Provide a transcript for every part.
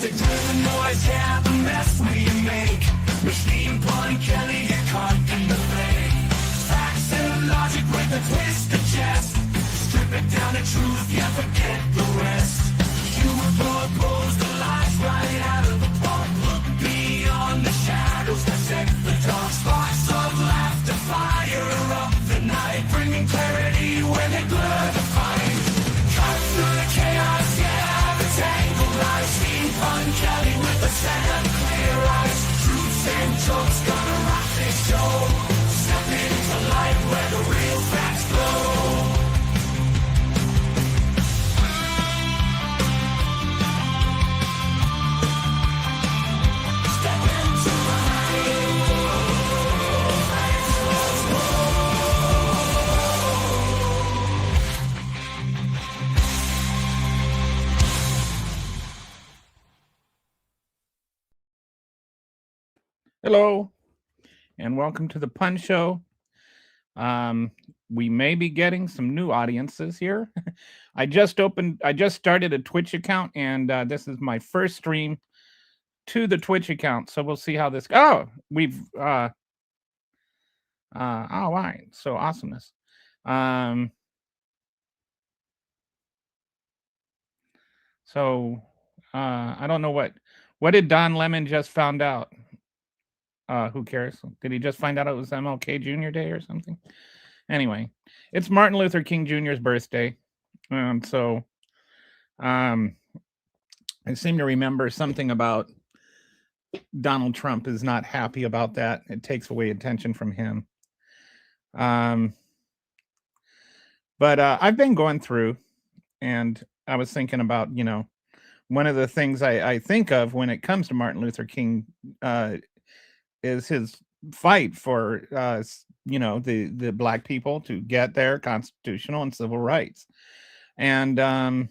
music to the noise, yeah, the mess we make. Machine Pun Kelly get caught in the fray. Facts and logic with a twist of chest. Strip it down to truth, yeah, forget the rest. You propose the lies right out of the park. Look beyond the shadows that set the dark. Sparks of laughter fire up the night, bringing clarity where they blur the fight. Cut through the chaos, yeah, the tangled lies. Machine Pun Kelly with a set of clear eyes. Truths and jokes gonna rock this show. Step into light where the real facts glow. Hello, and welcome to the Pun Show. We may be getting some new audiences here. I just started a Twitch account, and this is my first stream to the Twitch account. So we'll see how this. Oh, we've. Oh, right. So awesomeness. I don't know what did Don Lemon just found out. Who cares? Did he just find out it was MLK Jr. Day or something? Anyway, it's Martin Luther King Jr.'s birthday. I seem to remember something about Donald Trump is not happy about that. It takes away attention from him. But I've been going through, and I was thinking about, one of the things I think of when it comes to Martin Luther King is his fight for the black people to get their constitutional and civil rights. And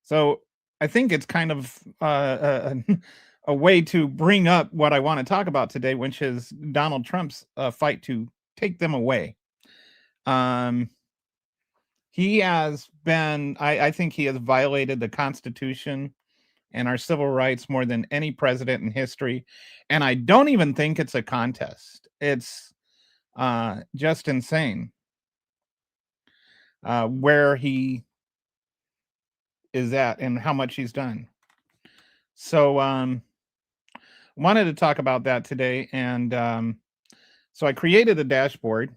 so I think it's kind of a way to bring up what I want to talk about today, which is Donald Trump's fight to take them away. He has been, I think he has violated the Constitution and our civil rights more than any president in history. And I don't even think it's a contest. It's just insane where he is at and how much he's done. So wanted to talk about that today. And so I created a dashboard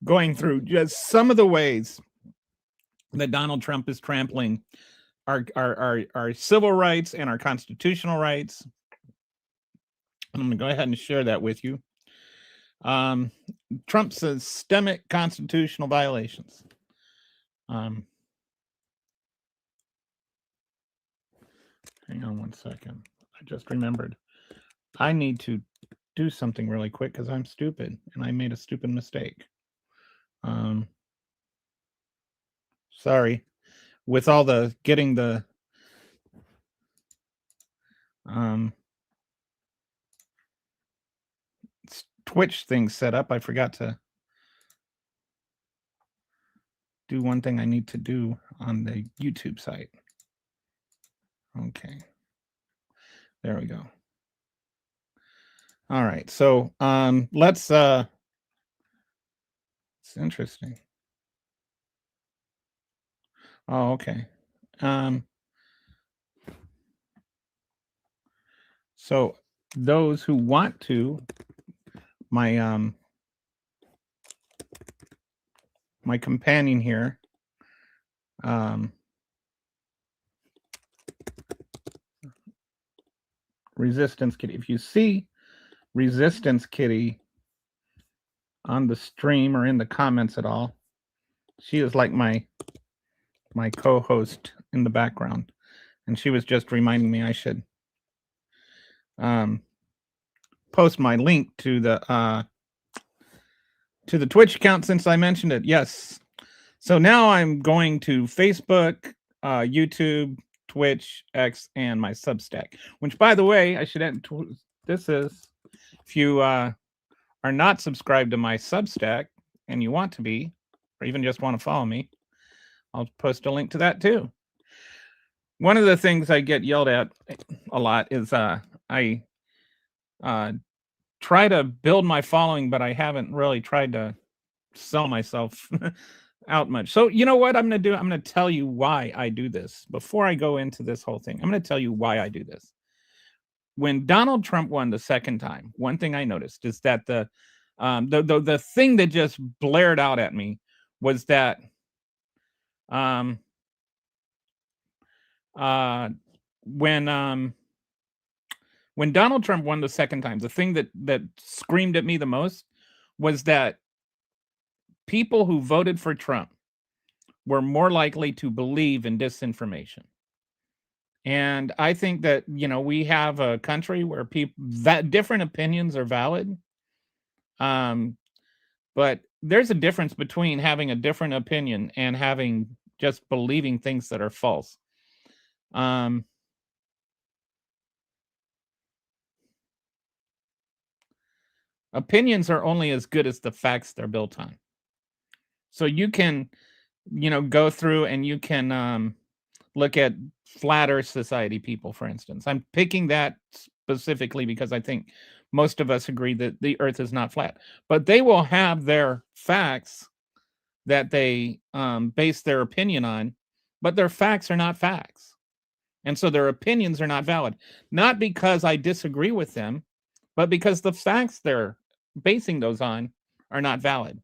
going through just some of the ways that Donald Trump is trampling our civil rights and our constitutional rights. I'm going to go ahead and share that with you. Trump's systemic constitutional violations. Hang on one second. I just remembered. I need to do something really quick because I'm stupid and I made a stupid mistake. Sorry. With all the getting the Twitch thing set up, I forgot to do one thing I need to do on the YouTube site. Okay. There we go. All right. So let's it's interesting. Oh, okay. So those who want to, my my companion here, Resistance Kitty. If you see Resistance Kitty on the stream or in the comments at all, she is like my co-host in the background, and she was just reminding me I should post my link to the Twitch account since I mentioned it. Yes. So now I'm going to Facebook, YouTube, Twitch, X, and my Substack, which, by the way, I should add, this is, if you are not subscribed to my Substack and you want to be, or even just want to follow me, I'll post a link to that too. One of the things I get yelled at, a lot is I try to build my following, but I haven't really tried to sell myself out much. So you know what I'm going to do? I'm going to tell you why I do this. Before I go into this whole thing, I'm going to tell you why I do this. When Donald Trump won the second time, one thing I noticed is that the thing that just blared out at me was that um uh when Donald Trump won the second time, the thing that screamed at me the most was that people who voted for Trump were more likely to believe in disinformation. And I think that, we have a country where people that different opinions are valid. Um, but there's a difference between having a different opinion and having just believing things that are false. Opinions are only as good as the facts they're built on. So you can, go through and you can look at flat Earth Society people, for instance. I'm picking that specifically because I think most of us agree that the Earth is not flat. But they will have their facts that they base their opinion on, but their facts are not facts. And so their opinions are not valid. Not because I disagree with them, but because the facts they're basing those on are not valid.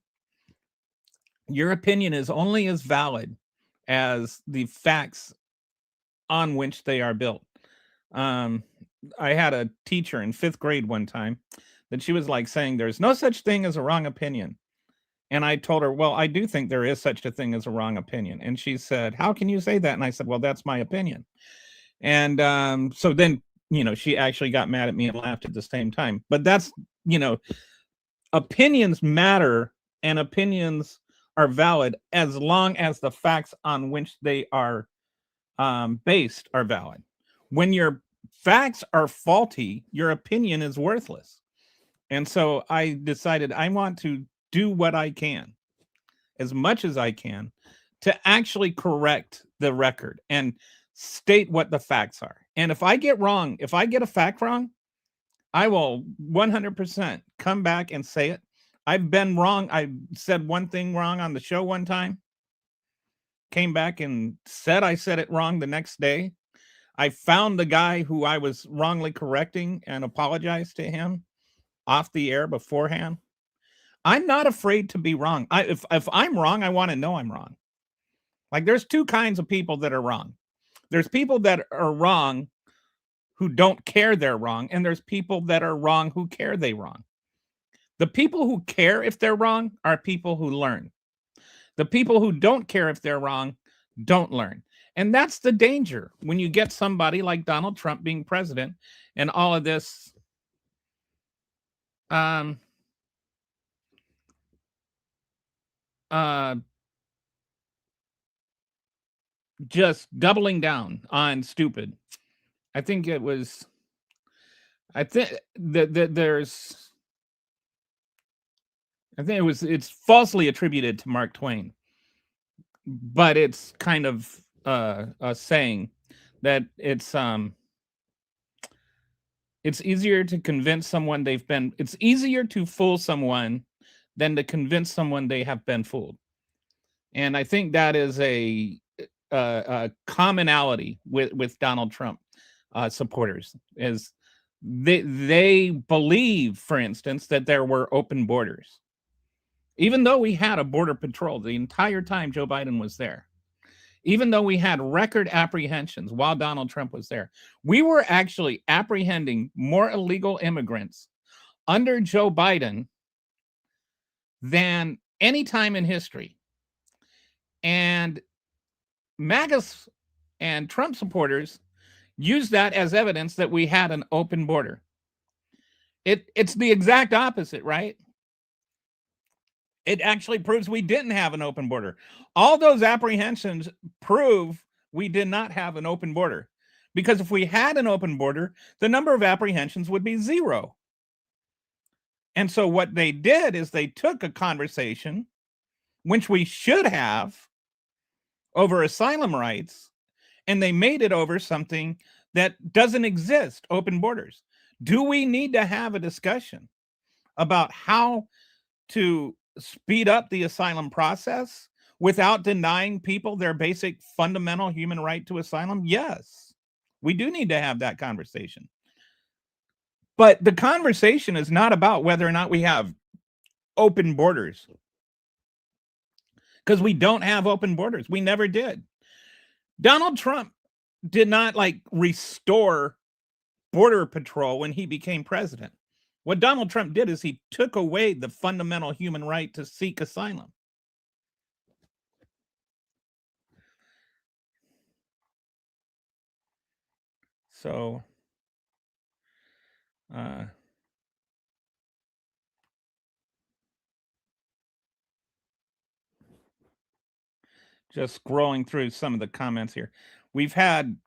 Your opinion is only as valid as the facts on which they are built. I had a teacher in 5th grade one time that she was like saying, there's no such thing as a wrong opinion. And I told her, well, I do think there is such a thing as a wrong opinion. And she said, how can you say that? And I said, well, that's my opinion. And so then, she actually got mad at me and laughed at the same time. But that's, opinions matter and opinions are valid as long as the facts on which they are based are valid. When your facts are faulty, your opinion is worthless. And so I decided I want to do what I can, as much as I can, to actually correct the record and state what the facts are. And if I get a fact wrong, I will 100% come back and say it. I've been wrong. I said one thing wrong on the show one time, came back and said I said it wrong the next day. I found the guy who I was wrongly correcting and apologized to him off the air beforehand. I'm not afraid to be wrong. If I'm wrong, I want to know I'm wrong. Like, there's two kinds of people that are wrong. There's people that are wrong who don't care they're wrong, and there's people that are wrong who care they're wrong. The people who care if they're wrong are people who learn. The people who don't care if they're wrong don't learn. And that's the danger when you get somebody like Donald Trump being president and all of this just doubling down on stupid. I think it's falsely attributed to Mark Twain, but it's kind of a saying that it's easier to convince someone it's easier to fool someone than to convince someone they have been fooled. And I think that is a commonality with Donald Trump supporters, is they believe, for instance, that there were open borders, even though we had a border patrol the entire time Joe Biden was there. Even though we had record apprehensions while Donald Trump was there, we were actually apprehending more illegal immigrants under Joe Biden than any time in history. And MAGAs and Trump supporters use that as evidence that we had an open border. It's the exact opposite, right? It actually proves we didn't have an open border. All those apprehensions prove we did not have an open border. Because if we had an open border, the number of apprehensions would be 0. And so what they did is they took a conversation, which we should have, over asylum rights, and they made it over something that doesn't exist, open borders. Do we need to have a discussion about how to speed up the asylum process without denying people their basic fundamental human right to asylum? Yes, we do need to have that conversation. But the conversation is not about whether or not we have open borders, because we don't have open borders. We never did. Donald Trump did not like restore border patrol when he became president. What Donald Trump did is he took away the fundamental human right to seek asylum. So, just scrolling through some of the comments here.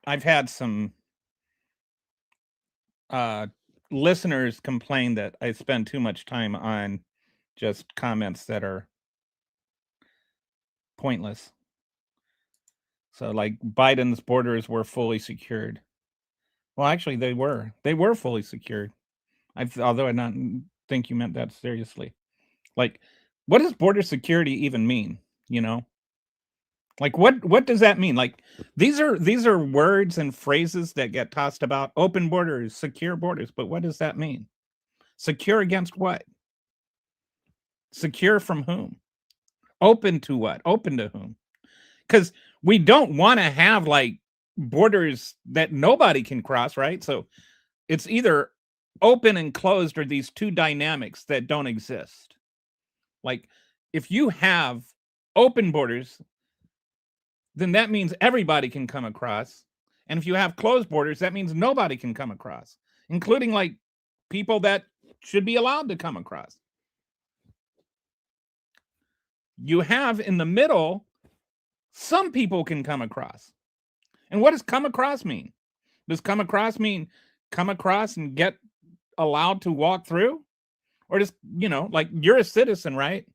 I've had some listeners complain that I spend too much time on just comments that are pointless. So like Biden's borders were fully secured. Well, actually they were. They were fully secured. Although I not think you meant that seriously. Like, what does border security even mean? You know? Like what does that mean? Like these are words and phrases that get tossed about: open borders, secure borders, but what does that mean? Secure against what? Secure from whom? Open to what? Open to whom? Cuz we don't want to have like borders that nobody can cross, right? So it's either open and closed or these two dynamics that don't exist. Like if you have open borders, then that means everybody can come across. And if you have closed borders, that means nobody can come across, including like people that should be allowed to come across. You have in the middle, some people can come across. And what does come across mean? Does come across mean come across and get allowed to walk through? Or just, like you're a citizen, right?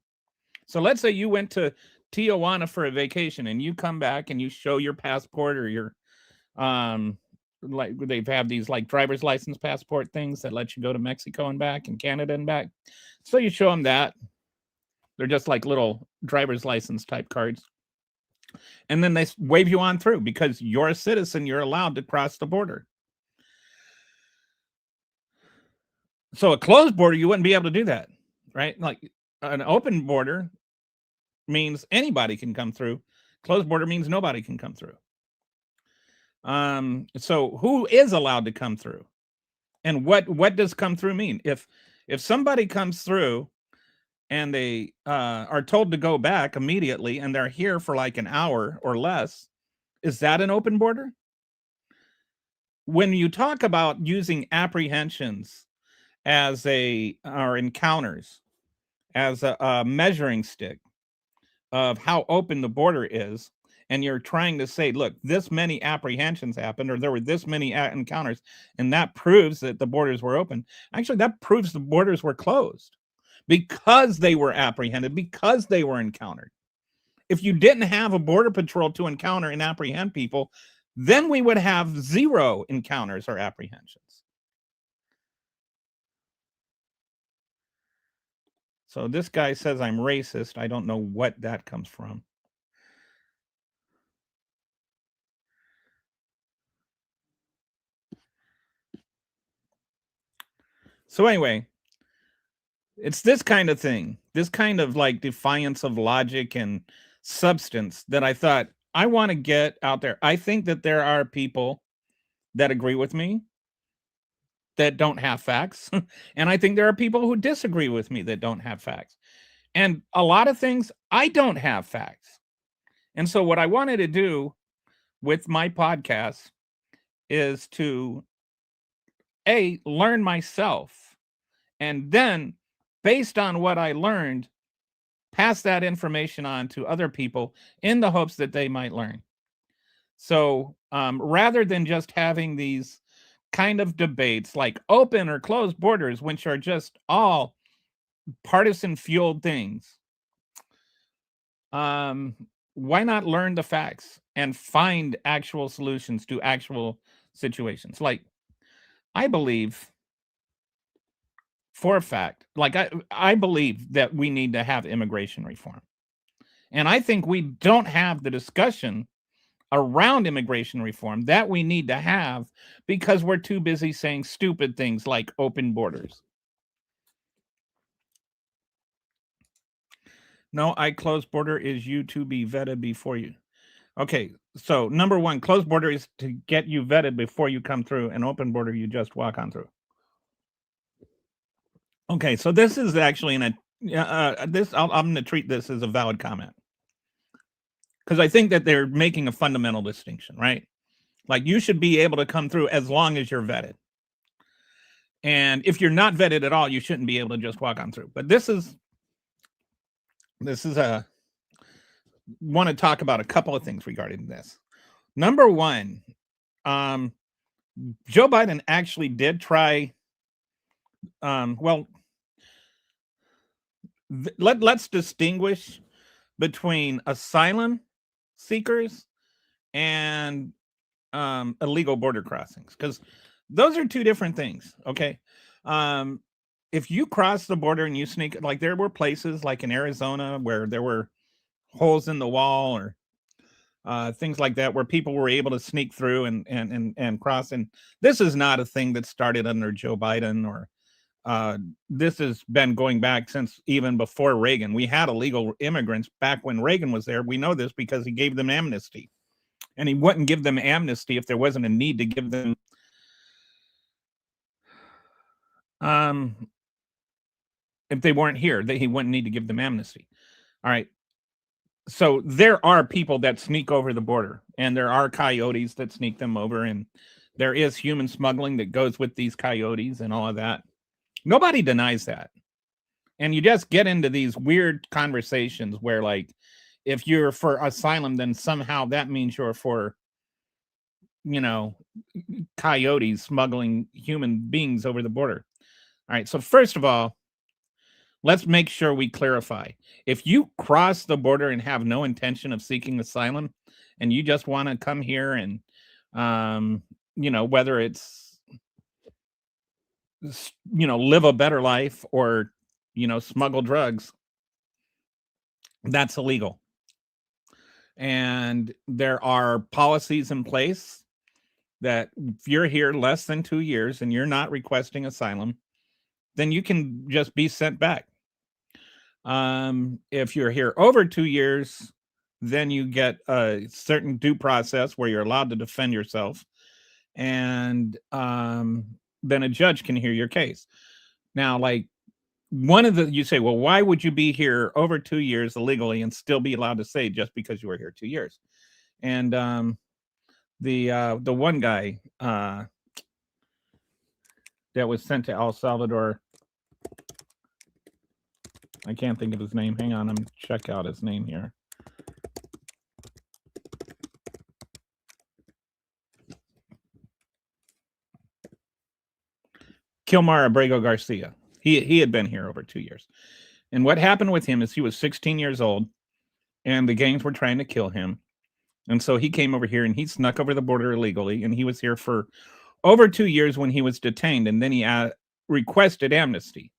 So let's say you went to Tijuana for a vacation and you come back and you show your passport or your like they have these like driver's license passport things that let you go to Mexico and back and Canada and back. So you show them that. They're just like little driver's license type cards. And then they wave you on through because you're a citizen, you're allowed to cross the border. So a closed border, you wouldn't be able to do that, right? Like an open border means anybody can come through. Closed border means nobody can come through. So who is allowed to come through? And what does come through mean? If somebody comes through and they are told to go back immediately and they're here for like an hour or less, is that an open border? When you talk about using apprehensions as or encounters as a measuring stick of how open the border is, and you're trying to say, look, this many apprehensions happened, or there were this many encounters, and that proves that the borders were open. Actually, that proves the borders were closed because they were apprehended, because they were encountered. If you didn't have a border patrol to encounter and apprehend people, then we would have zero encounters or apprehensions. So this guy says I'm racist. I don't know what that comes from. So anyway, it's this kind of thing, this kind of like defiance of logic and substance that I thought I want to get out there. I think that there are people that agree with me that don't have facts. And I think there are people who disagree with me that don't have facts. And a lot of things, I don't have facts. And so what I wanted to do with my podcast is to learn myself, and then based on what I learned, pass that information on to other people in the hopes that they might learn. So rather than just having these kind of debates like open or closed borders, which are just all partisan fueled things, why not learn the facts and find actual solutions to actual situations. Like, I believe for a fact, like I believe that we need to have immigration reform. And I think we don't have the discussion around immigration reform that we need to have because we're too busy saying stupid things like open borders. No, I closed border is you to be vetted before you. Okay, so number one, closed border is to get you vetted before you come through. An open border, you just walk on through. Okay, so this is actually this. I'm going to treat this as a valid comment because I think that they're making a fundamental distinction, right? Like you should be able to come through as long as you're vetted. And if you're not vetted at all, you shouldn't be able to just walk on through. But this is a want to talk about a couple of things regarding this. Number one, Joe Biden actually did try. Let's distinguish between asylum seekers and illegal border crossings because those are two different things. Okay. If you cross the border and you sneak, like there were places like in Arizona where there were holes in the wall or things like that where people were able to sneak through and cross. And this is not a thing that started under Joe Biden or this has been going back since even before Reagan. We had illegal immigrants back when Reagan was there. We know this because he gave them amnesty. And he wouldn't give them amnesty if there wasn't a need to give them if they weren't here, that he wouldn't need to give them amnesty. All right. So there are people that sneak over the border, and there are coyotes that sneak them over, and there is human smuggling that goes with these coyotes and all of that. Nobody denies that. And you just get into these weird conversations where, like, if you're for asylum, then somehow that means you're for, coyotes smuggling human beings over the border. All right. So, first of all, let's make sure we clarify. If you cross the border and have no intention of seeking asylum and you just want to come here and, whether it's, live a better life or, smuggle drugs, that's illegal. And there are policies in place that if you're here less than 2 years and you're not requesting asylum, then you can just be sent back. If you're here over 2 years, then you get a certain due process where you're allowed to defend yourself. And then a judge can hear your case. Now, like you say, well, why would you be here over 2 years illegally and still be allowed to say just because you were here 2 years? And the one guy that was sent to El Salvador, I can't think of his name. Hang on, I'm gonna check out his name here. Kilmar Abrego Garcia. He had been here over 2 years. And what happened with him is he was 16 years old and the gangs were trying to kill him. And so he came over here and he snuck over the border illegally. And he was here for over 2 years when he was detained. And then he requested amnesty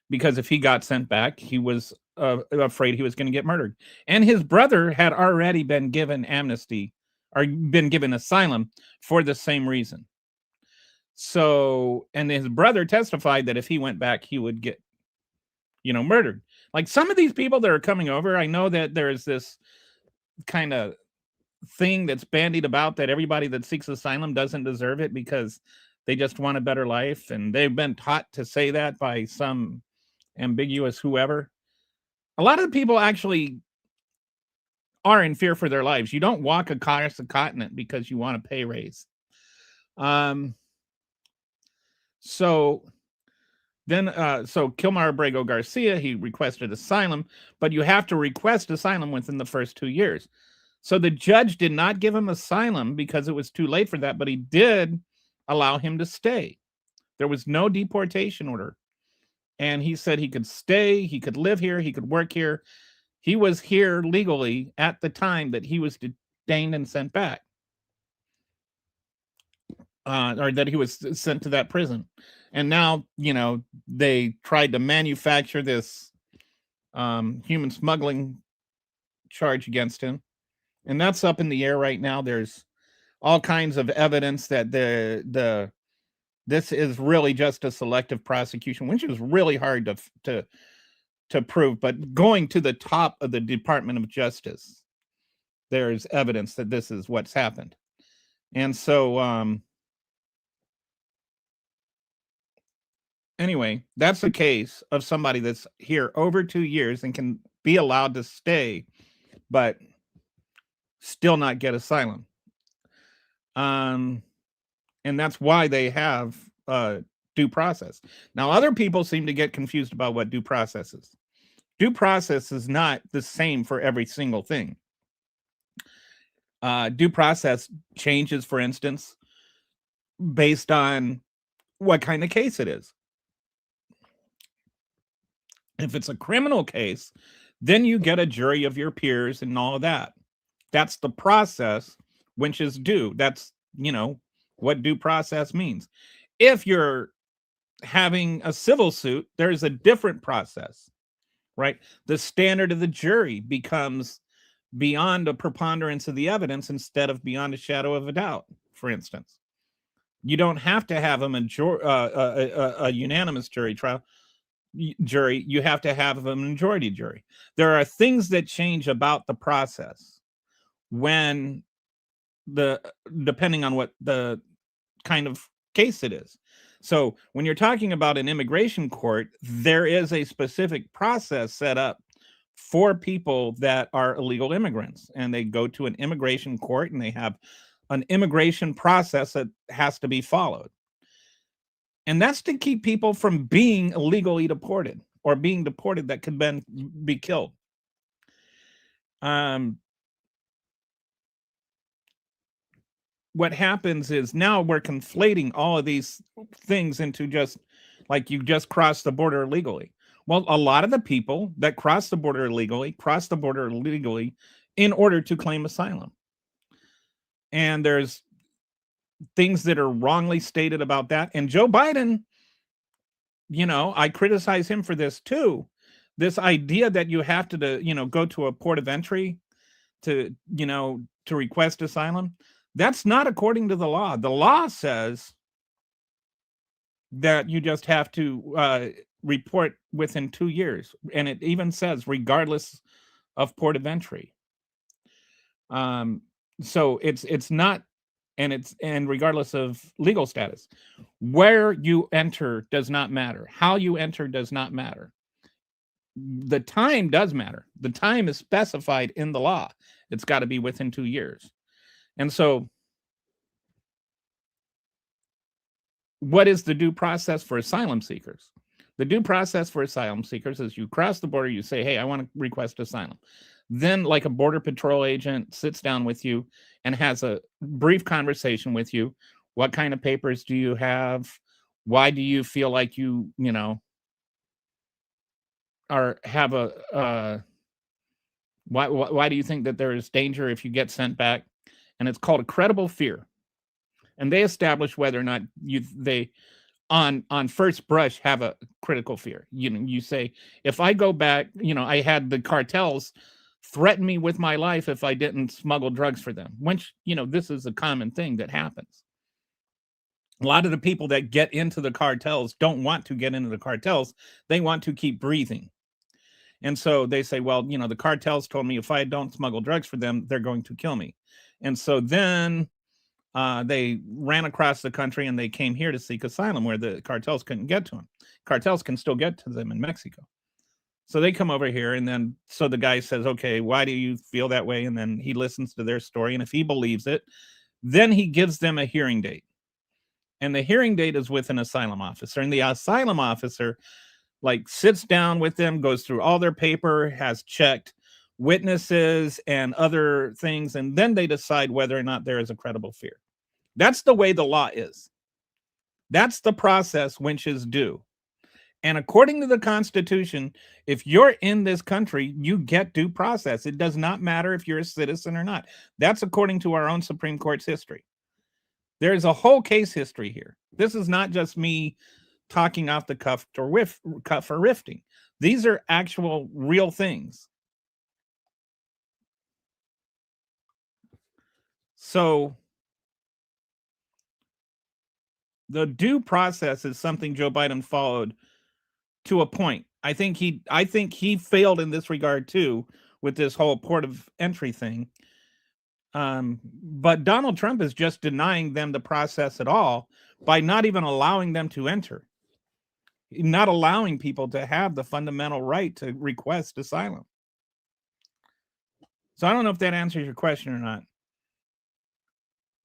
because if he got sent back, he was afraid he was going to get murdered. And his brother had already been given amnesty or been given asylum for the same reason. So, and his brother testified that if he went back, he would get, murdered. Like some of these people that are coming over, I know that there's this kind of thing that's bandied about that everybody that seeks asylum doesn't deserve it because they just want a better life. And they've been taught to say that by some ambiguous whoever. A lot of people actually are in fear for their lives. You don't walk across the continent because you want a pay raise. So Kilmar Abrego Garcia, he requested asylum, but you have to request asylum within the first 2 years. So the judge did not give him asylum because it was too late for that, but he did allow him to stay. There was no deportation order. And he said he could stay, he could live here, he could work here. He was here legally at the time that he was detained and sent back. or that he was sent to that prison. And now, they tried to manufacture this human smuggling charge against him. And that's up in the air right now. There's all kinds of evidence that this is really just a selective prosecution, which is really hard to prove. But going to the top of the Department of Justice, there's evidence that this is what's happened. And so, anyway, that's a case of somebody that's here over 2 years and can be allowed to stay, but still not get asylum. And that's why they have due process. Now, other people seem to get confused about what due process is. Due process is not the same for every single thing. Due process changes, for instance, based on what kind of case it is. If it's a criminal case, then you get a jury of your peers and all of that. That's the process, which is due. That's, what due process means. If you're having a civil suit, there's a different process, right? The standard of the jury becomes beyond a preponderance of the evidence instead of beyond a shadow of a doubt, for instance. You don't have to have a unanimous jury, you have to have a majority jury. There are things that change about the process when depending on what the kind of case it is. So when you're talking about an immigration court, there is a specific process set up for people that are illegal immigrants, and they go to an immigration court and they have an immigration process that has to be followed. And that's to keep people from being illegally deported or being deported that could then be killed. What happens is now we're conflating all of these things into just like you just crossed the border illegally. Well, a lot of the people that cross the border illegally in order to claim asylum. And there's things that are wrongly stated about that. And Joe Biden, I criticize him for this too. This idea that you have to, go to a port of entry to request asylum. That's not according to the law. The law says that you just have to report within 2 years. And it even says regardless of port of entry. So it's not, and regardless of legal status, where you enter does not matter. How you enter does not matter. The time does matter. The time is specified in the law. It's got to be within 2 years. And so what is the due process for asylum seekers? The due process for asylum seekers is you cross the border, you say, hey, I want to request asylum. Then, like a border patrol agent sits down with you and has a brief conversation with you. What kind of papers do you have? Why do you feel like you or have why do you think that there is danger if you get sent back? And it's called a credible fear. And they establish whether or not they on first brush have a critical fear. You say, if I go back, I had the cartels threaten me with my life if I didn't smuggle drugs for them, which, this is a common thing that happens. A lot of the people that get into the cartels don't want to get into the cartels. They want to keep breathing. And so they say, well, the cartels told me if I don't smuggle drugs for them, they're going to kill me. And so then they ran across the country and they came here to seek asylum where the cartels couldn't get to them. Cartels can still get to them in Mexico. So they come over here, and then so the guy says, okay, why do you feel that way? And then he listens to their story. And if he believes it, then he gives them a hearing date. And the hearing date is with an asylum officer. And the asylum officer sits down with them, goes through all their paper, has checked witnesses and other things, and then they decide whether or not there is a credible fear. That's the way the law is. That's the process which is due. And according to the Constitution, if you're in this country, you get due process. It does not matter if you're a citizen or not. That's according to our own Supreme Court's history. There's a whole case history here. This is not just me talking off the cuff or riffing. These are actual real things. So the due process is something Joe Biden followed to a point. I think he failed in this regard too with this whole port of entry thing. But Donald Trump is just denying them the process at all by not even allowing them to enter, not allowing people to have the fundamental right to request asylum. So I don't know if that answers your question or not,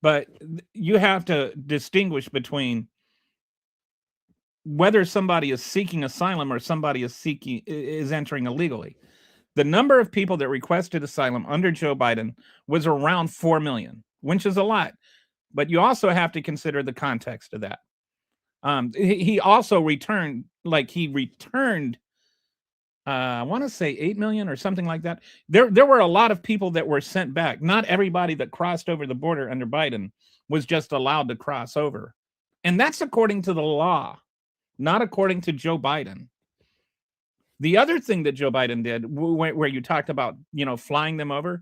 but you have to distinguish between whether somebody is seeking asylum or somebody is entering illegally. The number of people that requested asylum under Joe Biden was around 4 million, which is a lot. But you also have to consider the context of that. He also returned, I want to say 8 million or something like that. There were a lot of people that were sent back. Not everybody that crossed over the border under Biden was just allowed to cross over. And that's according to the law, not according to Joe Biden. The other thing that Joe Biden did, where you talked about, flying them over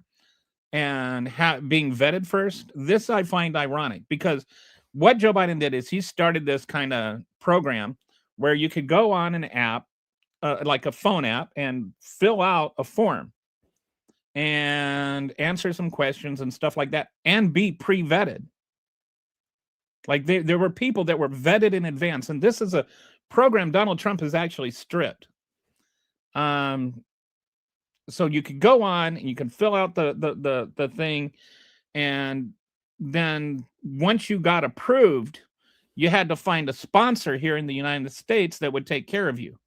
and being vetted first, this I find ironic, because what Joe Biden did is he started this kind of program where you could go on an app, like a phone app, and fill out a form and answer some questions and stuff like that and be pre-vetted. Like there were people that were vetted in advance, and this is a program Donald Trump has actually stripped. So you could go on and you can fill out the thing, and then once you got approved, you had to find a sponsor here in the United States that would take care of you.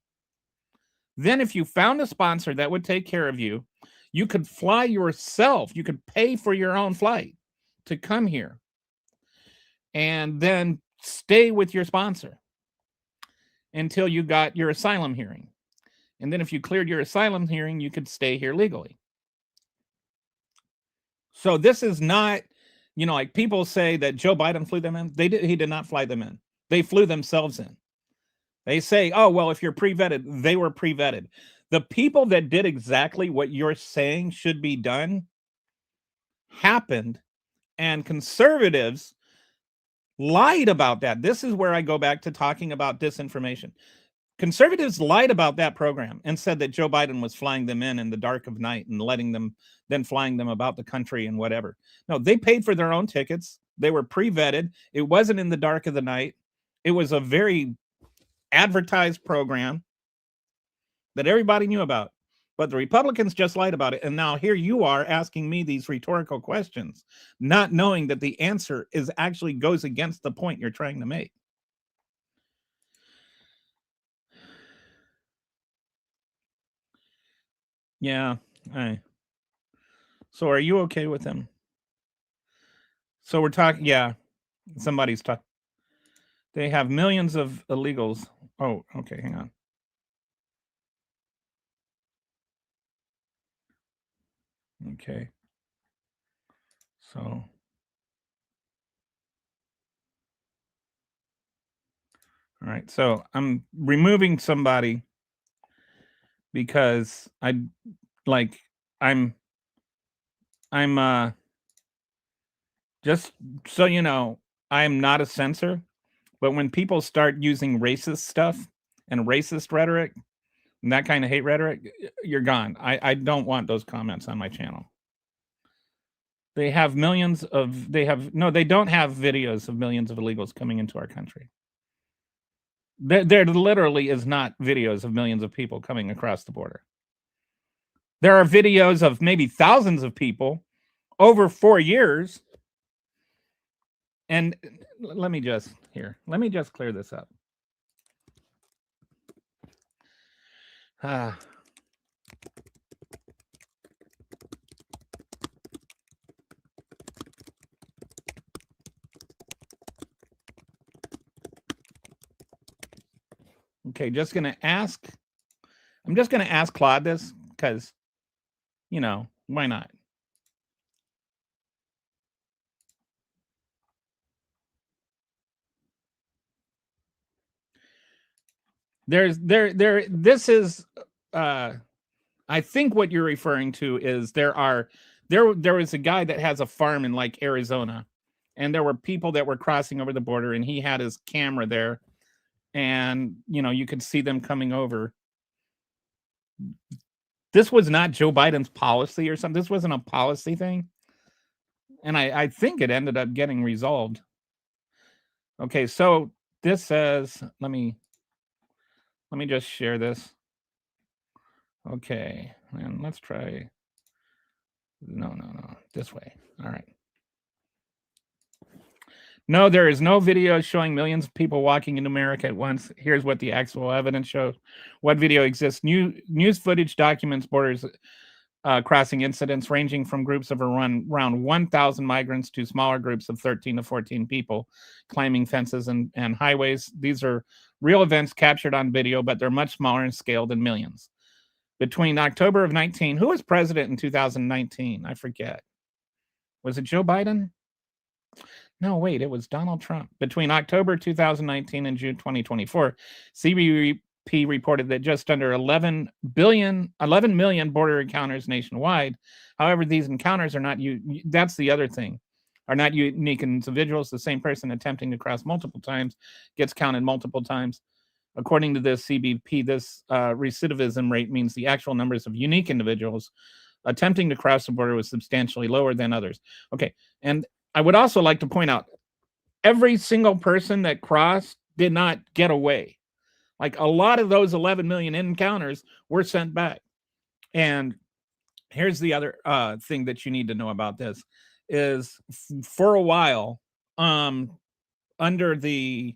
Then if you found a sponsor that would take care of you, you could fly yourself. You could pay for your own flight to come here and then stay with your sponsor until you got your asylum hearing. And then if you cleared your asylum hearing, you could stay here legally. So this is not, like people say that Joe Biden flew them in. He did not fly them in. They flew themselves in. They say, oh, well, if you're pre-vetted, they were pre-vetted. The people that did exactly what you're saying should be done happened, and conservatives lied about that. This is where I go back to talking about disinformation. Conservatives lied about that program and said that Joe Biden was flying them in the dark of night and then flying them about the country and whatever. No, they paid for their own tickets. They were pre-vetted. It wasn't in the dark of the night. It was a very advertised program that everybody knew about. But the Republicans just lied about it. And now here you are asking me these rhetorical questions, not knowing that the answer actually goes against the point you're trying to make. Yeah. So are you okay with them? So we're talking, yeah, somebody's talking. They have millions of illegals. Oh, okay, hang on. Okay. So, all right. So I'm removing somebody because I'm just so you know, I'm not a censor, but when people start using racist stuff and racist rhetoric and that kind of hate rhetoric, you're gone. I don't want those comments on my channel. They don't have videos of millions of illegals coming into our country. There literally is not videos of millions of people coming across the border. There are videos of maybe thousands of people over 4 years. And let me just clear this up. Okay, I'm just gonna ask Claude this because, why not? This is I think what you're referring to is there was a guy that has a farm in like Arizona, and there were people that were crossing over the border, and he had his camera there, and you could see them coming over. This was not Joe Biden's policy or something. This wasn't a policy thing, and I think it ended up getting resolved. Okay, so this says, let me just share this. Okay, and let's try. No, this way. All right. No, there is no video showing millions of people walking into America at once. Here's what the actual evidence shows. What video exists? News footage documents borders crossing incidents ranging from groups of around 1,000 migrants to smaller groups of 13 to 14 people climbing fences and highways. These are real events captured on video, but they're much smaller in scale than millions. Between October of 19, who was president in 2019? I forget. Was it Joe Biden? No, wait, it was Donald Trump. Between October 2019 and June 2024, CBP reported that just under 11 million border encounters nationwide. However, these encounters are not that's the other thing. Are not unique individuals. The same person attempting to cross multiple times gets counted multiple times. According to this CBP, this recidivism rate means the actual numbers of unique individuals attempting to cross the border was substantially lower than others. Okay, and I would also like to point out every single person that crossed did not get away. Like a lot of those 11 million encounters were sent back. And here's the other thing that you need to know about this is for a while, under the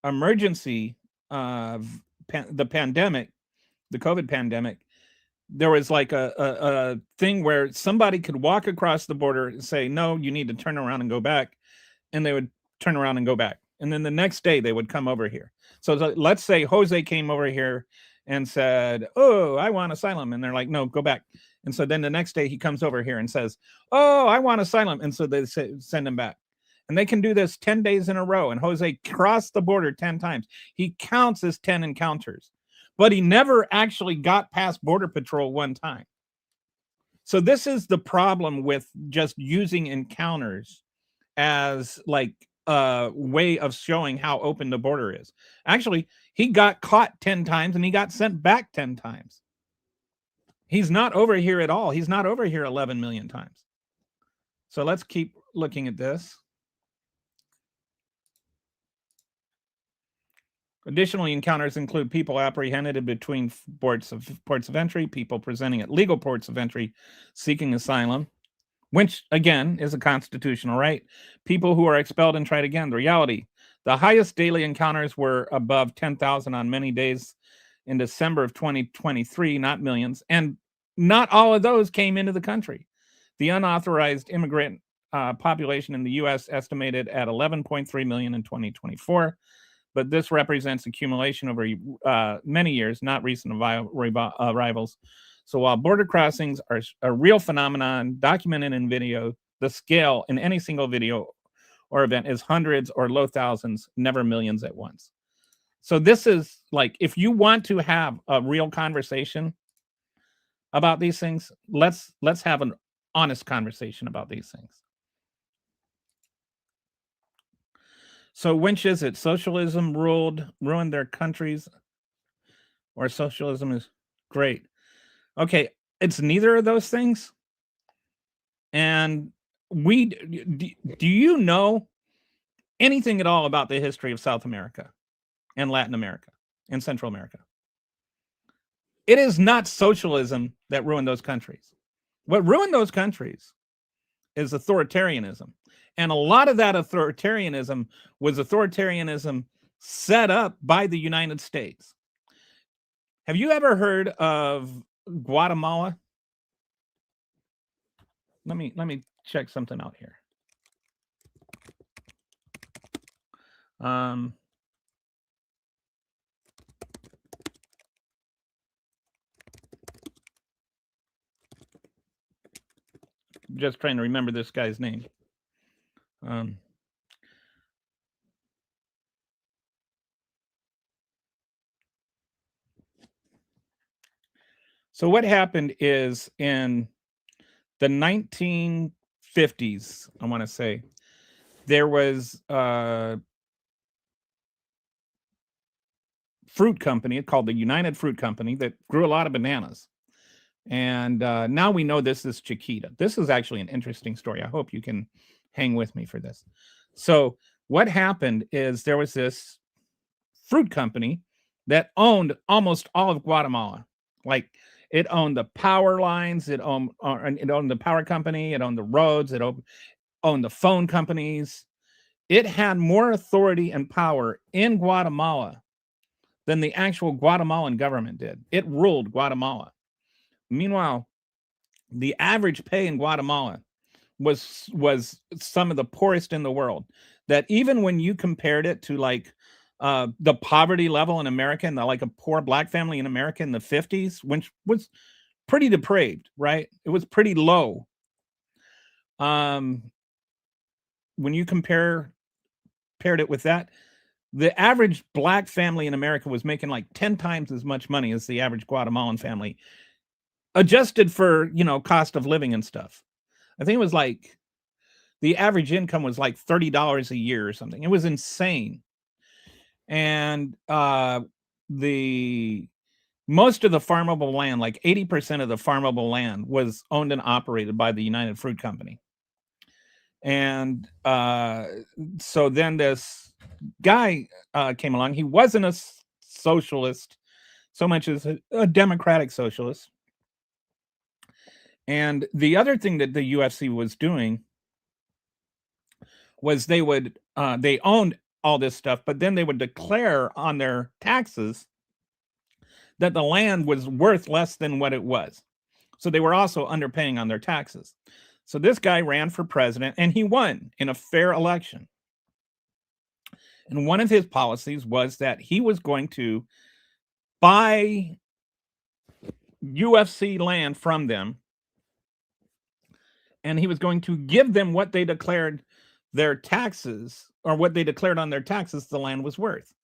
emergency of the pandemic, the COVID pandemic, there was like a thing where somebody could walk across the border and say, no, you need to turn around and go back. And they would turn around and go back. And then the next day they would come over here. So let's say Jose came over here and said, oh, I want asylum. And they're like, no, go back. And so then the next day he comes over here and says, oh, I want asylum. And so they send him back. And they can do this 10 days in a row. And Jose crossed the border 10 times. He counts as 10 encounters, but he never actually got past Border Patrol one time. So this is the problem with just using encounters as like a way of showing how open the border is. Actually, he got caught 10 times and he got sent back 10 times. He's not over here at all. He's not over here 11 million times. So let's keep looking at this. Additionally, encounters include people apprehended between ports of entry, people presenting at legal ports of entry seeking asylum, which again is a constitutional right, people who are expelled and tried again. The reality, the highest daily encounters were above 10,000 on many days in December of 2023, not millions, and not all of those came into the country. The unauthorized immigrant population in the U.S. estimated at 11.3 million in 2024. But this represents accumulation over many years, not recent arrivals. So while border crossings are a real phenomenon documented in video, the scale in any single video or event is hundreds or low thousands, never millions at once. So this is like, if you want to have a real conversation about these things, let's have an honest conversation about these things. So which is it? Socialism ruined their countries, or socialism is great? Okay, it's neither of those things. And do you know anything at all about the history of South America and Latin America and Central America? It is not socialism that ruined those countries. What ruined those countries is authoritarianism. And a lot of that authoritarianism was authoritarianism set up by the United States. Have you ever heard of Guatemala? Let me check something out here. Just trying to remember this guy's name. So what happened is in the 1950s, I want to say, there was a fruit company called the United Fruit Company that grew a lot of bananas. And now we know this is Chiquita. This is actually an interesting story. I hope you can hang with me for this. So, what happened is there was this fruit company that owned almost all of Guatemala. Like, it owned the power lines, it owned the power company, it owned the roads, owned the phone companies. It had more authority and power in Guatemala than the actual Guatemalan government did. It ruled Guatemala. Meanwhile, the average pay in Guatemala was some of the poorest in the world. That even when you compared it to like the poverty level in America, and like a poor black family in America in the 50s, which was pretty depraved, right? It was pretty low. When you paired it with that, the average black family in America was making like 10 times as much money as the average Guatemalan family, adjusted for, cost of living and stuff. I think it was like the average income was like $30 a year or something. It was insane. And the most of the farmable land, like 80% of the farmable land, was owned and operated by the United Fruit Company. And so then this guy came along. He wasn't a socialist so much as a democratic socialist. And the other thing that the UFC was doing was they owned all this stuff, but then they would declare on their taxes that the land was worth less than what it was. So they were also underpaying on their taxes. So this guy ran for president and he won in a fair election. And one of his policies was that he was going to buy UFC land from them, and he was going to give them what they declared their taxes, or what they declared on their taxes the land was worth.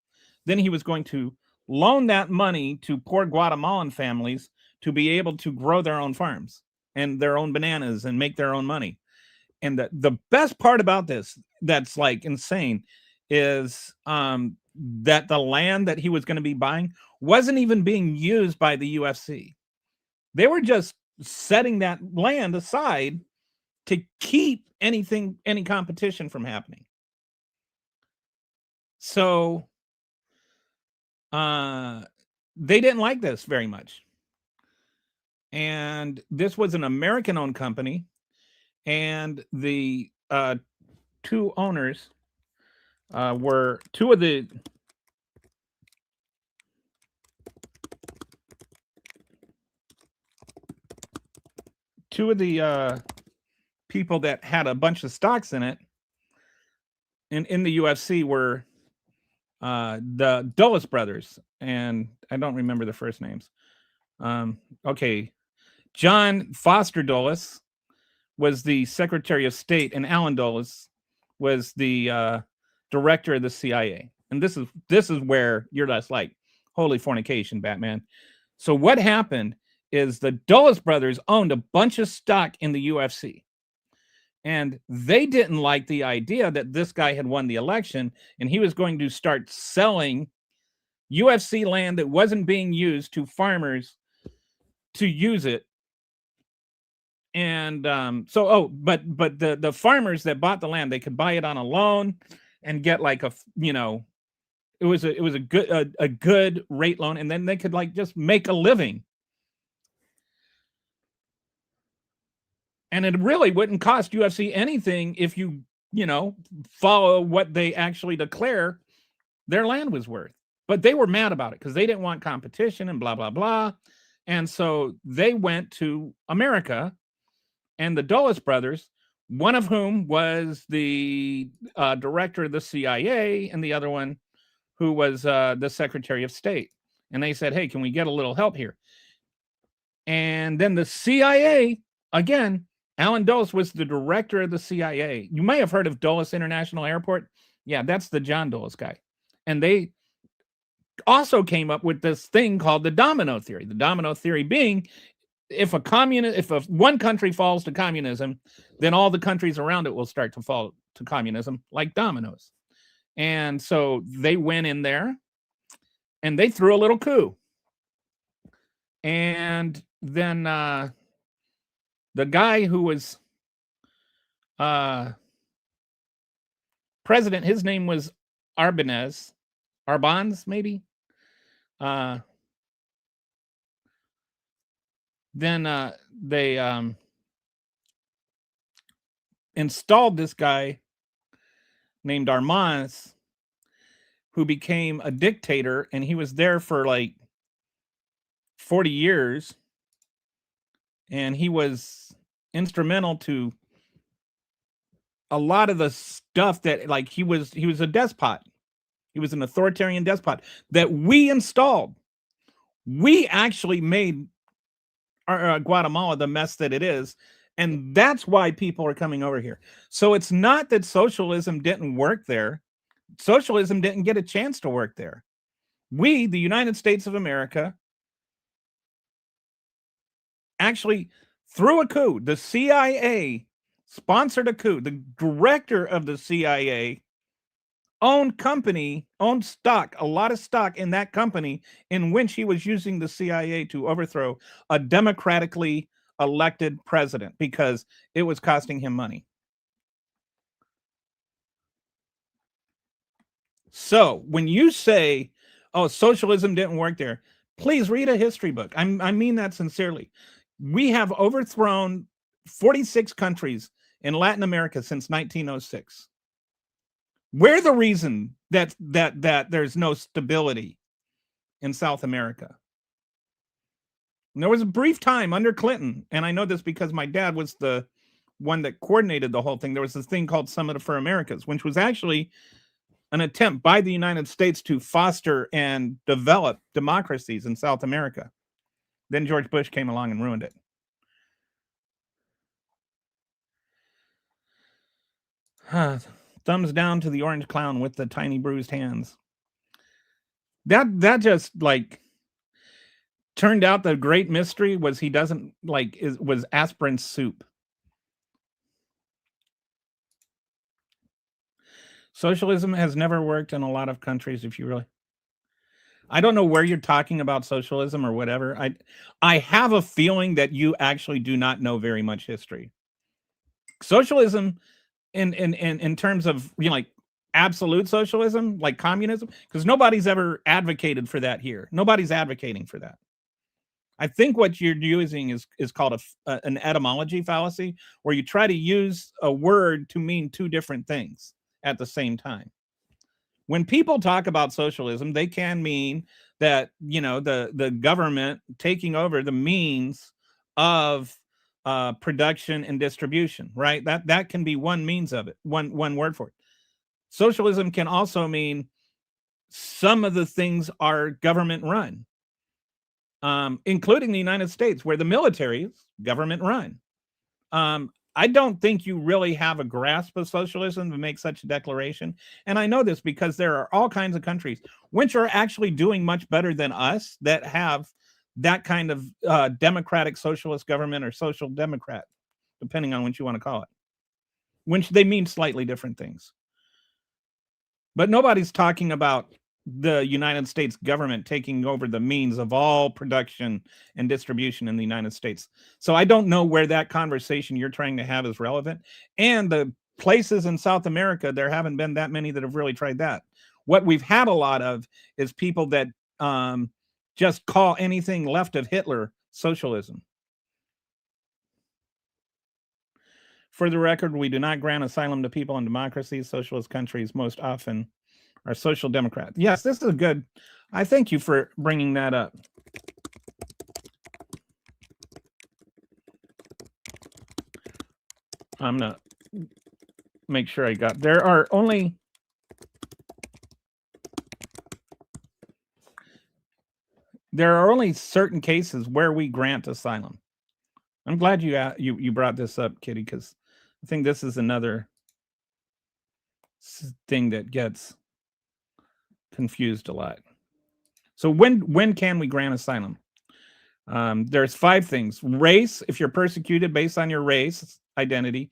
Then he was going to loan that money to poor Guatemalan families to be able to grow their own farms and their own bananas and make their own money. And the best part about this, that's like insane, is that the land that he was going to be buying wasn't even being used by the UFC. They were just setting that land aside to keep any competition from happening. So they didn't like this very much. And this was an American-owned company, and the two owners were two of the people that had a bunch of stocks in it in the UFC were the Dulles brothers, and I don't remember the first names. Okay, John Foster Dulles was the Secretary of State, and Alan Dulles was the director of the CIA. And this is where you're just like, holy fornication, Batman. So what happened is the Dulles brothers owned a bunch of stock in the UFC. And they didn't like the idea that this guy had won the election and he was going to start selling UFC land that wasn't being used to farmers to use it. And but the farmers that bought the land, they could buy it on a loan and get like it was a good rate loan, and then they could like just make a living. And it really wouldn't cost UFC anything if you follow what they actually declare their land was worth. But they were mad about it because they didn't want competition and blah, blah, blah. And so they went to America, and the Dulles brothers, one of whom was the director of the CIA, and the other one who was the Secretary of State. And they said, hey, can we get a little help here? And then the CIA, again, Alan Dulles was the director of the CIA. You may have heard of Dulles International Airport. Yeah, that's the John Dulles guy. And they also came up with this thing called the domino theory. The domino theory being, if one country falls to communism, then all the countries around it will start to fall to communism like dominoes. And so they went in there and they threw a little coup. And then the guy who was president, his name was Arbans, maybe. Then they installed this guy named Armans, who became a dictator, and he was there for like 40 years, and he was instrumental to a lot of the stuff that, like, he was a despot. He was an authoritarian despot that we installed. We actually made Guatemala the mess that it is, and that's why people are coming over here. So it's not that socialism didn't work there. Socialism didn't get a chance to work there. We, the United States of America, actually threw a coup. The CIA sponsored a coup. The director of the CIA owned stock, a lot of stock in that company, in which he was using the CIA to overthrow a democratically elected president because it was costing him money. So when you say, oh, socialism didn't work there, please read a history book. I mean that sincerely. We have overthrown 46 countries in Latin America since 1906. We're the reason that there's no stability in South America. And there was a brief time under Clinton, and I know this because my dad was the one that coordinated the whole thing. There was this thing called Summit for Americas, which was actually an attempt by the United States to foster and develop democracies in South America. Then George Bush came along and ruined it. Thumbs down to the orange clown with the tiny bruised hands. That just like turned out the great mystery was he doesn't like was aspirin soup. Socialism has never worked in a lot of countries. If you really, I don't know where you're talking about socialism or whatever. I have a feeling that you actually do not know very much history. Socialism in terms of, you know, like absolute socialism, like communism, because nobody's ever advocated for that here. Nobody's advocating for that. I think what you're using is called an etymology fallacy, where you try to use a word to mean two different things at the same time. When people talk about socialism, they can mean that, you know, the government taking over the means of production and distribution, right? That can be one means of it, one word for it. Socialism can also mean some of the things are government run, including the United States, where the military is government run. I don't think you really have a grasp of socialism to make such a declaration. And I know this because there are all kinds of countries which are actually doing much better than us that have that kind of democratic socialist government or social democrat, depending on what you want to call it, which they mean slightly different things. But nobody's talking about the United States government taking over the means of all production and distribution in the United States. So I don't know where that conversation you're trying to have is relevant. And the places in South America, there haven't been that many that have really tried that. What we've had a lot of is people that just call anything left of Hitler socialism. For the record, we do not grant asylum to people in democracies. Socialist countries most often are social democrats. Yes, this is a good. I thank you for bringing that up. I'm gonna make sure I got. There are only certain cases where we grant asylum. I'm glad you brought this up, Kitty, because I think this is another thing that gets confused a lot. So when can we grant asylum? There's 5 things. Race, if you're persecuted based on your race identity,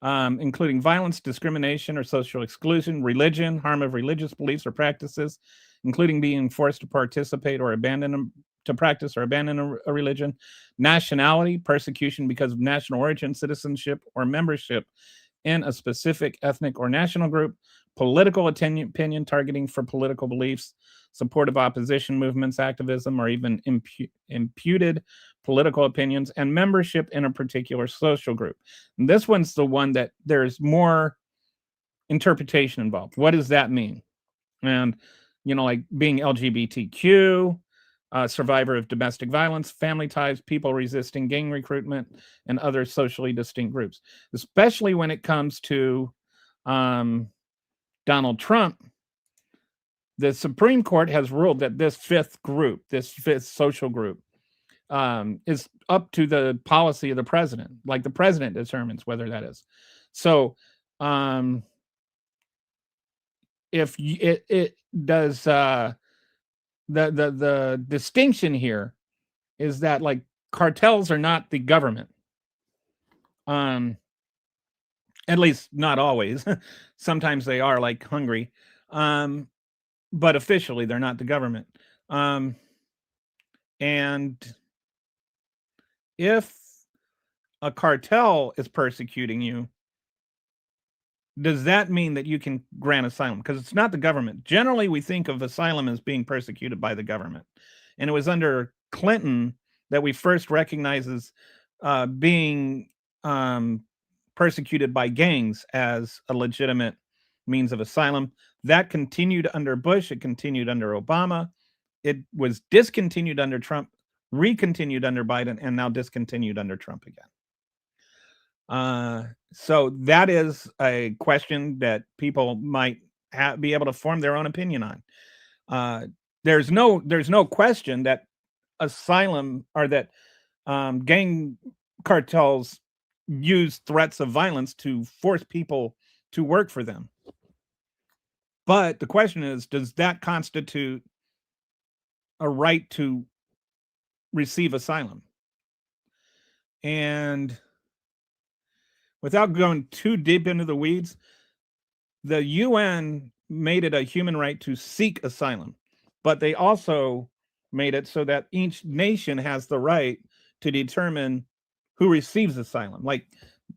including violence, discrimination, or social exclusion. Religion, harm of religious beliefs or practices, including being forced to participate or to practice or abandon a religion. Nationality, persecution because of national origin, citizenship, or membership in a specific ethnic or national group. Political opinion, targeting for political beliefs, support of opposition movements, activism, or even imputed political opinions, and membership in a particular social group. And this one's the one that there's more interpretation involved. What does that mean? And, like being LGBTQ, survivor of domestic violence, family ties, people resisting gang recruitment, and other socially distinct groups, especially when it comes to Donald Trump. The Supreme Court has ruled that this fifth social group, is up to the policy of the president. Like the president determines whether that is. So, if it does, the distinction here is that like cartels are not the government. At least not always. Sometimes they are, like Hungary. But officially they're not the government. And if a cartel is persecuting you, does that mean that you can grant asylum? Because it's not the government. Generally, we think of asylum as being persecuted by the government. And it was under Clinton that we first recognized as being persecuted by gangs as a legitimate means of asylum. That continued under Bush. It continued under Obama. It was discontinued under Trump, recontinued under Biden, and now discontinued under Trump again. So that is a question that people might be able to form their own opinion on. There's no question that asylum or that gang cartels use threats of violence to force people to work for them. But the question is, does that constitute a right to receive asylum? And without going too deep into the weeds, the UN made it a human right to seek asylum, but they also made it so that each nation has the right to determine who receives asylum. Like,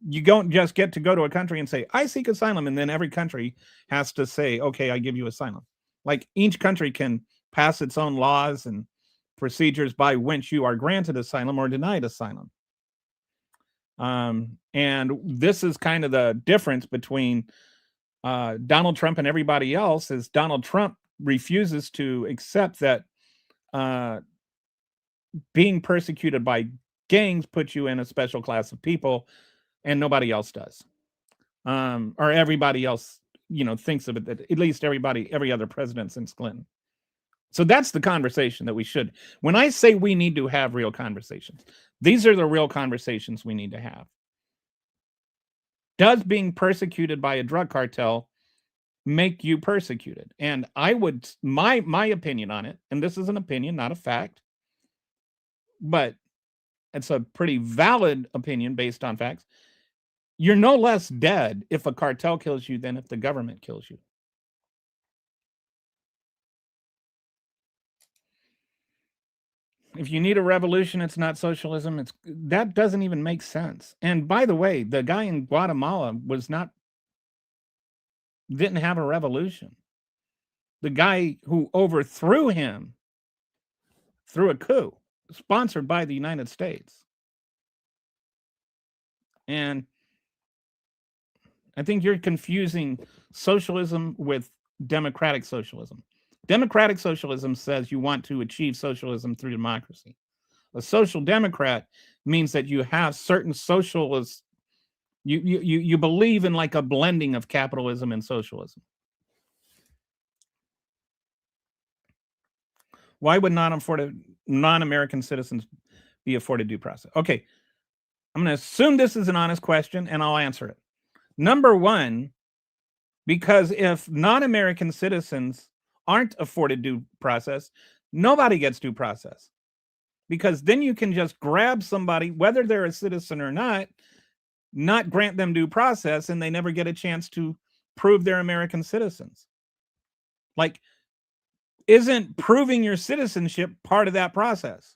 you don't just get to go to a country and say, I seek asylum, and then every country has to say, okay, I give you asylum. Like, each country can pass its own laws and procedures by which you are granted asylum or denied asylum. And this is kind of the difference between Donald Trump and everybody else. Is Donald Trump refuses to accept that being persecuted by gangs puts you in a special class of people, and nobody else does. Or everybody else, thinks of it that at least every other president since Clinton. So that's the conversation that we should. When I say we need to have real conversations, these are the real conversations we need to have. Does being persecuted by a drug cartel make you persecuted? And I would, my opinion on it, and this is an opinion, not a fact, but it's a pretty valid opinion based on facts. You're no less dead if a cartel kills you than if the government kills you. If you need a revolution, it's not socialism. That doesn't even make sense. And by the way, the guy in Guatemala didn't have a revolution. The guy who overthrew him through a coup sponsored by the United States. And I think you're confusing socialism with democratic socialism. Democratic socialism says you want to achieve socialism through democracy. A social democrat means that you have certain socialist, you believe in like a blending of capitalism and socialism. Why would non-American citizens be afforded due process? Okay, I'm going to assume this is an honest question, and I'll answer it. Number one, because if non-American citizens aren't afforded due process, Nobody gets due process, because then you can just grab somebody, whether they're a citizen or not grant them due process, and they never get a chance to prove they're American citizens. Like, isn't proving your citizenship part of that process?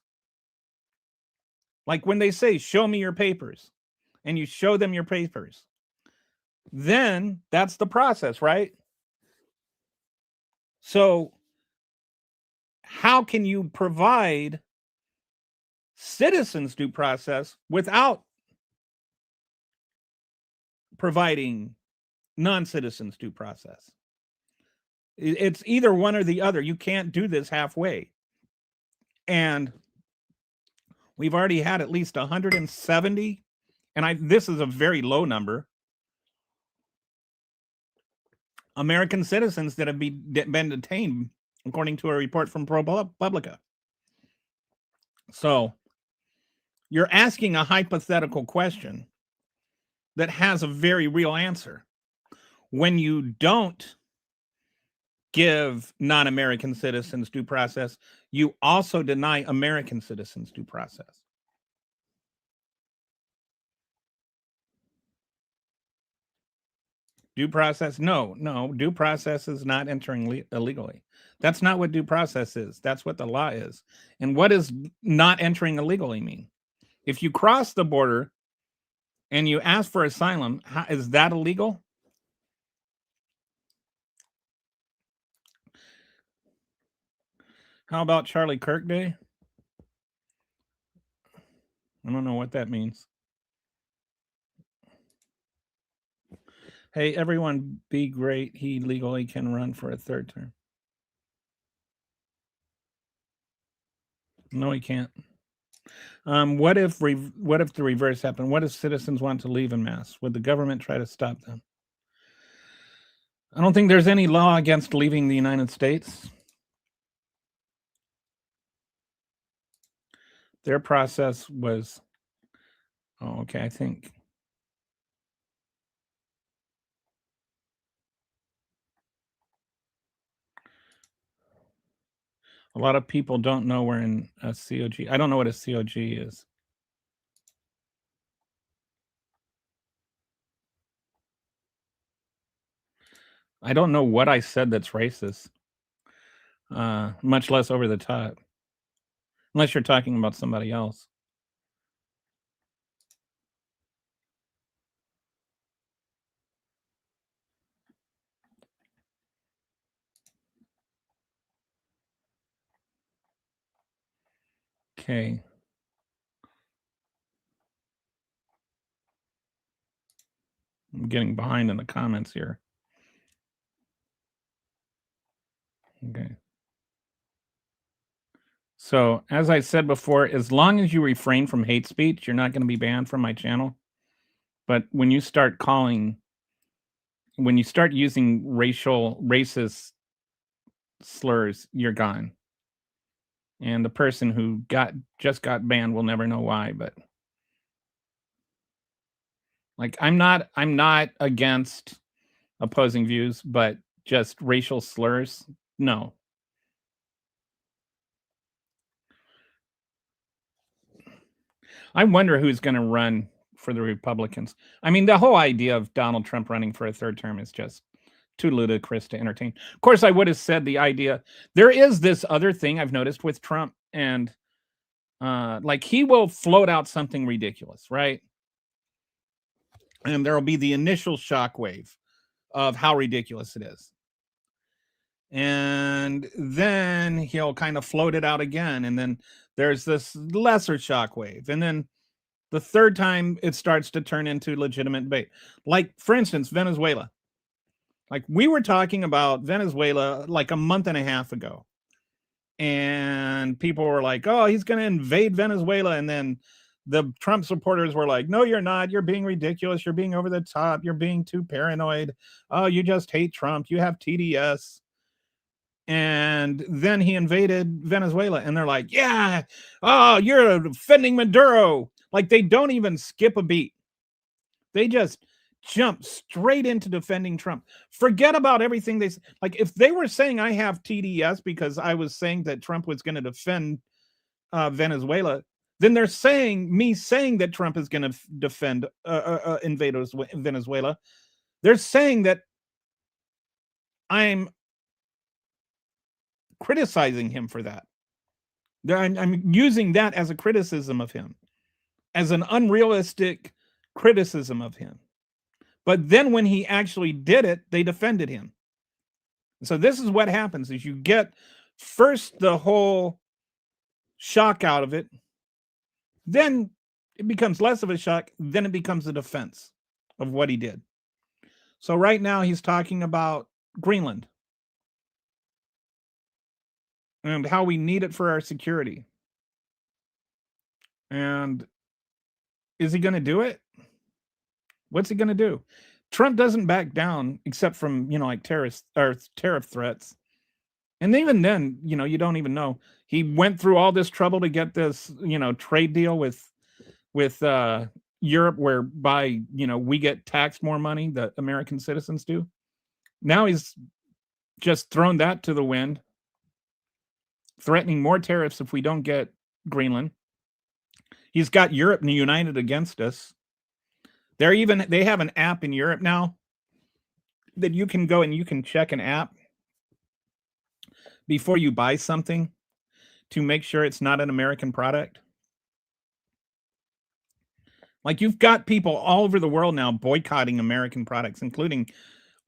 Like when they say, show me your papers, and you show them your papers, then that's the process, right? So how can you provide citizens due process without providing non-citizens due process? It's either one or the other. You can't do this halfway. And we've already had at least 170, and this is a very low number, American citizens that have been detained, according to a report from ProPublica. So you're asking a hypothetical question that has a very real answer. When you don't give non-American citizens due process, you also deny American citizens due process. Due process? No. Due process is not entering illegally. That's not what due process is. That's what the law is. And what does not entering illegally mean? If you cross the border and you ask for asylum, is that illegal? How about Charlie Kirk Day? I don't know what that means. Hey, everyone, be great. He legally can run for a third term. No, he can't. What if the reverse happened? What if citizens want to leave en masse? Would the government try to stop them? I don't think there's any law against leaving the United States. Their process was, I think. A lot of people don't know we're in a COG. I don't know what a COG is. I don't know what I said that's racist, much less over the top, unless you're talking about somebody else. Okay. I'm getting behind in the comments here. Okay. So, as I said before, as long as you refrain from hate speech, you're not going to be banned from my channel. But when you start using racist slurs, you're gone. And the person who just got banned will never know why, but like I'm not against opposing views, but just racial slurs, no. I wonder who's going to run for the Republicans. I mean, the whole idea of Donald Trump running for a third term is just too ludicrous to entertain. Of course, I would have said the idea. There is this other thing I've noticed with Trump, and like he will float out something ridiculous, right? And there will be the initial shockwave of how ridiculous it is. And then he'll kind of float it out again. And then there's this lesser shockwave. And then the third time it starts to turn into legitimate debate. Like, for instance, Venezuela. Like, we were talking about Venezuela like a month and a half ago. And people were like, oh, he's going to invade Venezuela. And then the Trump supporters were like, no, you're not. You're being ridiculous. You're being over the top. You're being too paranoid. Oh, you just hate Trump. You have TDS. And then he invaded Venezuela. And they're like, yeah, oh, you're defending Maduro. Like, they don't even skip a beat. They just jump straight into defending Trump. Forget about everything they like. If they were saying I have TDS because I was saying that Trump was going to defend Venezuela, then they're saying that Trump is going to defend invaders Venezuela. They're saying that I'm criticizing him for that. I'm using that as a criticism of him, as an unrealistic criticism of him. But then when he actually did it, they defended him. So this is what happens: is you get first the whole shock out of it, then it becomes less of a shock, then it becomes a defense of what he did. So right now he's talking about Greenland and how we need it for our security. And is he going to do it? What's he going to do? Trump doesn't back down except from, like tariff threats. And even then, you don't even know. He went through all this trouble to get this, trade deal with Europe, whereby, we get taxed more money, the American citizens do. Now he's just thrown that to the wind, threatening more tariffs if we don't get Greenland. He's got Europe united against us. They have an app in Europe now that you can go and you can check an app before you buy something to make sure it's not an American product. Like, you've got people all over the world now boycotting American products, including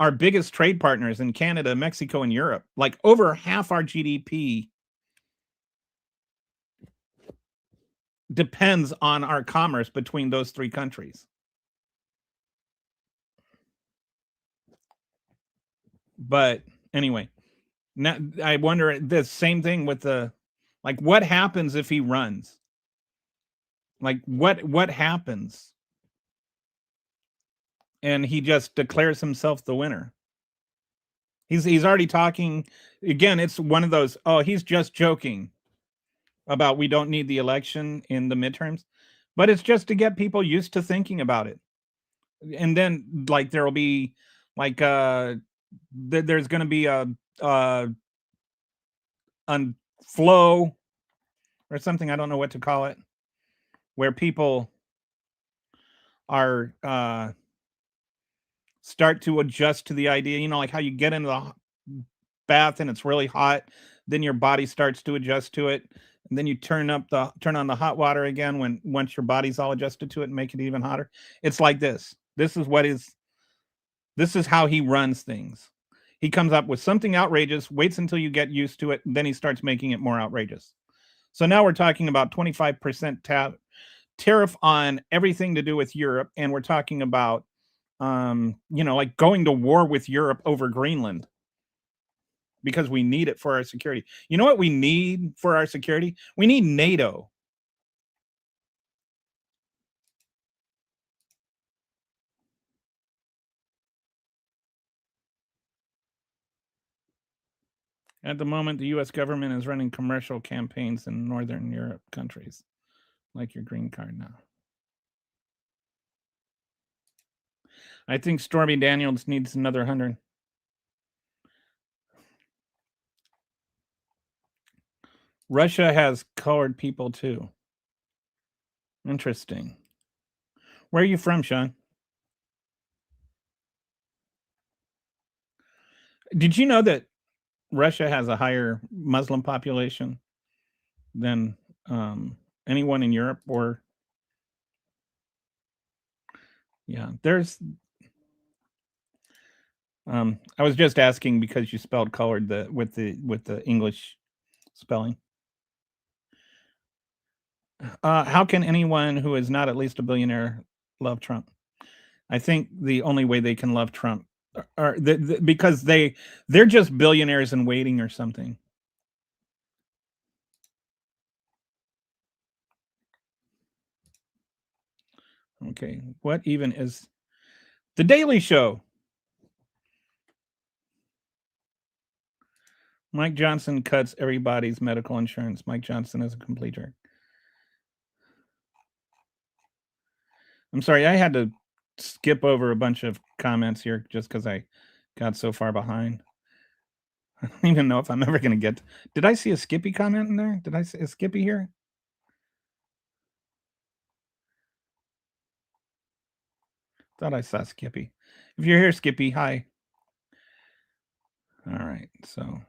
our biggest trade partners in Canada, Mexico, and Europe. Like, over half our GDP depends on our commerce between those three countries. But anyway, now I wonder the same thing with what happens if he runs? Like, what happens? And he just declares himself the winner. He's already talking again. It's one of those, he's just joking about we don't need the election in the midterms, but it's just to get people used to thinking about it. And then there will be there's going to be a flow or something, I don't know what to call it, where people are start to adjust to the idea, like how you get into the bath and it's really hot, then your body starts to adjust to it, and then you turn on the hot water again once your body's all adjusted to it and make it even hotter. It's like this. This is how he runs things. He comes up with something outrageous, waits until you get used to it, and then he starts making it more outrageous. So now we're talking about 25% tariff on everything to do with Europe, and we're talking about going to war with Europe over Greenland because we need it for our security. You know what we need for our security? We need NATO. At the moment, the U.S. government is running commercial campaigns in Northern Europe countries, like your green card now. I think Stormy Daniels needs another 100. Russia has colored people too. Interesting. Where are you from, Sean? Did you know that Russia has a higher Muslim population than anyone in Europe? Or yeah, there's. I was just asking because you spelled colored with the English spelling. How can anyone who is not at least a billionaire love Trump? I think the only way they can love Trump are because they're just billionaires in waiting or something. Okay, what even is The Daily Show? Mike Johnson cuts everybody's medical insurance. Mike Johnson is a complete jerk. I'm sorry, I had to skip over a bunch of comments here just because I got so far behind. I don't even know if I'm ever going to get. Did I see a Skippy comment in there? Did I see a Skippy here? Thought I saw Skippy. If you're here, Skippy, hi. All right, so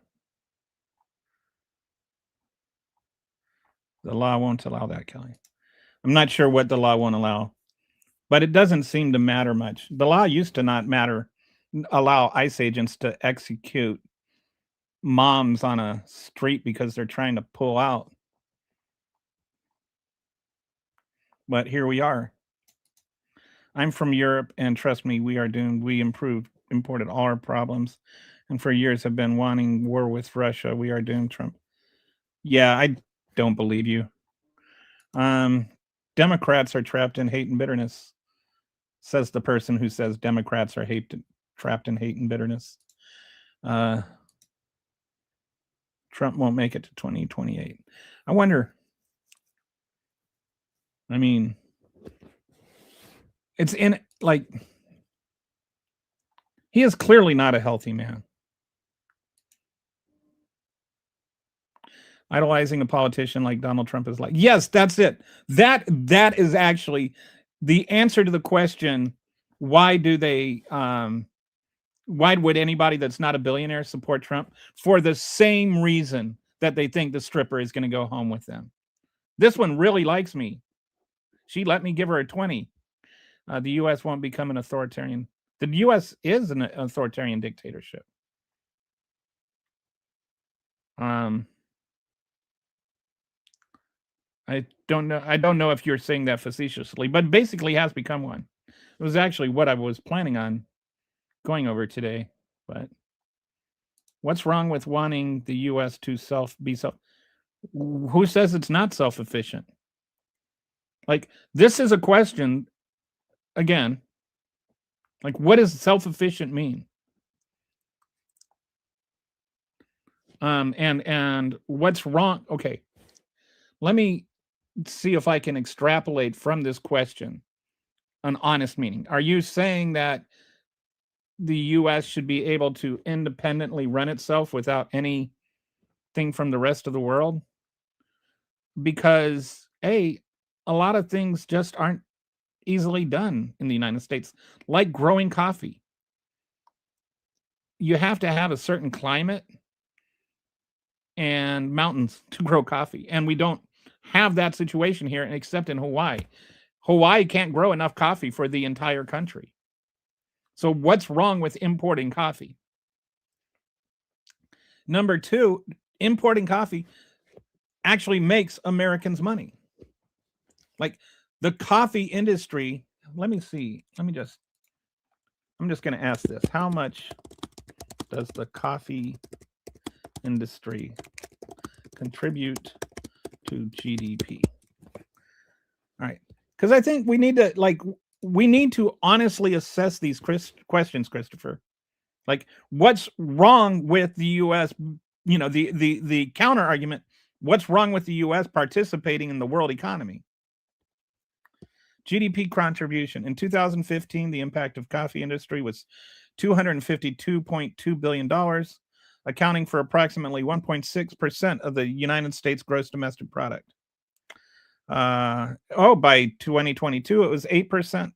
the law won't allow that, Kelly. I'm not sure what the law won't allow, but it doesn't seem to matter much. The law used to not allow ICE agents to execute moms on a street because they're trying to pull out. But here we are. I'm from Europe, and trust me, we are doomed. We imported all our problems, and for years have been wanting war with Russia. We are doomed, Trump. Yeah, I don't believe you. Democrats are trapped in hate and bitterness, says the person who says Democrats are trapped in hate and bitterness. Trump won't make it to 2028. I wonder. I mean, it's in like he is clearly not a healthy man. Idolizing a politician like Donald Trump is like, yes, that's it. That is actually the answer to the question, why do they why would anybody that's not a billionaire support Trump? For the same reason that they think the stripper is going to go home with them. This one really likes me. She let me give her a 20. The U.S. won't become an authoritarian. The U.S. is an authoritarian dictatorship. I don't know. I don't know if you're saying that facetiously, but basically has become one. It was actually what I was planning on going over today. But what's wrong with wanting the U.S. to be self? Who says it's not self-efficient? Like, this is a question. Again, like, what does self-efficient mean? And what's wrong? Okay, let me see if I can extrapolate from this question an honest meaning. Are you saying that the U.S. should be able to independently run itself without anything from the rest of the world? Because a lot of things just aren't easily done in the United States, like growing coffee. You have to have a certain climate and mountains to grow coffee, and we don't have that situation here except in Hawaii. Hawaii can't grow enough coffee for the entire country. So what's wrong with importing coffee? Number two, importing coffee actually makes Americans money. Like the coffee industry, let me see. I'm just going to ask this. How much does the coffee industry contribute to GDP? All right. Because I think we need to honestly assess these questions, Christopher. Like, what's wrong with the U.S.? You know, the counter argument. What's wrong with the U.S. participating in the world economy? GDP contribution in 2015, the impact of coffee industry was $252.2 billion, accounting for approximately 1.6% of the United States gross domestic product. By 2022, it was 8%.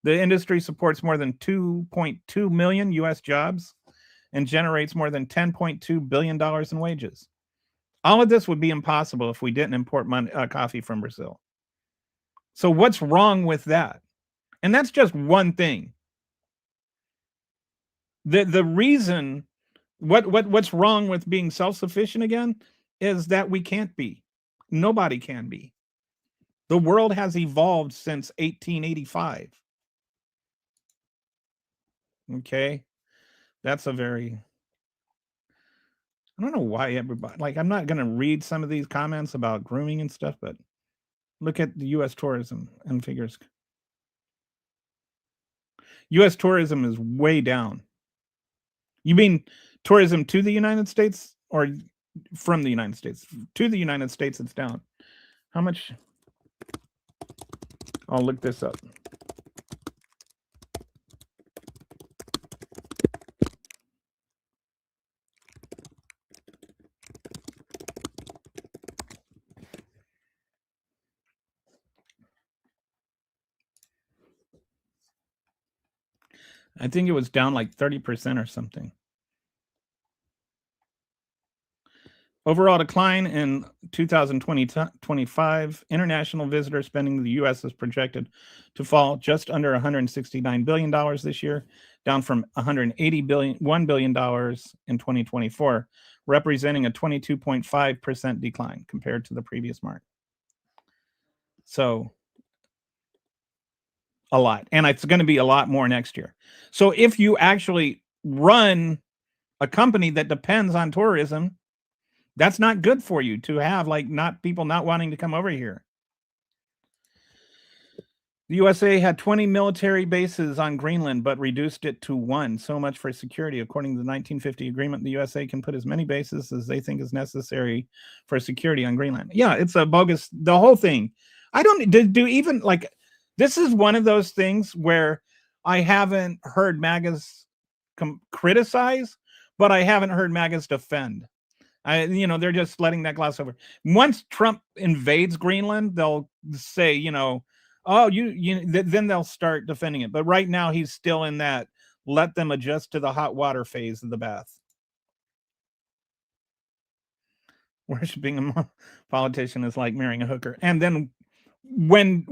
The industry supports more than 2.2 million U.S. jobs and generates more than $10.2 billion in wages. All of this would be impossible if we didn't import coffee from Brazil. So what's wrong with that? And that's just one thing. The reason what's wrong with being self-sufficient again is that we can't be. Nobody can be. The world has evolved since 1885. Okay? That's a very I don't know why everybody like I'm not going to read some of these comments about grooming and stuff, but look at the US tourism and figures. US tourism is way down. You mean tourism to the United States or from the United States? To the United States, it's down. How much? I'll look this up. I think it was down like 30% or something. Overall decline in 2025, international visitor spending in the U.S. is projected to fall just under $169 billion this year, down from $1 billion in 2024, representing a 22.5% decline compared to the previous mark. So a lot. And it's going to be a lot more next year. So if you actually run a company that depends on tourism, that's not good for you to have like not people not wanting to come over here. The USA had 20 military bases on Greenland, but reduced it to 1. So much for security. According to the 1950 agreement, the USA can put as many bases as they think is necessary for security on Greenland. Yeah, it's a bogus, the whole thing. I don't do even like, this is one of those things where I haven't heard MAGAs criticize, but I haven't heard MAGAs defend. They're just letting that gloss over. Once Trump invades Greenland, they'll say, oh, then they'll start defending it. But right now, he's still in that let them adjust to the hot water phase of the bath. Worshipping a politician is like marrying a hooker. And then when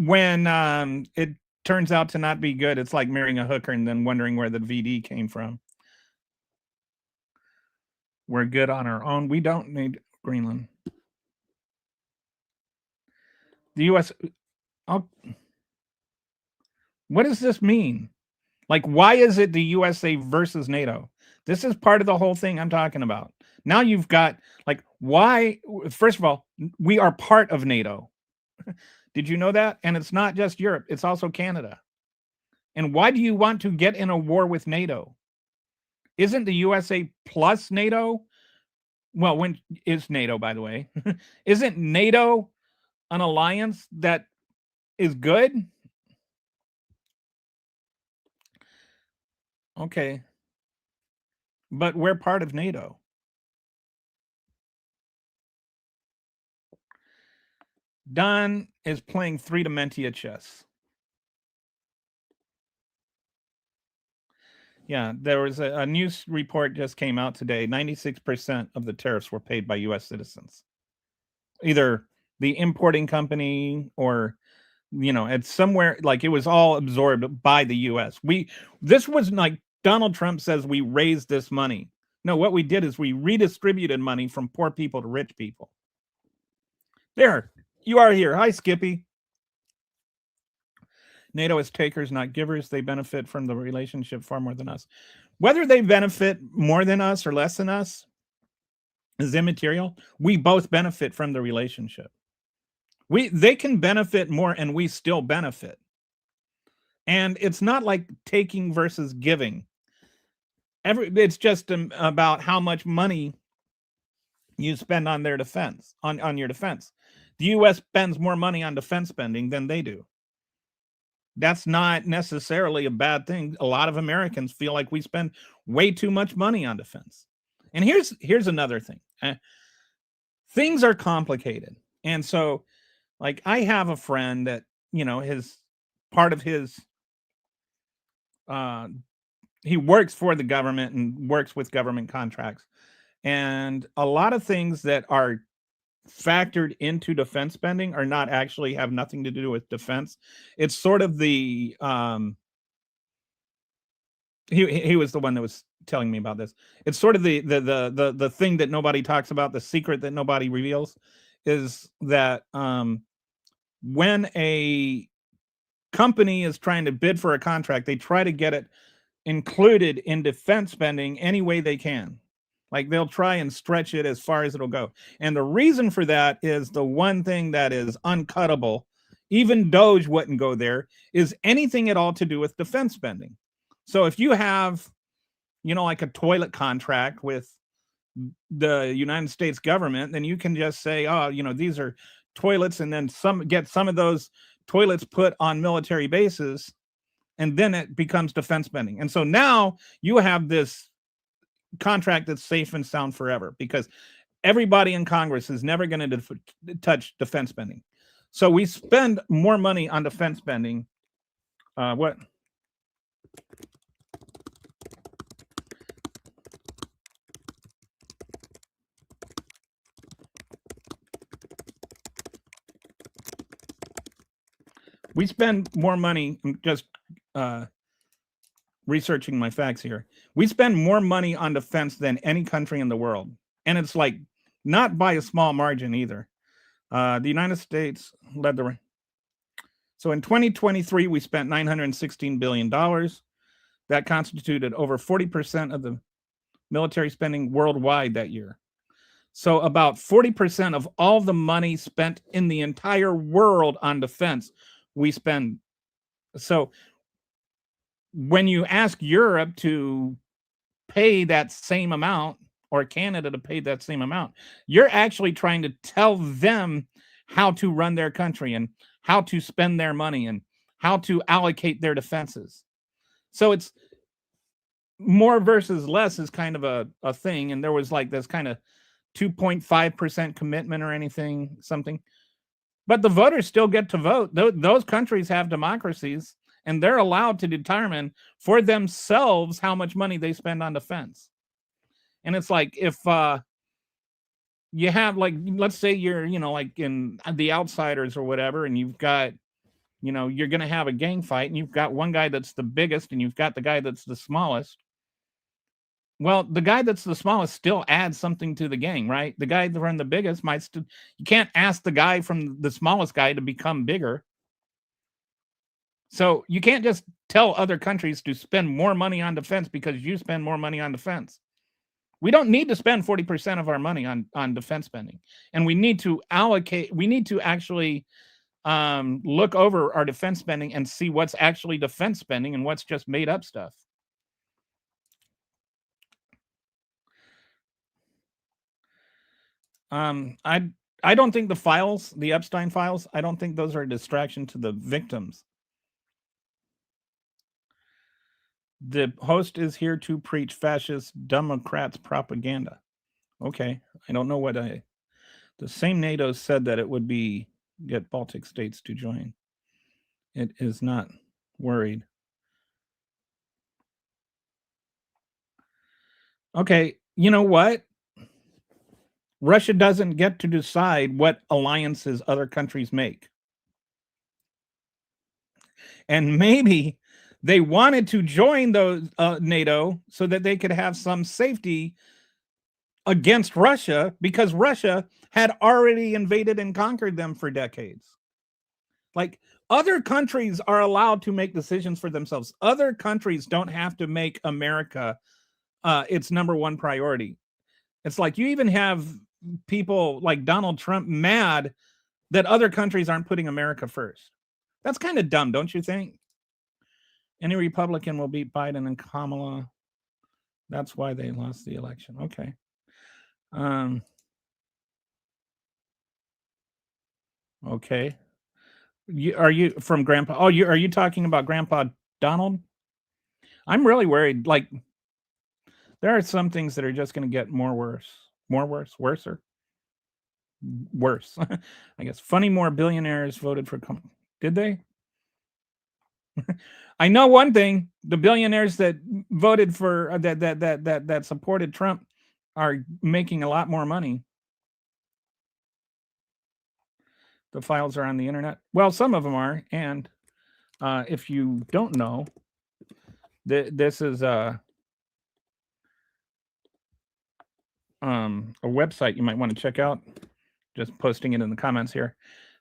it turns out to not be good, it's like marrying a hooker and then wondering where the VD came from. We're good on our own. We don't need Greenland. The U.S. What does this mean? Like, why is it the USA versus NATO? This is part of the whole thing I'm talking about. Now you've got, like, why? First of all, we are part of NATO. Did you know that? And it's not just Europe, it's also Canada. And why do you want to get in a war with NATO? Isn't the USA plus NATO? Well, when is NATO, by the way? Isn't NATO an alliance that is good? Okay. But we're part of NATO. Don is playing 3 Dementia chess. Yeah, there was a news report just came out today. 96% of the tariffs were paid by U.S. citizens. Either the importing company or, it's somewhere, like it was all absorbed by the U.S. This was like Donald Trump says we raised this money. No, what we did is we redistributed money from poor people to rich people. There, you are here. Hi, Skippy. NATO is takers, not givers. They benefit from the relationship far more than us. Whether they benefit more than us or less than us is immaterial. We both benefit from the relationship. They can benefit more and we still benefit. And it's not like taking versus giving. It's just about how much money you spend on their defense, on your defense. The U.S. spends more money on defense spending than they do. That's not necessarily a bad thing. A lot of Americans feel like we spend way too much money on defense. And here's another thing. Things are complicated. And so, like, I have a friend that, his part of his he works for the government and works with government contracts. And a lot of things that are factored into defense spending are not actually have nothing to do with defense. It's sort of the he was the one that was telling me about this. It's sort of the thing that nobody talks about, the secret that nobody reveals, is that when a company is trying to bid for a contract, they try to get it included in defense spending any way they can. Like they'll try and stretch it as far as it'll go. And the reason for that is the one thing that is uncuttable, even Doge wouldn't go there, is anything at all to do with defense spending. So if you have, like a toilet contract with the United States government, then you can just say, oh, these are toilets, and then get some of those toilets put on military bases, and then it becomes defense spending. And so now you have this contract that's safe and sound forever because everybody in Congress is never going to touch defense spending. So we spend more money on defense spending. What? We spend more money. I'm just researching my facts here. We spend more money on defense than any country in the world, and it's like not by a small margin either. The United States led the. So in 2023, we spent $916 billion. That constituted over 40% of the military spending worldwide that year. So about 40% of all the money spent in the entire world on defense, we spend. So when you ask Europe to pay that same amount or Canada to pay that same amount, you're actually trying to tell them how to run their country and how to spend their money and how to allocate their defenses. So it's more versus less is kind of a thing. And there was like this kind of 2.5% commitment or anything, something. But the voters still get to vote. Those countries have democracies and they're allowed to determine for themselves how much money they spend on defense. And it's like if you have like, let's say you're, like in The Outsiders or whatever, and you've got, you're going to have a gang fight and you've got one guy that's the biggest and you've got the guy that's the smallest. Well, the guy that's the smallest still adds something to the gang, right? The guy from the biggest might still, you can't ask the guy from the smallest guy to become bigger. So you can't just tell other countries to spend more money on defense because you spend more money on defense. We don't need to spend 40% of our money on defense spending. And we need to actually look over our defense spending and see what's actually defense spending and what's just made up stuff. I don't think the Epstein files, I don't think those are a distraction to the victims. The host is here to preach fascist Democrats propaganda. Okay, I don't know what the same NATO said that it would get Baltic states to join. It is not worried. Okay, you know what? Russia doesn't get to decide what alliances other countries make. And maybe they wanted to join those NATO so that they could have some safety against Russia because Russia had already invaded and conquered them for decades. Like other countries are allowed to make decisions for themselves. Other countries don't have to make America its number one priority. It's like you even have people like Donald Trump mad that other countries aren't putting America first. That's kind of dumb, don't you think? Any Republican will beat Biden and Kamala. That's why they lost the election. Okay. Okay. Are you from Grandpa? Oh, are you talking about Grandpa Donald? I'm really worried. Like, there are some things that are just going to get worse. Worser. Worse. I guess. Funny more billionaires voted for. Did they? I know one thing: the billionaires that voted for that supported Trump are making a lot more money. The files are on the internet. Well, some of them are, and if you don't know, this is a website you might want to check out. Just posting it in the comments here.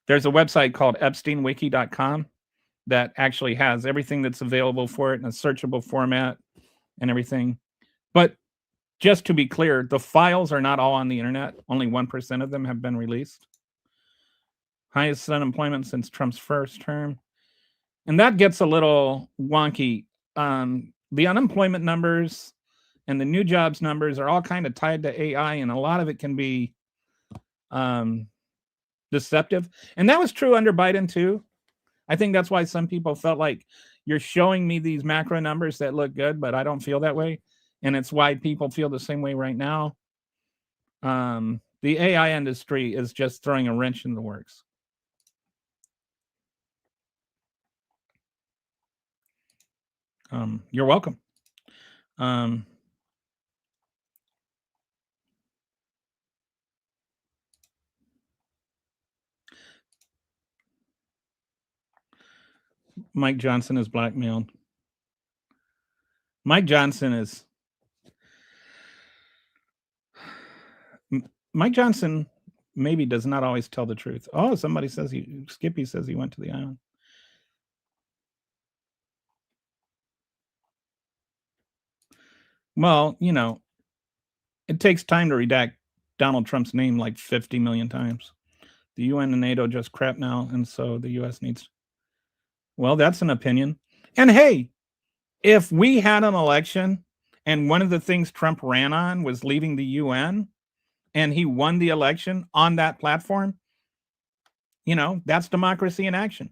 There's a website called EpsteinWiki.com that actually has everything that's available for it in a searchable format and everything. But just to be clear, the files are not all on the internet. Only 1% of them have been released. Highest unemployment since Trump's first term. And that gets a little wonky. The unemployment numbers and the new jobs numbers are all kind of tied to AI, and a lot of it can be deceptive. And that was true under Biden too. I think that's why some people felt like you're showing me these macro numbers that look good, but I don't feel that way. And it's why people feel the same way right now. The AI industry is just throwing a wrench in the works. You're welcome. Mike Johnson is blackmailed. Mike Johnson is Mike Johnson maybe does not always tell the truth. Oh, somebody says Skippy says he went to the island. Well, it takes time to redact Donald Trump's name like 50 million times. The UN and NATO just crap now, and so the US needs. Well, that's an opinion. And hey, if we had an election and one of the things Trump ran on was leaving the UN and he won the election on that platform, that's democracy in action.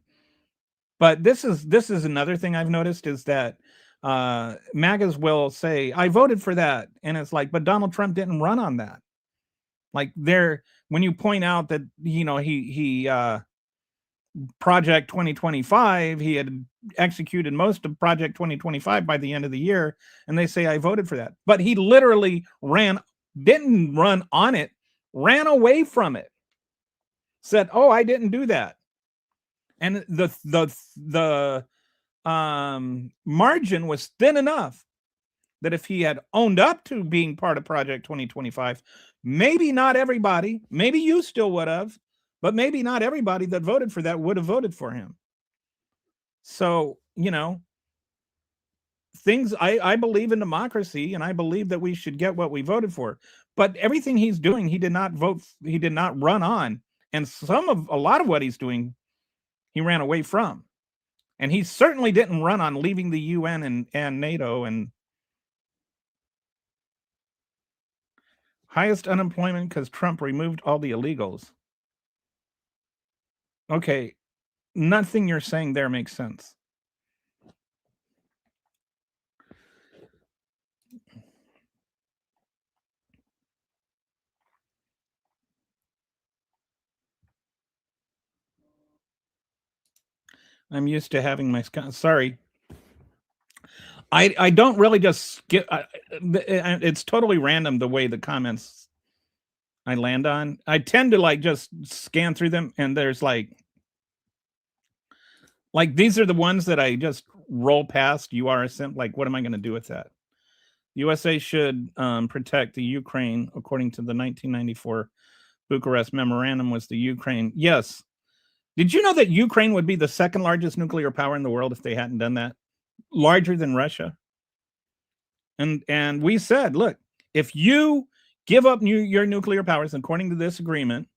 But this is another thing I've noticed is that MAGAs will say, I voted for that. And it's like, but Donald Trump didn't run on that. Like when you point out that, he Project 2025, he had executed most of Project 2025 by the end of the year. And they say, I voted for that. But he literally didn't run on it, ran away from it, said, oh, I didn't do that. And the margin was thin enough that if he had owned up to being part of Project 2025, maybe not everybody, maybe you still would have, but maybe not everybody that voted for that would have voted for him. So, I believe in democracy and I believe that we should get what we voted for. But everything he's doing, he did not run on. And a lot of what he's doing, he ran away from. And he certainly didn't run on leaving the UN and NATO and highest unemployment because Trump removed all the illegals. Okay, nothing you're saying there makes sense. I'm used to having my sorry. I don't really just skip. It's totally random the way the comments I land on. I tend to just scan through them, and there's like these are the ones that I just roll past. You are a simp. Like, what am I going to do with that? USA should protect the Ukraine, according to the 1994 Bucharest Memorandum. Was the Ukraine? Yes. Did you know that Ukraine would be the second largest nuclear power in the world if they hadn't done that? Larger than Russia. And we said, look, if you give up your nuclear powers according to this agreement,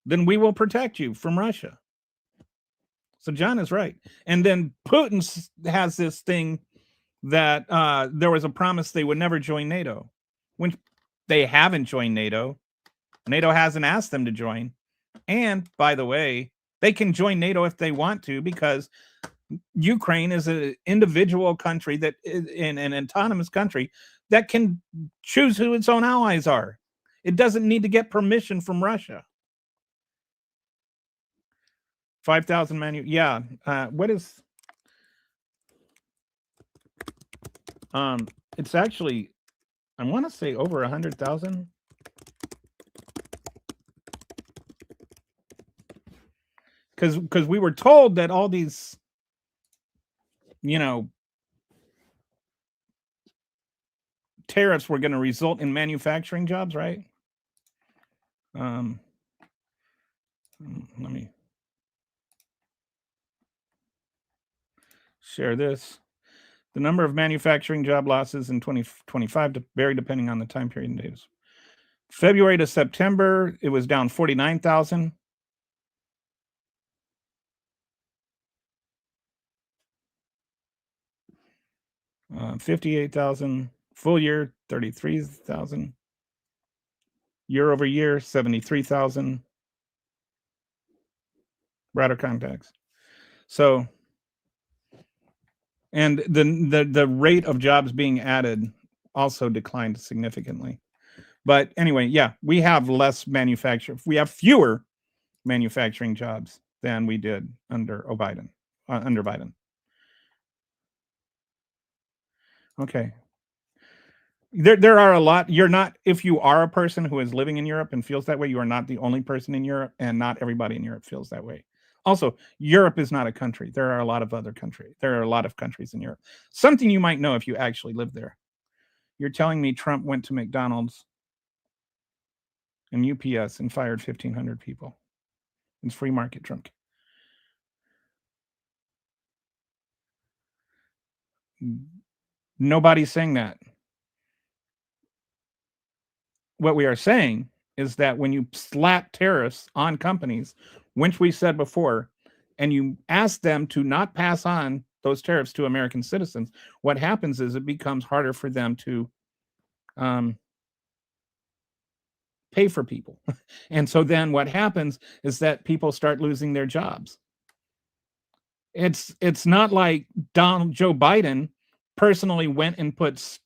then we will protect you from Russia. So John is right. And then Putin has this thing that there was a promise they would never join NATO. When they haven't joined NATO, NATO hasn't asked them to join. And by the way, they can join NATO if they want to, because Ukraine is an individual country that is in an autonomous country that can choose who its own allies are. It doesn't need to get permission from Russia. 5,000 yeah. What is it's actually, I want to say over 100,000. Because we were told that all these, tariffs were going to result in manufacturing jobs, right? Let me share this. The number of manufacturing job losses in 2025 vary depending on the time period and days. February to September, it was down 49,000. Uh, 58,000. Full year, 33,000. Year over year, 73,000. Router contacts. So, and the rate of jobs being added also declined significantly. But anyway, yeah, we have less manufacturing. We have fewer manufacturing jobs than we did under Biden. Okay. There are a lot. You're not, if you are a person who is living in Europe and feels that way, you are not the only person in Europe, and not everybody in Europe feels that way. Also, Europe is not a country. There are a lot of other countries. There are a lot of countries in Europe. Something you might know if you actually live there. You're telling me Trump went to McDonald's and UPS and fired 1,500 people. It's free market, Trump. Nobody's saying that. What we are saying is that when you slap tariffs on companies, which we said before, and you ask them to not pass on those tariffs to American citizens, what happens is it becomes harder for them to pay for people. And so then what happens is that people start losing their jobs. It's not like Joe Biden personally went and put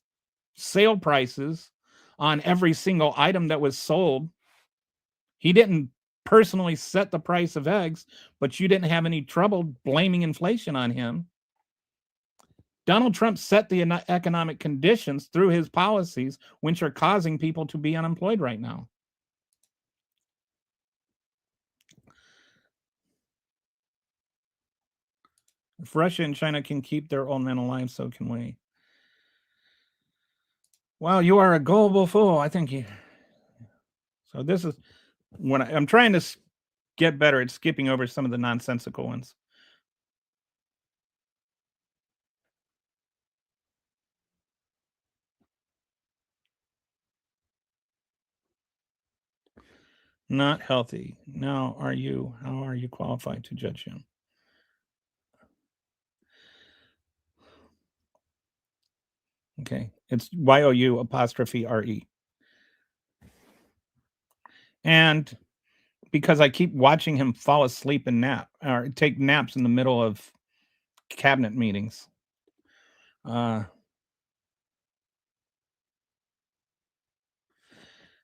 sale prices on every single item that was sold. He didn't personally set the price of eggs, but you didn't have any trouble blaming inflation on him. Donald Trump set the economic conditions through his policies, which are causing people to be unemployed right now. If Russia and China can keep their old men alive, so can we. Wow, you are a gullible fool. I think you. So this is when I'm trying to get better at skipping over some of the nonsensical ones. Not healthy. Now, are you? How are you qualified to judge him? Okay, it's YOU''RE. And because I keep watching him fall asleep and nap or take naps in the middle of cabinet meetings.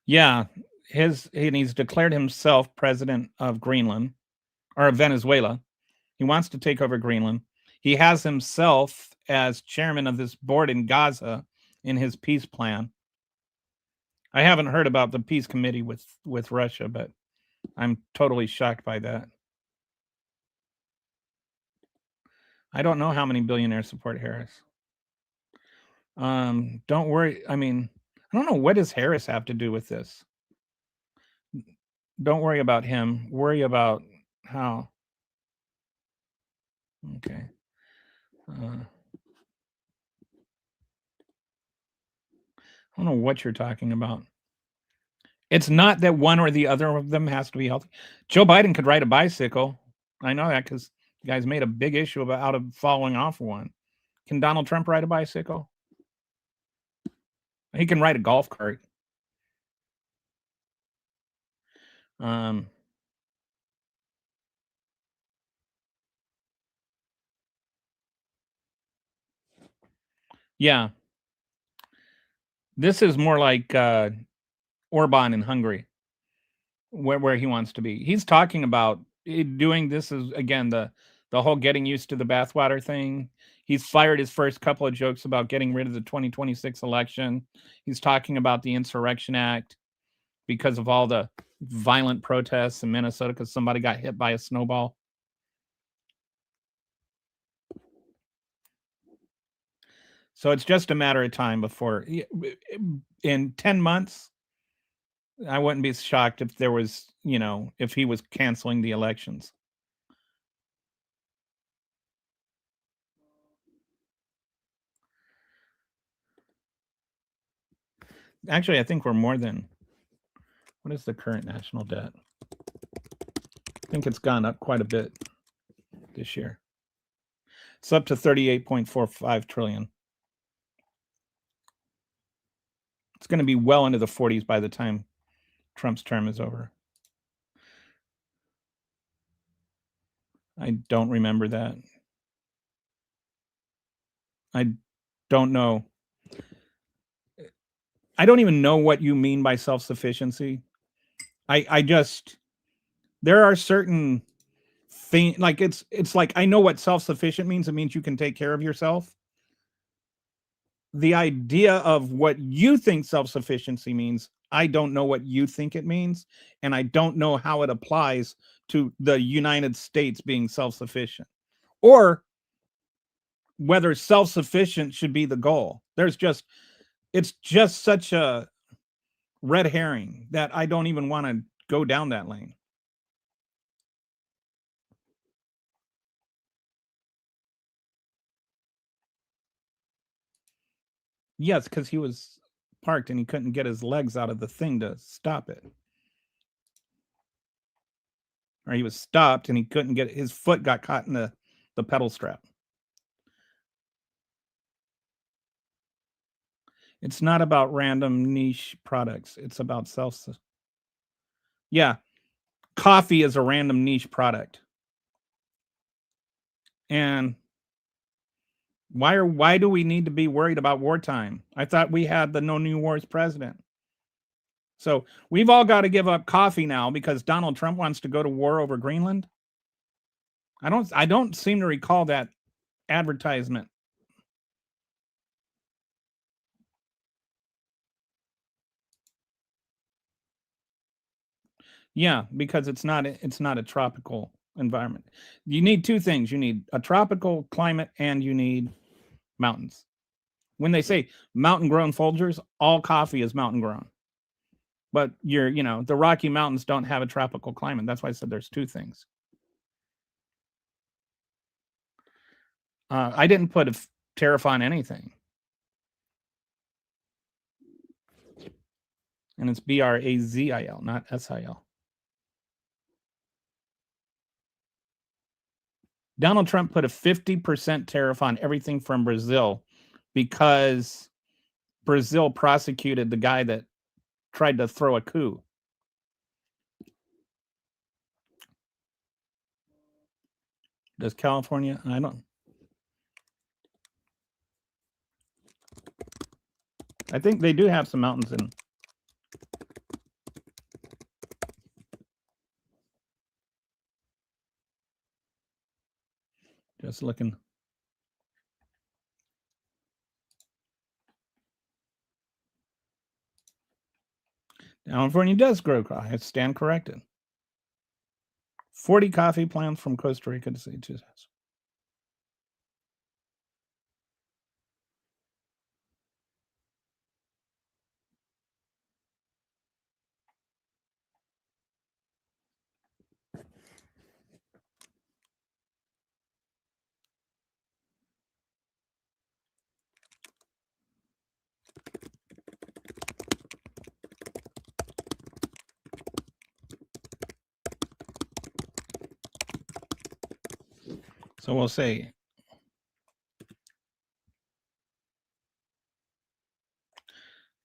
Yeah, and he's declared himself president of Greenland or Venezuela. He wants to take over Greenland. He has himself as chairman of this board in Gaza in his peace plan. I haven't heard about the peace committee with Russia, but I'm totally shocked by that. I don't know how many billionaires support Harris. Don't worry. I mean, I don't know, what does Harris have to do with this? Don't worry about him. Worry about how. Okay. I don't know what you're talking about. It's not that one or the other of them has to be healthy. Joe Biden could ride a bicycle. I know that because you guys made a big issue about out of falling off one. Can Donald Trump ride a bicycle? He can ride a golf cart. Yeah. This is more like Orban in Hungary, where he wants to be. He's talking about doing this is again the whole getting used to the bathwater thing. He's fired his first couple of jokes about getting rid of the 2026 election. He's talking about the Insurrection Act because of all the violent protests in Minnesota because somebody got hit by a snowball. So it's just a matter of time before, in 10 months, I wouldn't be shocked if there was, if he was canceling the elections. Actually, I think we're more than, what is the current national debt? I think it's gone up quite a bit this year. It's up to 38.45 trillion. It's going to be well into the 40s by the time Trump's term is over. I don't remember that. I don't know. I don't even know what you mean by self-sufficiency. I just, there are certain things, like it's like I know what self-sufficient means. It means you can take care of yourself. The idea of what you think self-sufficiency means, I don't know what you think it means, and I don't know how it applies to the United States being self-sufficient, or whether self-sufficient should be the goal. It's just such a red herring that I don't even want to go down that lane. Yes, because he was parked and he couldn't get his legs out of the thing to stop it. Or he was stopped and he couldn't get his foot got caught in the pedal strap. It's not about random niche products. It's about self. Yeah, coffee is a random niche product. And why do we need to be worried about wartime? I thought we had the no new wars president. So we've all got to give up coffee now because Donald Trump wants to go to war over Greenland. I don't seem to recall that advertisement. Yeah, because it's not a tropical environment. You need two things. You need a tropical climate and you need mountains. When they say mountain grown Folgers, all coffee is mountain grown. But the Rocky Mountains don't have a tropical climate. That's why I said there's two things. I didn't put a tariff on anything. And it's BRAZIL, not SIL. Donald Trump put a 50% tariff on everything from Brazil because Brazil prosecuted the guy that tried to throw a coup. Does California? I don't. I think they do have some mountains in. Just looking. California does grow coffee. I stand corrected. 40 coffee plants from Costa Rica to Massachusetts. So we'll say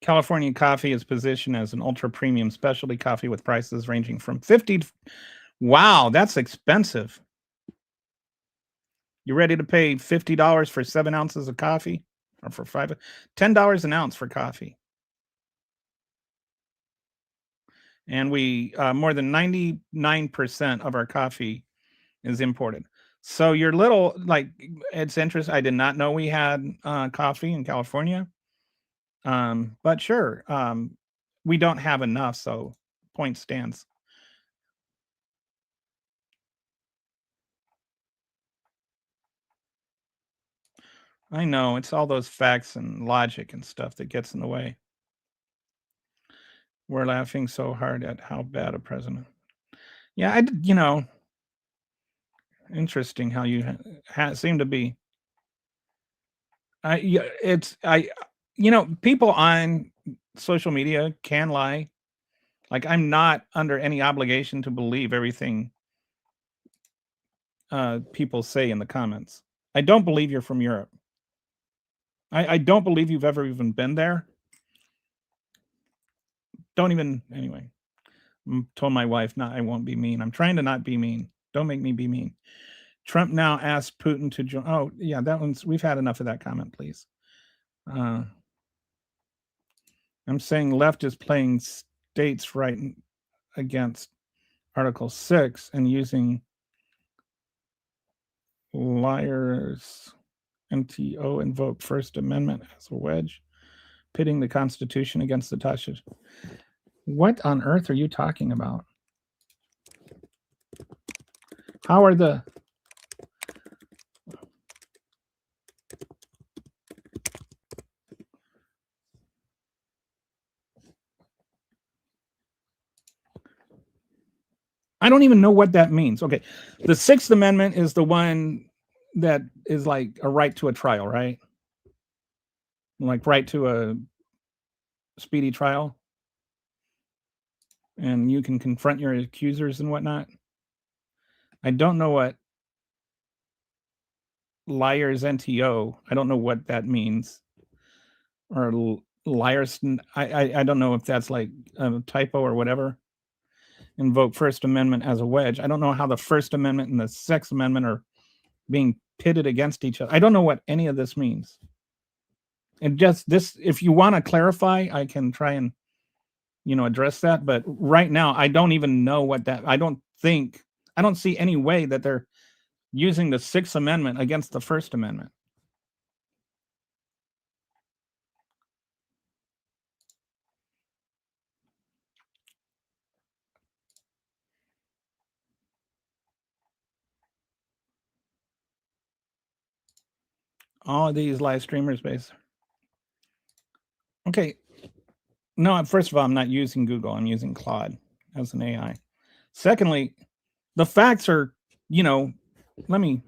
California coffee is positioned as an ultra premium specialty coffee with prices ranging from 50 to, wow, that's expensive. You ready to pay $50 for 7 ounces of coffee? Or for $10 an ounce for coffee? And we more than 99% of our coffee is imported. So your little, like, it's interesting. I did not know we had coffee in California. But sure, we don't have enough, so point stands. I know it's all those facts and logic and stuff that gets in the way. We're laughing so hard at how bad a president. Yeah, interesting how you seem to be. People on social media can lie. Like, I'm not under any obligation to believe everything people say in the comments. I don't believe you're from Europe. I don't believe you've ever even been there. Don't even, anyway. Told my wife, I won't be mean. I'm trying to not be mean. Don't make me be mean. Trump now asked Putin to join. Oh, yeah, we've had enough of that comment, please. I'm saying left is playing states' right against Article 6 and using liars NTO invoke First Amendment as a wedge, pitting the Constitution against the touches. What on earth are you talking about? How are the I don't even know what that means. Okay. The Sixth Amendment is the one that is like a right to a trial, right? Like right to a speedy trial. And you can confront your accusers and whatnot. I don't know what liars NTO. I don't know what that means. Or liars. I don't know if that's like a typo or whatever. Invoke First Amendment as a wedge. I don't know how the First Amendment and the Sixth Amendment are being pitted against each other. I don't know what any of this means. And just this, if you want to clarify, I can try and address that. But right now, I don't even know what that. I don't see any way that they're using the Sixth Amendment against the First Amendment. All of these live streamers base. Okay. No, first of all, I'm not using Google. I'm using Claude as an AI. Secondly, the facts are, let me.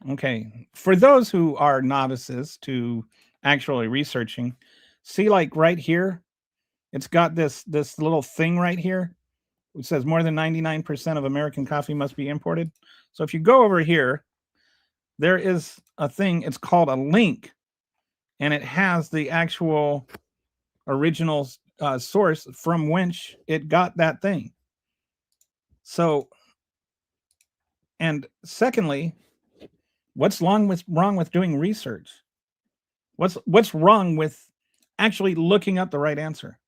Okay. For those who are novices to actually researching, see like right here, it's got this little thing right here. It says more than 99% of American coffee must be imported. So if you go over here, there is a thing, it's called a link, and it has the actual original source from which it got that thing. So, and secondly, what's wrong with doing research? What's wrong with actually looking up the right answer?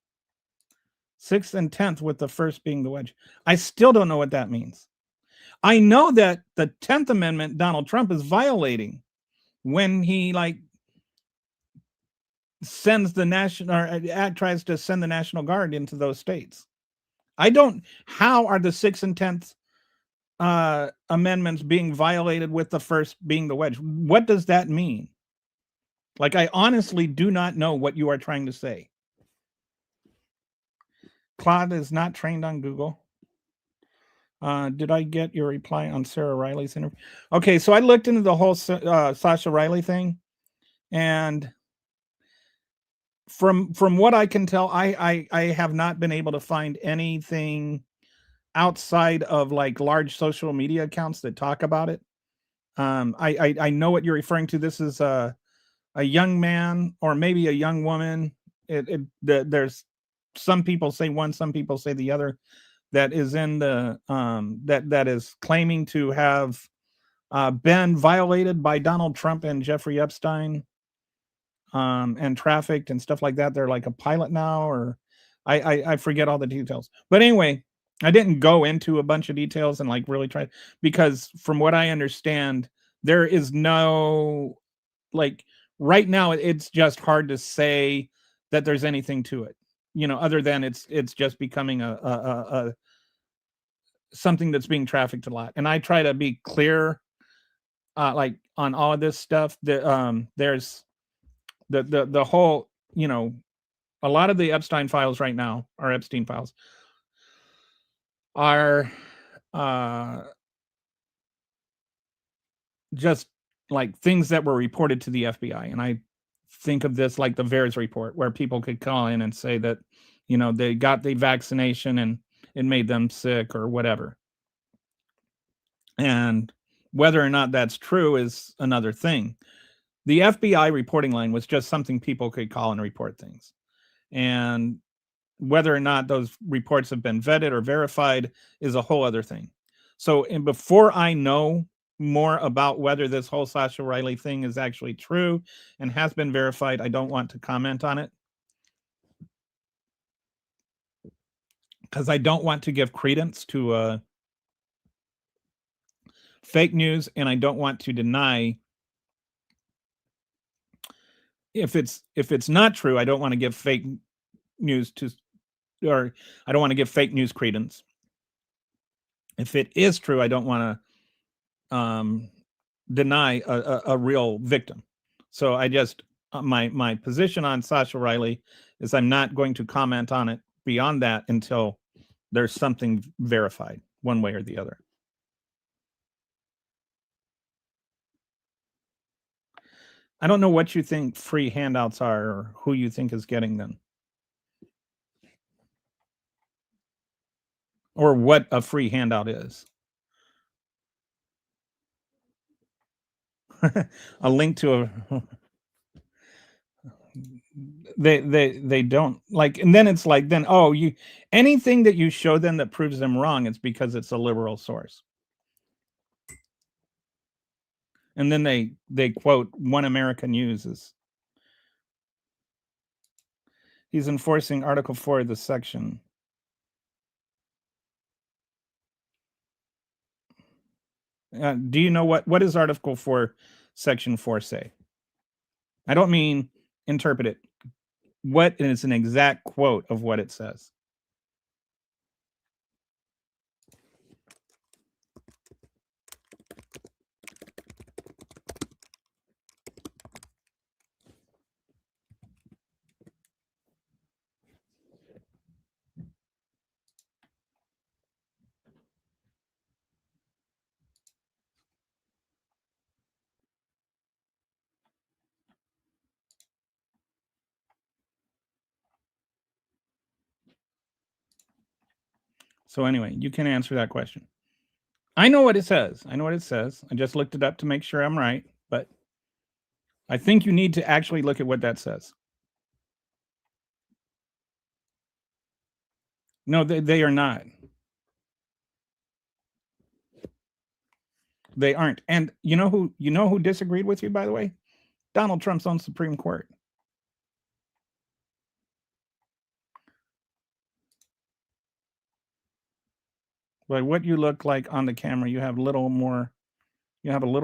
6th and 10th, with the first being the wedge. I still don't know what that means. I know that the 10th Amendment Donald Trump is violating when he sends the national or tries to send the National Guard into those states. How are the 6th and 10th amendments being violated with the first being the wedge? What does that mean? Like, I honestly do not know what you are trying to say. Claude is not trained on Google. Did I get your reply on Sarah Riley's interview? Okay, so I looked into the whole Sasha Riley thing, and from what I can tell, I have not been able to find anything outside of like large social media accounts that talk about it. I know what you're referring to. This is a young man or maybe a young woman. There's some people say one, some people say the other, that is in the that is claiming to have been violated by Donald Trump and Jeffrey Epstein, and trafficked and stuff like that. They're like a pilot now, or I forget all the details. But anyway, I didn't go into a bunch of details and like really try, because from what I understand, there is no like right now it's just hard to say that there's anything to it, other than it's just becoming a something that's being trafficked a lot. And I try to be clear, like on all of this stuff. There's the whole, a lot of the Epstein files right now, or Epstein files, are just like things that were reported to the FBI. And I think of this like the VAERS report, where people could call in and say that, they got the vaccination and it made them sick or whatever. And whether or not that's true is another thing. The FBI reporting line was just something people could call and report things. And whether or not those reports have been vetted or verified is a whole other thing. So, and before I know more about whether this whole Sasha Riley thing is actually true and has been verified, I don't want to comment on it, because I don't want to give credence to fake news, and I don't want to deny if it's not true. I don't want to give fake news or I don't want to give fake news credence. If it is true, I don't want to deny a real victim. So I just my position on Sasha Riley is I'm not going to comment on it beyond that until there's something verified one way or the other. I don't know what you think free handouts are or who you think is getting them. Or what a free handout is. A link to a they don't like, and then it's like, then you anything that you show them that proves them wrong, it's because it's a liberal source. And then they quote One America News as he's enforcing Article 4 of the section. Do you know what is Article 4, Section 4 say? I don't mean interpret it. What is an exact quote of what it says? So anyway, you can answer that question. I know what it says. I know what it says. I just looked it up to make sure I'm right, but I think you need to actually look at what that says. No, they are not. They aren't. And you know who disagreed with you, by the way? Donald Trump's own Supreme Court. But what you look like on the camera, you have a little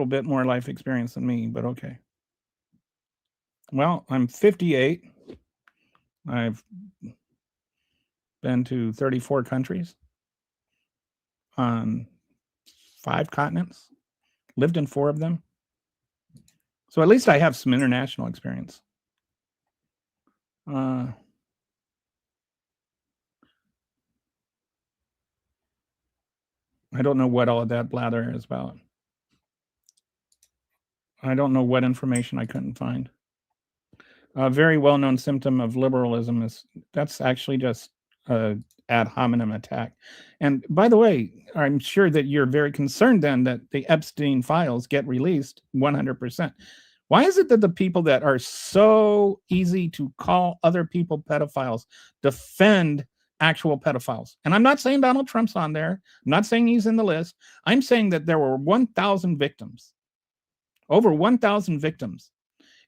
bit more life experience than me, but okay. Well, I'm 58. I've been to 34 countries on 5 continents, lived in 4 of them. So at least I have some international experience. I don't know what all of that blather is about. I don't know what information I couldn't find. A very well-known symptom of liberalism is that's actually just a ad hominem attack. And by the way, I'm sure that you're very concerned then that the Epstein files get released 100%. Why is it that the people that are so easy to call other people pedophiles defend actual pedophiles? And I'm not saying Donald Trump's on there. I'm not saying he's in the list. I'm saying that there were 1,000 victims, over 1,000 victims.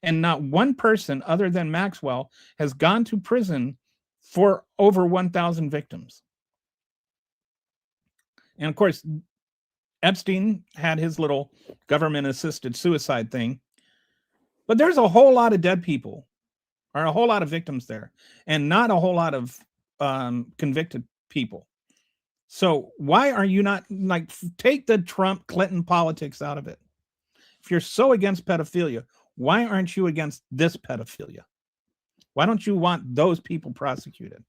And not one person other than Maxwell has gone to prison for over 1,000 victims. And of course, Epstein had his little government-assisted suicide thing. But there's a whole lot of dead people, or a whole lot of victims there, and not a whole lot of convicted people. So why are you not, like, take the Trump-Clinton politics out of it? If you're so against pedophilia, why aren't you against this pedophilia? Why don't you want those people prosecuted?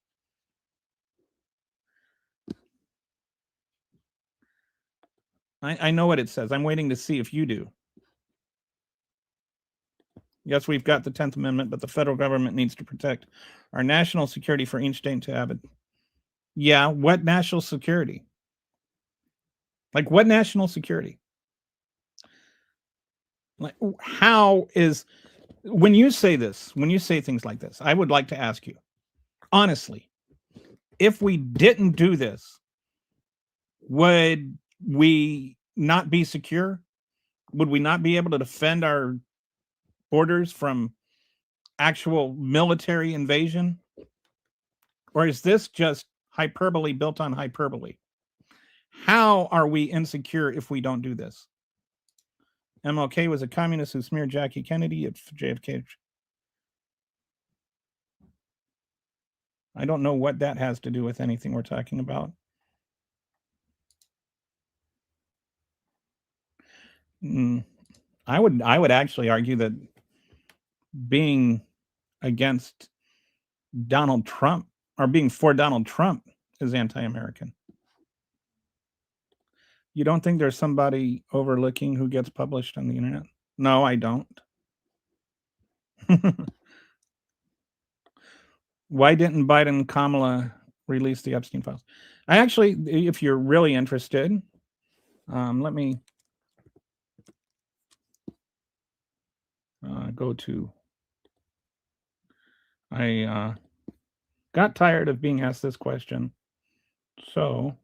I know what it says. I'm waiting to see if you do. Yes, we've got the 10th Amendment, but the federal government needs to protect our national security for each state to have it. Yeah, what national security? Like, what national security? Like, how is, when you say this, when you say things like this, I would like to ask you, honestly, if we didn't do this, would we not be secure? Would we not be able to defend our borders from actual military invasion? Or is this just hyperbole built on hyperbole? How are we insecure if we don't do this? MLK was a communist who smeared Jackie Kennedy at JFK. I don't know what that has to do with anything we're talking about. Mm, I would actually argue that being against Donald Trump or being for Donald Trump is anti-American. You don't think there's somebody overlooking who gets published on the internet? No, I don't. Why didn't Biden and Kamala release the Epstein files? I actually, if you're really interested, let me go to. I got tired of being asked this question, so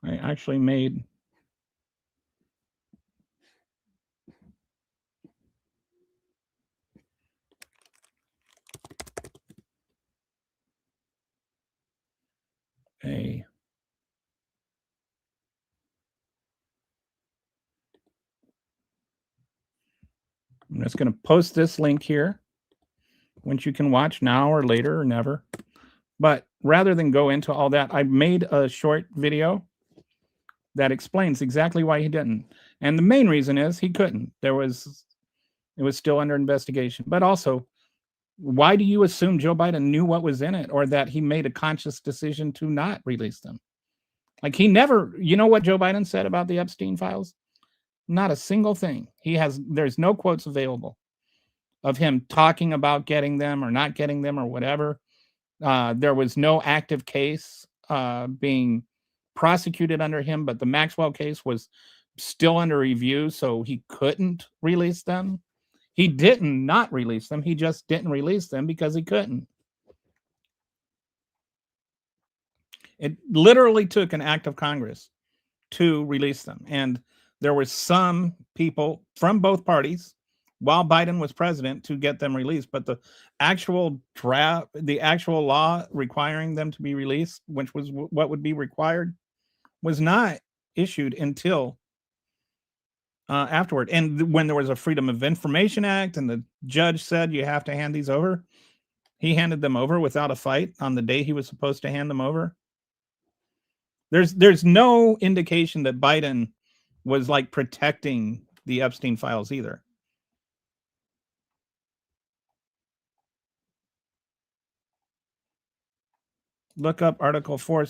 I actually made a. I'm just going to post this link here, which you can watch now or later or never. But rather than go into all that, I made a short video that explains exactly why he didn't. And the main reason is he couldn't. It was still under investigation. But also, why do you assume Joe Biden knew what was in it or that he made a conscious decision to not release them? Like he never, you know what Joe Biden said about the Epstein files? Not a single thing. There's no quotes available of him talking about getting them or not getting them or whatever. There was no active case being prosecuted under him, but the Maxwell case was still under review, so he couldn't release them. He didn't not release them. He just didn't release them because he couldn't. It literally took an act of Congress to release them. And there were some people from both parties while Biden was president to get them released. But the actual draft, the actual law requiring them to be released, which was what would be required, was not issued until afterward. And when there was a Freedom of Information Act and the judge said you have to hand these over, he handed them over without a fight on the day he was supposed to hand them over. There's no indication that Biden was like protecting the Epstein files either. Look up Article 4.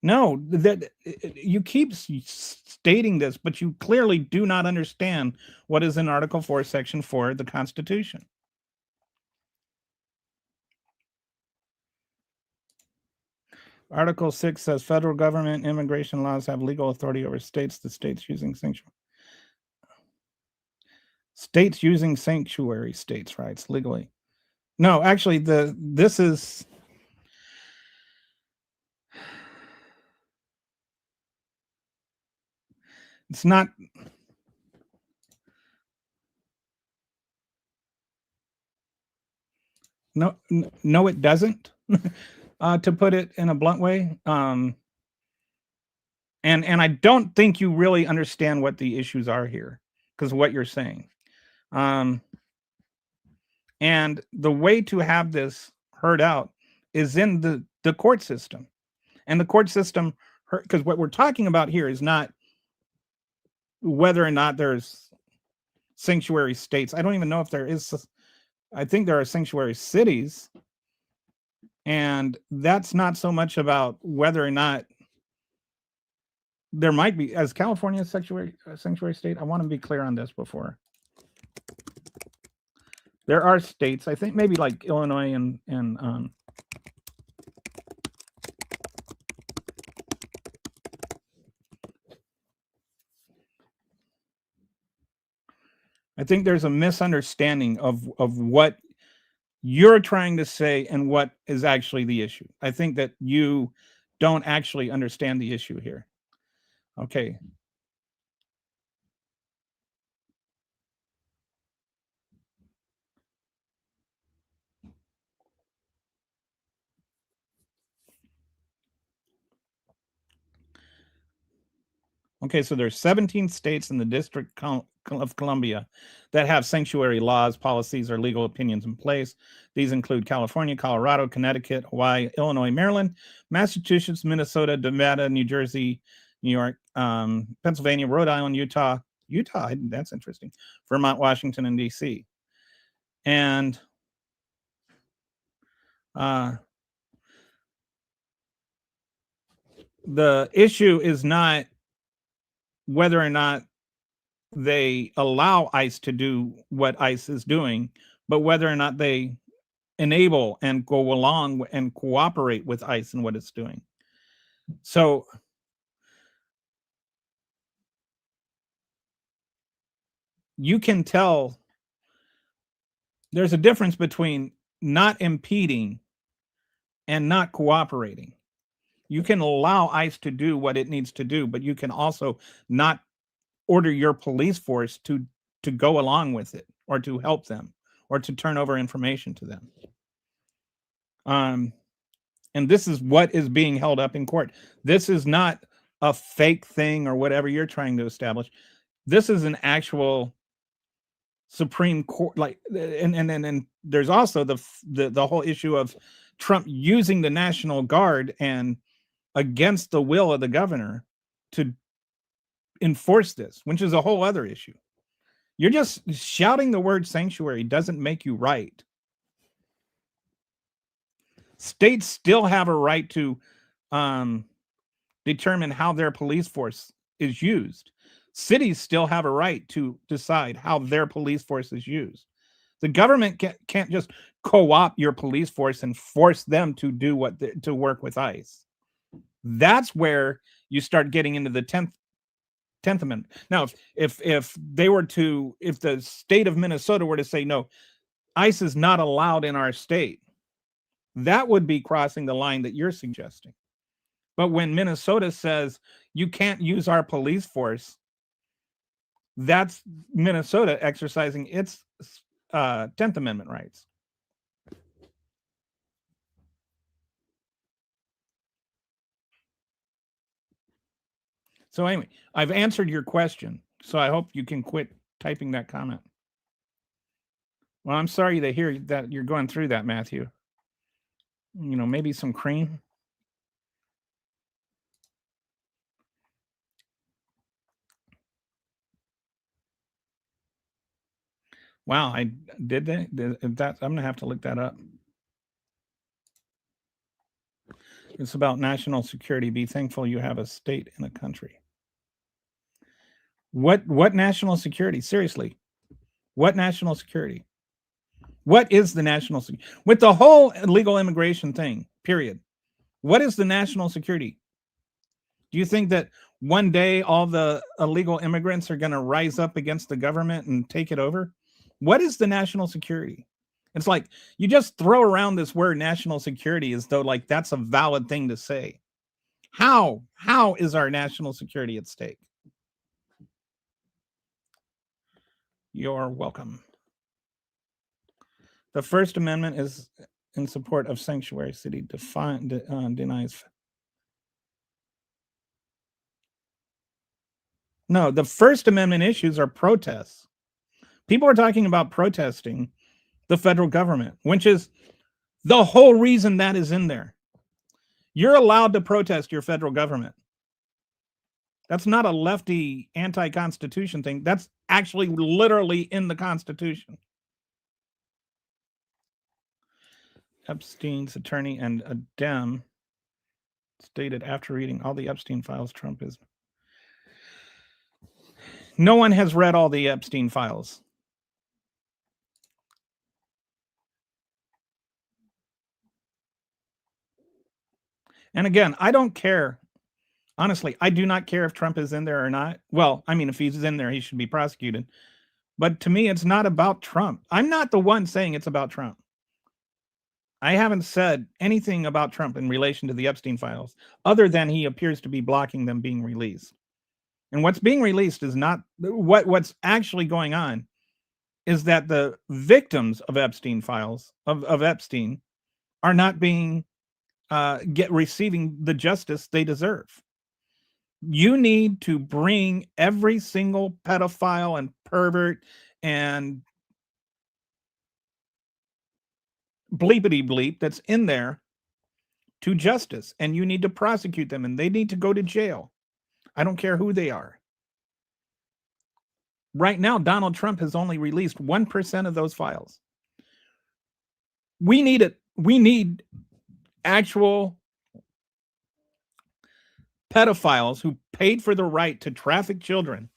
No, that you keep stating this, but you clearly do not understand what is in Article 4, Section 4 of the Constitution. Article 6 says federal government immigration laws have legal authority over states. The states using sanctuary states' rights legally. No, actually, this is. It's not. No, it doesn't. To put it in a blunt way, and I don't think you really understand what the issues are here because what you're saying. And the way to have this heard out is in the court system, and the court system, because what we're talking about here is not whether or not there's sanctuary states. I don't even know if there is. I think there are sanctuary cities, and that's not so much about whether or not there might be, as California sanctuary state. I want to be clear on this before. There are states, I think maybe like Illinois and I think there's a misunderstanding of what you're trying to say and what is actually the issue. I think that you don't actually understand the issue here. Okay. Okay, so there's 17 states in the District of Columbia that have sanctuary laws, policies, or legal opinions in place. These include California, Colorado, Connecticut, Hawaii, Illinois, Maryland, Massachusetts, Minnesota, Nevada, New Jersey, New York, Pennsylvania, Rhode Island, Utah, that's interesting, Vermont, Washington, and DC. And the issue is not whether or not they allow ICE to do what ICE is doing, but whether or not they enable and go along and cooperate with ICE in what it's doing. So you can tell there's a difference between not impeding and not cooperating. You can allow ICE to do what it needs to do, but you can also not order your police force to go along with it or to help them or to turn over information to them. And this is what is being held up in court. This is not a fake thing or whatever you're trying to establish. This is an actual Supreme Court, like, and there's also the whole issue of Trump using the National Guard and against the will of the governor to enforce this, which is a whole other issue. You're just shouting the word sanctuary doesn't make you right. States still have a right to determine how their police force is used. Cities still have a right to decide how their police force is used. The government can't just co-opt your police force and force them to do to work with ICE. That's where you start getting into the 10th Amendment. Now, if the state of Minnesota were to say, no, ICE is not allowed in our state, that would be crossing the line that you're suggesting. But when Minnesota says you can't use our police force, that's Minnesota exercising its 10th Amendment rights. So anyway, I've answered your question. So I hope you can quit typing that comment. Well, I'm sorry to hear that you're going through that, Matthew. Maybe some cream. Wow, I did that. I'm gonna have to look that up. It's about national security. Be thankful you have a state and a country. What national security? Seriously, what national security? What is the national security? With the whole illegal immigration thing, period. What is the national security? Do you think that one day all the illegal immigrants are going to rise up against the government and take it over? What is the national security? It's like you just throw around this word national security as though like that's a valid thing to say. How is our national security at stake? You're welcome. The First Amendment is in support of sanctuary city. Denies. No, the First Amendment issues are protests. People are talking about protesting the federal government, which is the whole reason that is in there. You're allowed to protest your federal government. That's not a lefty anti-Constitution thing. That's actually literally in the Constitution. Epstein's attorney and a Dem stated after reading all the Epstein files, Trump is... No one has read all the Epstein files. And again, I don't care. Honestly, I do not care if Trump is in there or not. Well, I mean, if he's in there, he should be prosecuted. But to me, it's not about Trump. I'm not the one saying it's about Trump. I haven't said anything about Trump in relation to the Epstein files, other than he appears to be blocking them being released. And what's being released is not what's actually going on is that the victims of Epstein files, of Epstein, are not being receiving the justice they deserve. You need to bring every single pedophile and pervert and bleepity bleep that's in there to justice, and you need to prosecute them, and they need to go to jail. I don't care who they are. Right now, Donald Trump has only released 1% of those files. We need it. We need actual pedophiles who paid for the right to traffic children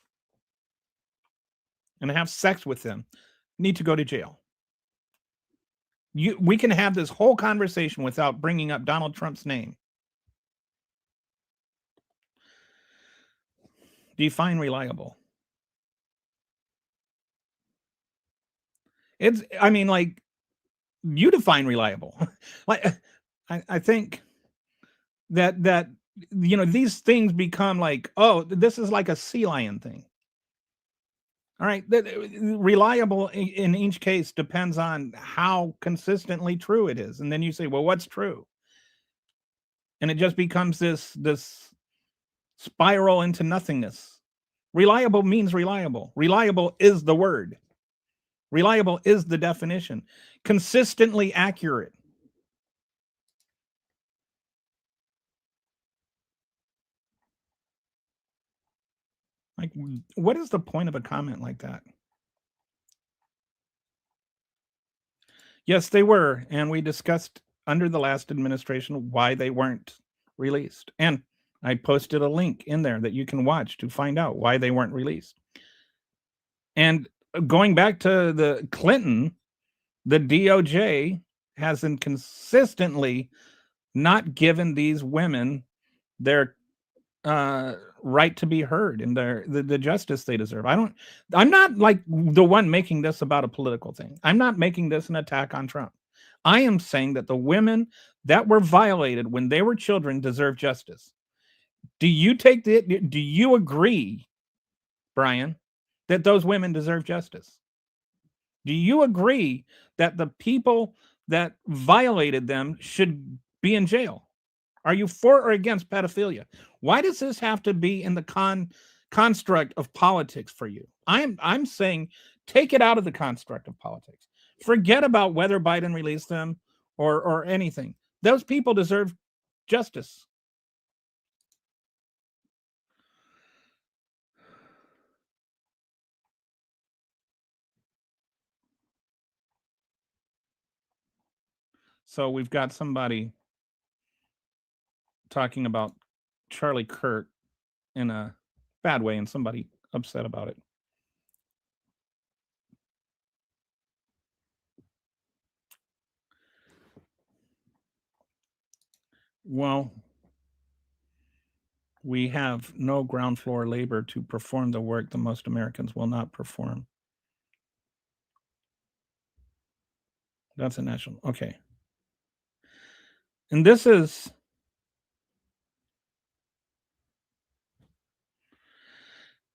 and have sex with them need to go to jail. We can have this whole conversation without bringing up Donald Trump's name. Define reliable. I mean, like, you define reliable. Like, I think that these things become like, oh, this is like a sea lion thing. All right, reliable in each case depends on how consistently true it is, and then you say, well, what's true? And it just becomes this spiral into nothingness. Reliable means reliable. Reliable is the word. Reliable is the definition. Consistently accurate. Like, what is the point of a comment like that? Yes, they were. And we discussed under the last administration why they weren't released. And I posted a link in there that you can watch to find out why they weren't released. And going back to the Clinton, the DOJ hasn't consistently not given these women their right to be heard and the justice they deserve. I'm not like the one making this about a political thing. I'm not making this an attack on Trump. I am saying that the women that were violated when they were children deserve justice. Do you agree, Brian, that those women deserve justice? Do you agree that the people that violated them should be in jail? Are you for or against pedophilia? Why does this have to be in the construct of politics for you? I'm saying take it out of the construct of politics. Forget about whether Biden released them or anything. Those people deserve justice. So we've got somebody talking about Charlie Kirk in a bad way and somebody upset about it. Well, we have no ground floor labor to perform the work that most Americans will not perform. That's a national. Okay. And this is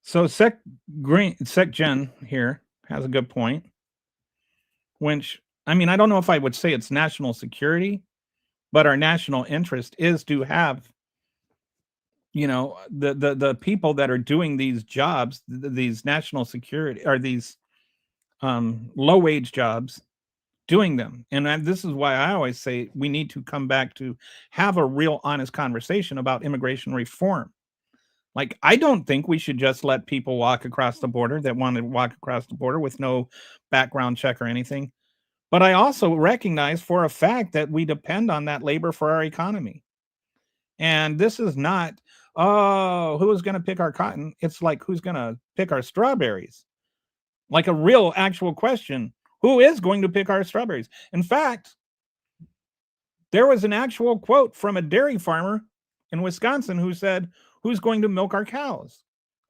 so Sec Gen here has a good point. Which, I mean, I don't know if I would say it's national security, but our national interest is to have the people that are doing these jobs, these national security or these low wage jobs, doing them. And this is why I always say we need to come back to have a real honest conversation about immigration reform. Like, I don't think we should just let people walk across the border that want to walk across the border with no background check or anything. But I also recognize for a fact that we depend on that labor for our economy. And this is not, oh, who is going to pick our cotton? It's like, who's going to pick our strawberries? Like a real actual question. Who is going to pick our strawberries? In fact, there was an actual quote from a dairy farmer in Wisconsin who said, who's going to milk our cows?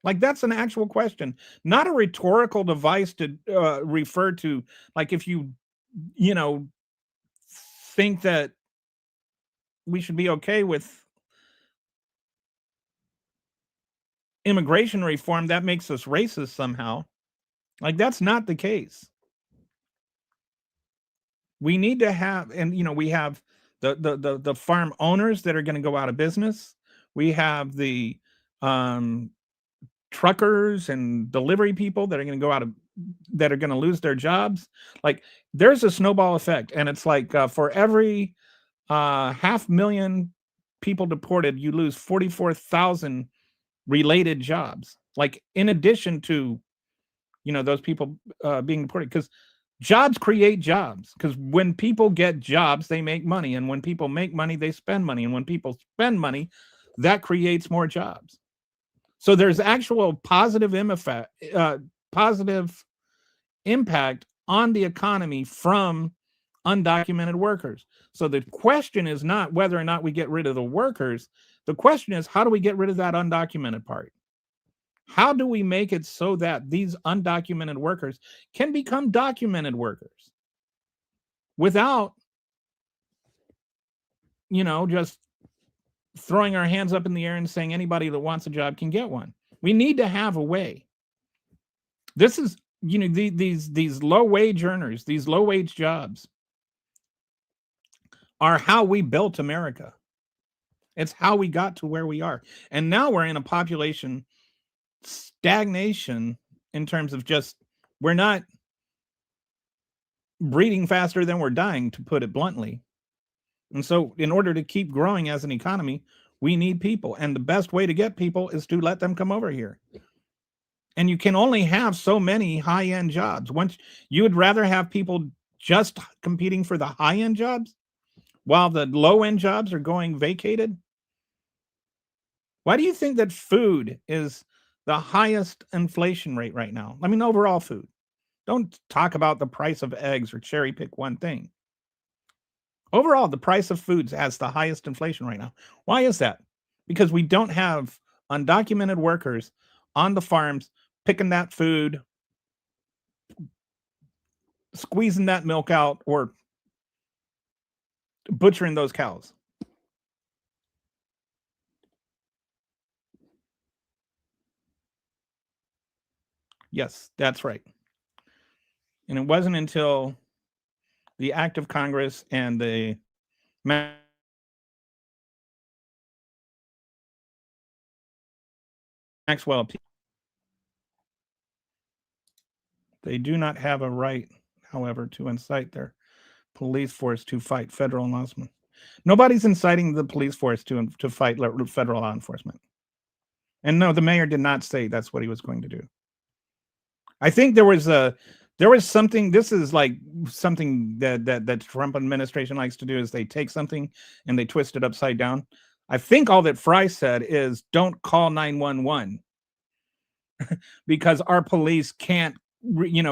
Like, that's an actual question, not a rhetorical device to refer to, like, if you think that we should be okay with immigration reform, that makes us racist somehow. Like, that's not the case. We need to have, and we have the farm owners that are going to go out of business. We have the truckers and delivery people that are going to go out of that are going to lose their jobs. Like there's a snowball effect, and it's like for every 500,000 people deported, you lose 44,000 related jobs. Like in addition to those people being deported, because jobs create jobs. Because when people get jobs, they make money, and when people make money, they spend money, and when people spend money, that creates more jobs. So there's actual positive impact on the economy from undocumented workers. So the question is not whether or not we get rid of the workers. The question is, how do we get rid of that undocumented part? How do we make it so that these undocumented workers can become documented workers without, just throwing our hands up in the air and saying anybody that wants a job can get one? We need to have a way. This is, these low wage earners, these low wage jobs are how we built America. It's how we got to where we are. And now we're in a population stagnation in terms of just, we're not breeding faster than we're dying, to put it bluntly. And so in order to keep growing as an economy, we need people. And the best way to get people is to let them come over here. And you can only have so many high-end jobs. Once you would rather have people just competing for the high-end jobs while the low-end jobs are going vacated. Why do you think that food is the highest inflation rate right now? I mean, overall food. Don't talk about the price of eggs or cherry pick one thing. Overall, the price of foods has the highest inflation right now. Why is that? Because we don't have undocumented workers on the farms picking that food, squeezing that milk out, or butchering those cows. Yes, that's right. And it wasn't until the act of Congress and the Maxwell, they do not have a right, however, to incite their police force to fight federal law enforcement. Nobody's inciting the police force to fight federal law enforcement. And no, the mayor did not say that's what he was going to do. I think there was something. This is like something that Trump administration likes to do, is they take something and they twist it upside down. I think all that Fry said is don't call 911 because our police can't,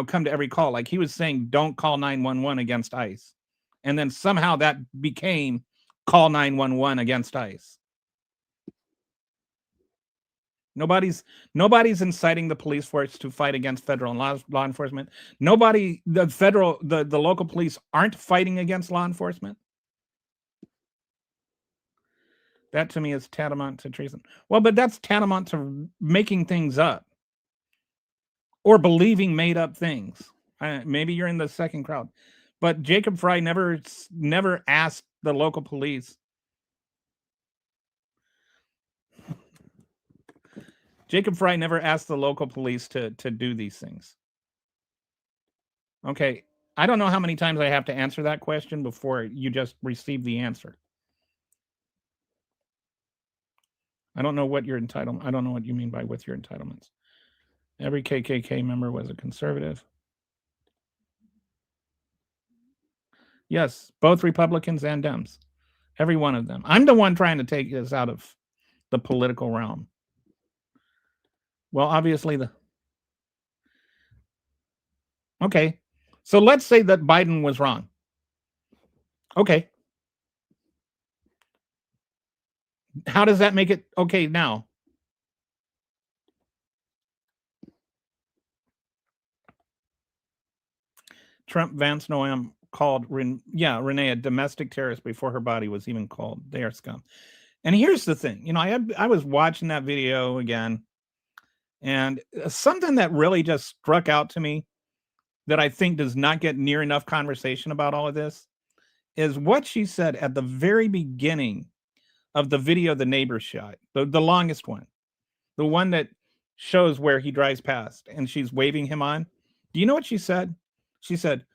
come to every call. Like he was saying, don't call 911 against ICE. And then somehow that became call 911 against ICE. Nobody's inciting the police force to fight against federal law enforcement. The local police aren't fighting against law enforcement. That to me is tantamount to treason. Well, but that's tantamount to making things up or believing made up things. Maybe you're in the second crowd, but Jacob Fry never asked the local police. Jacob Fry never asked the local police to do these things. Okay, I don't know how many times I have to answer that question before you just receive the answer. I don't know what your entitlement. I don't know what you mean by with your entitlements. Every KKK member was a conservative. Yes, both Republicans and Dems. Every one of them. I'm the one trying to take this out of the political realm. Well, obviously okay. So let's say that Biden was wrong. Okay. How does that make it okay now? Trump Vance Noam called Renee a domestic terrorist before her body was even called. They are scum. And here's the thing, I was watching that video again, and something that really just struck out to me that I think does not get near enough conversation about all of this is what she said at the very beginning of the video the neighbor shot, the longest one. the one that shows where he drives past and she's waving him on. Do you know what she said? She said,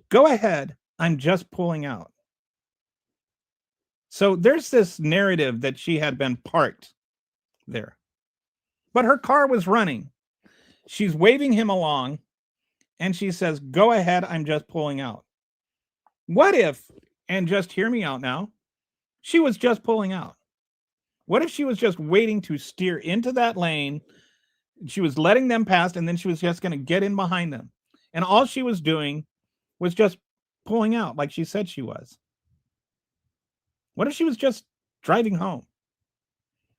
"Go ahead, I'm just pulling out." So there's this narrative that she had been parked there, but her car was running. She's waving him along and she says, "Go ahead, I'm just pulling out." What if, and just hear me out now, she was just pulling out? What if she was just waiting to steer into that lane? She was letting them pass and then she was just going to get in behind them. And all she was doing was just pulling out like she said she was. What if she was just driving home?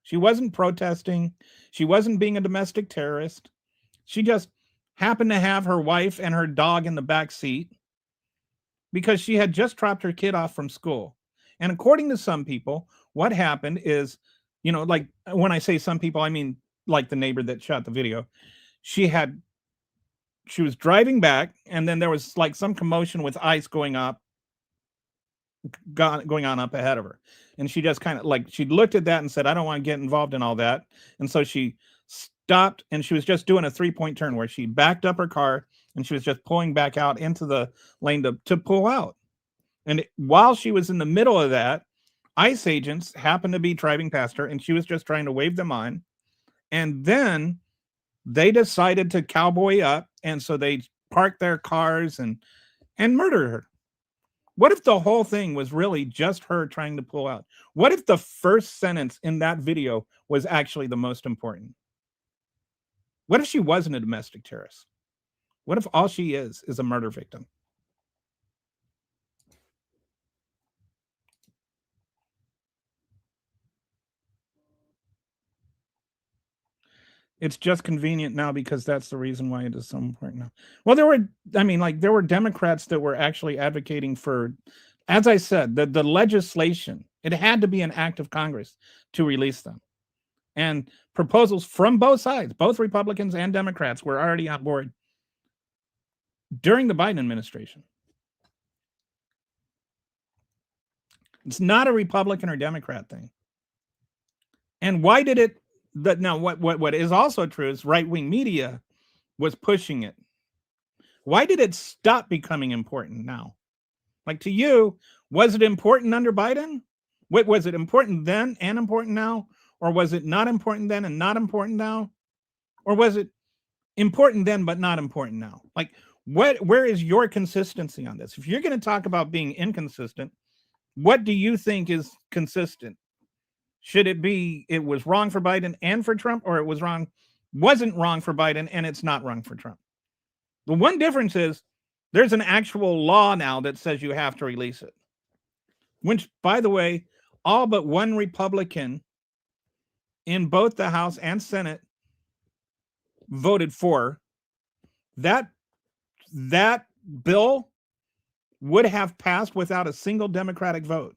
She wasn't protesting. She wasn't being a domestic terrorist. She just happened to have her wife and her dog in the back seat because she had just dropped her kid off from school. And according to some people, what happened is, like when I say some people, I mean like the neighbor that shot the video. She was driving back, and then there was like some commotion with ice going on up ahead of her. And she just kind of like, she looked at that and said, "I don't want to get involved in all that." And so she stopped, and she was just doing a 3-point turn where she backed up her car and she was just pulling back out into the lane to pull out. And while she was in the middle of that, ICE agents happened to be driving past her and she was just trying to wave them on. And then they decided to cowboy up. And so they parked their cars and murdered her. What if the whole thing was really just her trying to pull out? What if the first sentence in that video was actually the most important? What if she wasn't a domestic terrorist? What if all she is a murder victim? It's just convenient now because that's the reason why it is so important now. Well, there were Democrats that were actually advocating for, as I said, the legislation. It had to be an act of Congress to release them. And proposals from both sides, both Republicans and Democrats, were already on board during the Biden administration. It's not a Republican or Democrat thing. And why did it? Now, what is also true is right-wing media was pushing it. Why did it stop becoming important now? Like, to you, was it important under Biden? Was it important then and important now? Or was it not important then and not important now? Or was it important then but not important now? Like, where is your consistency on this? If you're going to talk about being inconsistent, what do you think is consistent? Should it be it was wrong for Biden and for Trump, or it wasn't wrong for Biden and it's not wrong for Trump? The one difference is there's an actual law now that says you have to release it, which, by the way, all but one Republican in both the House and Senate voted for. That bill would have passed without a single Democratic vote.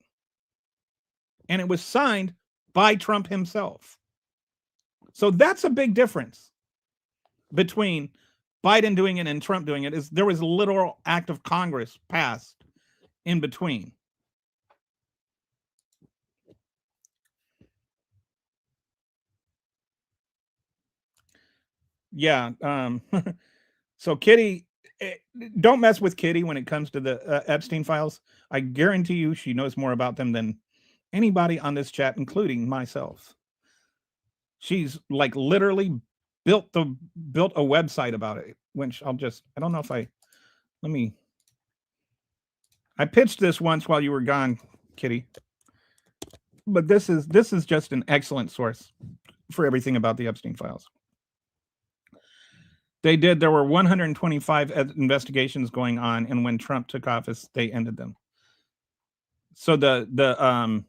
And it was signed by Trump himself. So that's a big difference between Biden doing it and Trump doing it. Is there was a literal act of Congress passed in between. Yeah. So Kitty, don't mess with Kitty when it comes to the Epstein files. I guarantee you she knows more about them than anybody on this chat, including myself. She's like literally built a website about it, which I don't know if I pitched this once while you were gone, Kitty. But this is just an excellent source for everything about the Epstein files. There were 125 investigations going on, and when Trump took office, they ended them. So the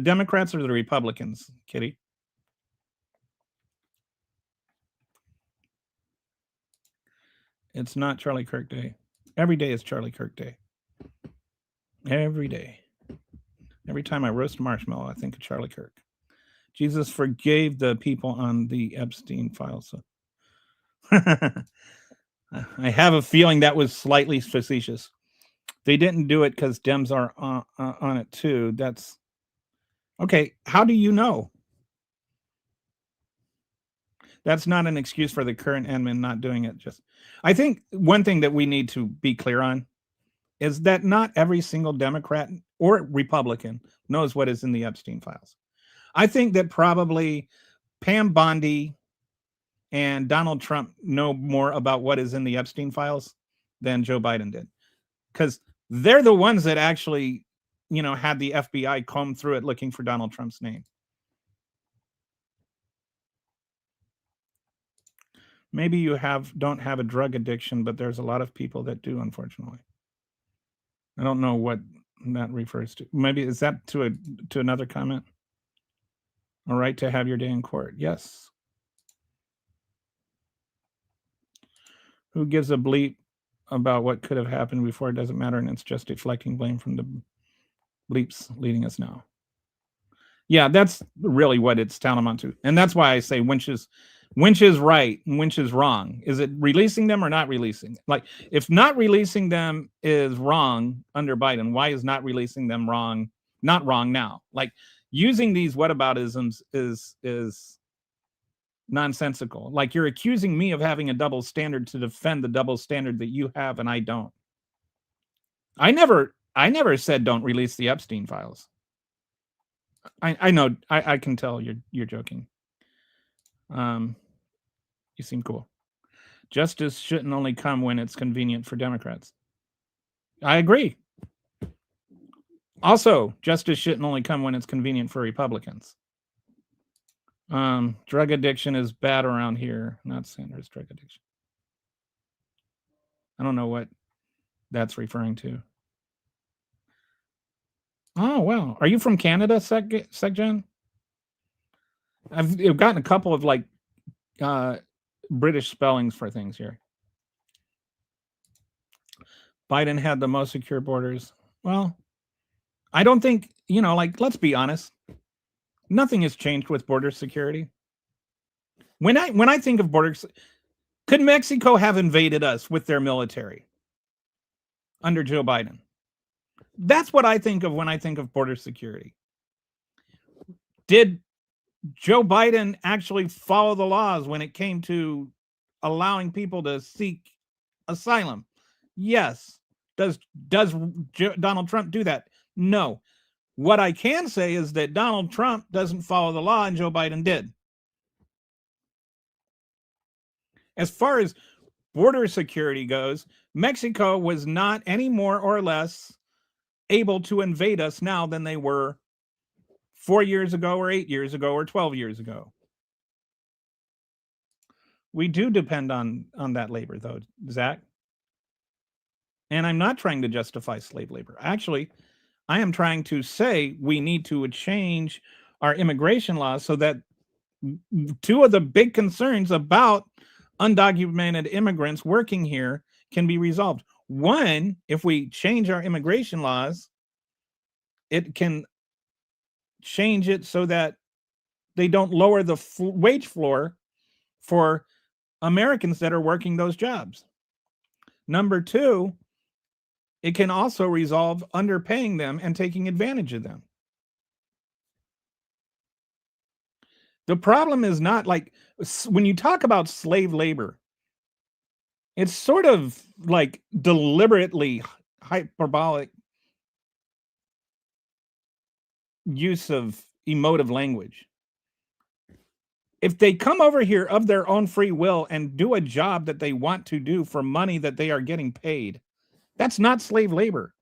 Democrats or the Republicans, Kitty? It's not Charlie Kirk Day. Every day is Charlie Kirk Day. Every day. Every time I roast a marshmallow, I think of Charlie Kirk. Jesus forgave the people on the Epstein files. So. I have a feeling that was slightly facetious. They didn't do it because Dems are on it too. That's okay. How do you know? That's not an excuse for the current admin not doing it. I think one thing that we need to be clear on is that not every single Democrat or Republican knows what is in the Epstein files. I think that probably Pam Bondi and Donald Trump know more about what is in the Epstein files than Joe Biden did, because they're the ones that actually, had the FBI comb through it looking for Donald Trump's name. Maybe you don't have a drug addiction, but there's a lot of people that do, unfortunately. I don't know what that refers to. Maybe is that to another comment? All right, to have your day in court. Yes. Who gives a bleep about what could have happened before? It doesn't matter, and it's just deflecting blame from the bleeps leading us now. Yeah, that's really what it's tantamount to. And that's why I say Winch is right and Winch is wrong. Is it releasing them or not releasing? Like, if not releasing them is wrong under Biden, why is not releasing them wrong? Not wrong now. Like, using these whataboutisms is nonsensical. Like, you're accusing me of having a double standard to defend the double standard that you have and I don't. I never said don't release the Epstein files. I know. I can tell you're joking. You seem cool. Justice shouldn't only come when it's convenient for Democrats. I agree. Also, justice shouldn't only come when it's convenient for Republicans. Drug addiction is bad around here. Not Sanders' drug addiction. I don't know what that's referring to. Oh, wow. Are you from Canada, SecGen? I've gotten a couple of like British spellings for things here. Biden had the most secure borders. Well, I don't think, like, let's be honest. Nothing has changed with border security. When I think of borders, could Mexico have invaded us with their military under Joe Biden? That's what I think of when I think of border security. Did Joe Biden actually follow the laws when it came to allowing people to seek asylum? Yes. Does Donald Trump do that? No. What I can say is that Donald Trump doesn't follow the law and Joe Biden did. As far as border security goes, Mexico was not any more or less able to invade us now than they were 4 years ago or 8 years ago or 12 years ago. We do depend on that labor, though, Zach. And I'm not trying to justify slave labor. Actually, I am trying to say we need to change our immigration laws so that two of the big concerns about undocumented immigrants working here can be resolved. One, if we change our immigration laws, it can change it so that they don't lower the wage floor for Americans that are working those jobs. Number two, it can also resolve underpaying them and taking advantage of them. The problem is not like when you talk about slave labor, it's sort of like deliberately hyperbolic use of emotive language. If they come over here of their own free will and do a job that they want to do for money that they are getting paid, that's not slave labor.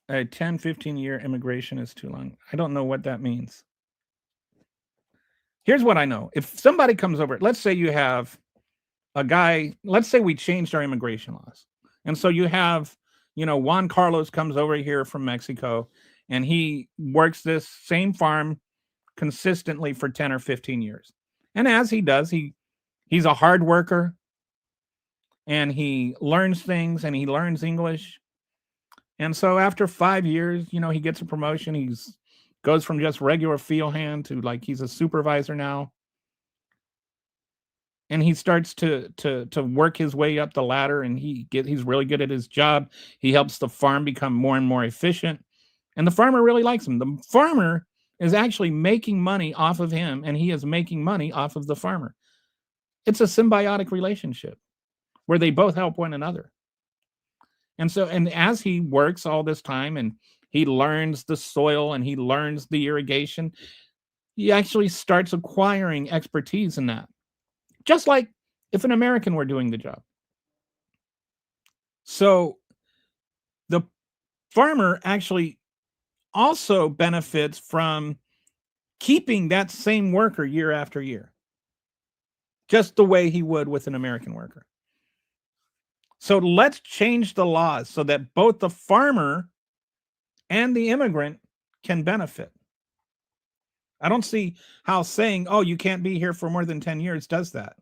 A 10, 15-year immigration is too long. I don't know what that means. Here's what I know. If somebody comes over, let's say you have a guy, let's say we changed our immigration laws. And so you have, Juan Carlos comes over here from Mexico and he works this same farm consistently for 10 or 15 years. And as he does, he's a hard worker and he learns things and he learns English. And so after 5 years, he gets a promotion. He's goes from just regular field hand to like he's a supervisor now. And he starts to work his way up the ladder and he's really good at his job. He helps the farm become more and more efficient. And the farmer really likes him. The farmer is actually making money off of him, and he is making money off of the farmer. It's a symbiotic relationship where they both help one another. And so, and as he works all this time and he learns the soil and he learns the irrigation, he actually starts acquiring expertise in that. Just like if an American were doing the job. So the farmer actually also benefits from keeping that same worker year after year, just the way he would with an American worker. So let's change the laws so that both the farmer and the immigrant can benefit. I don't see how saying, "Oh, you can't be here for more than 10 years" does that.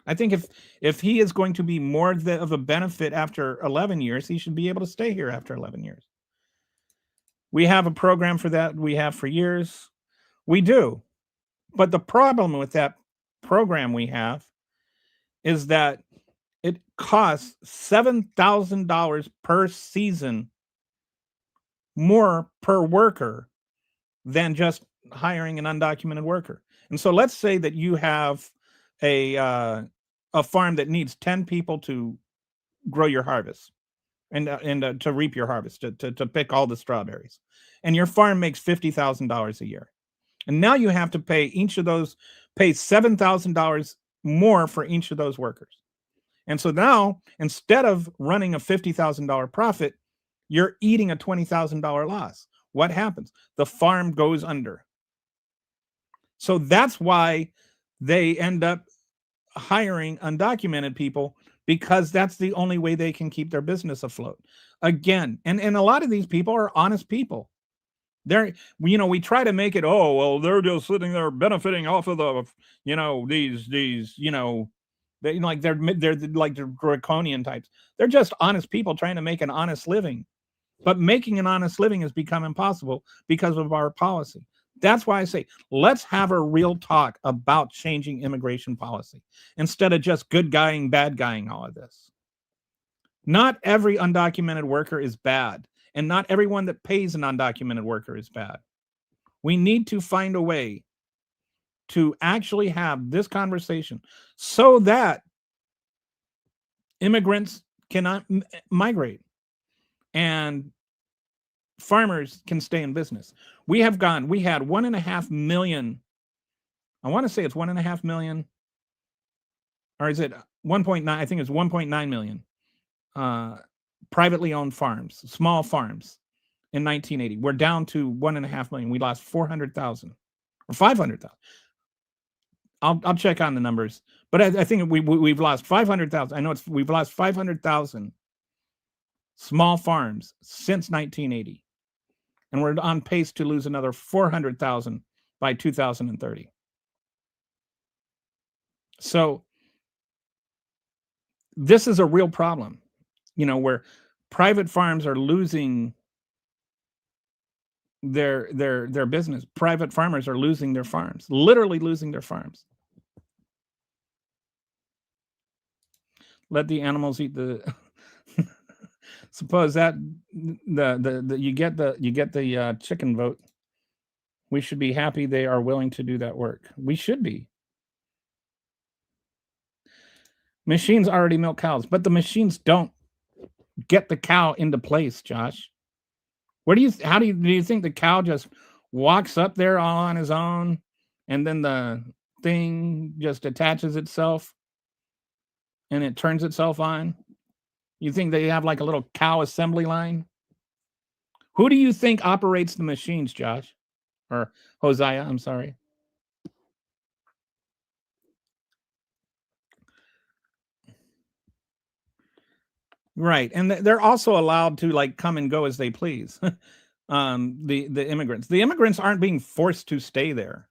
I think if he is going to be more of a benefit after 11 years, he should be able to stay here after 11 years. We have a program for that. We have for years. We do. But the problem with that program we have is that it costs $7,000 per season more per worker than just hiring an undocumented worker. And so let's say that you have a farm that needs 10 people to grow your harvest and to reap your harvest, to pick all the strawberries. And your farm makes $50,000 a year. And now you have to pay pay $7,000 more for each of those workers. And so now, instead of running a $50,000 profit, you're eating a $20,000 loss. What happens? The farm goes under. So that's why they end up hiring undocumented people, because that's the only way they can keep their business afloat. Again, and a lot of these people are honest people. We try to make it, oh, well, they're just sitting there benefiting off of these they're like the draconian types. They're just honest people trying to make an honest living. But making an honest living has become impossible because of our policy. That's why I say, let's have a real talk about changing immigration policy instead of just good guying, bad guying all of this. Not every undocumented worker is bad, and not everyone that pays an undocumented worker is bad. We need to find a way to actually have this conversation so that immigrants cannot migrate and farmers can stay in business. We had 1.5 million. I want to say it's 1.5 million, or is it 1.9? I think it's 1.9 million privately owned farms, small farms in 1980. We're down to 1.5 million. We lost 400,000 or 500,000. I'll check on the numbers, but I think we've lost 500,000. I know we've lost 500,000 small farms since 1980. And we're on pace to lose another 400,000 by 2030. So this is a real problem, where private farms are losing their business. Private farmers are losing their farms, literally losing their farms. Let the animals eat the. Suppose that you get the chicken vote. We should be happy they are willing to do that work. We should be. Machines already milk cows, but the machines don't get the cow into place, Josh. Do you think the cow just walks up there all on his own, and then the thing just attaches itself and it turns itself on? You think they have like a little cow assembly line? Who do you think operates the machines, Josh? Or Hosea, I'm sorry. Right. And they're also allowed to come and go as they please. The immigrants. The immigrants aren't being forced to stay there,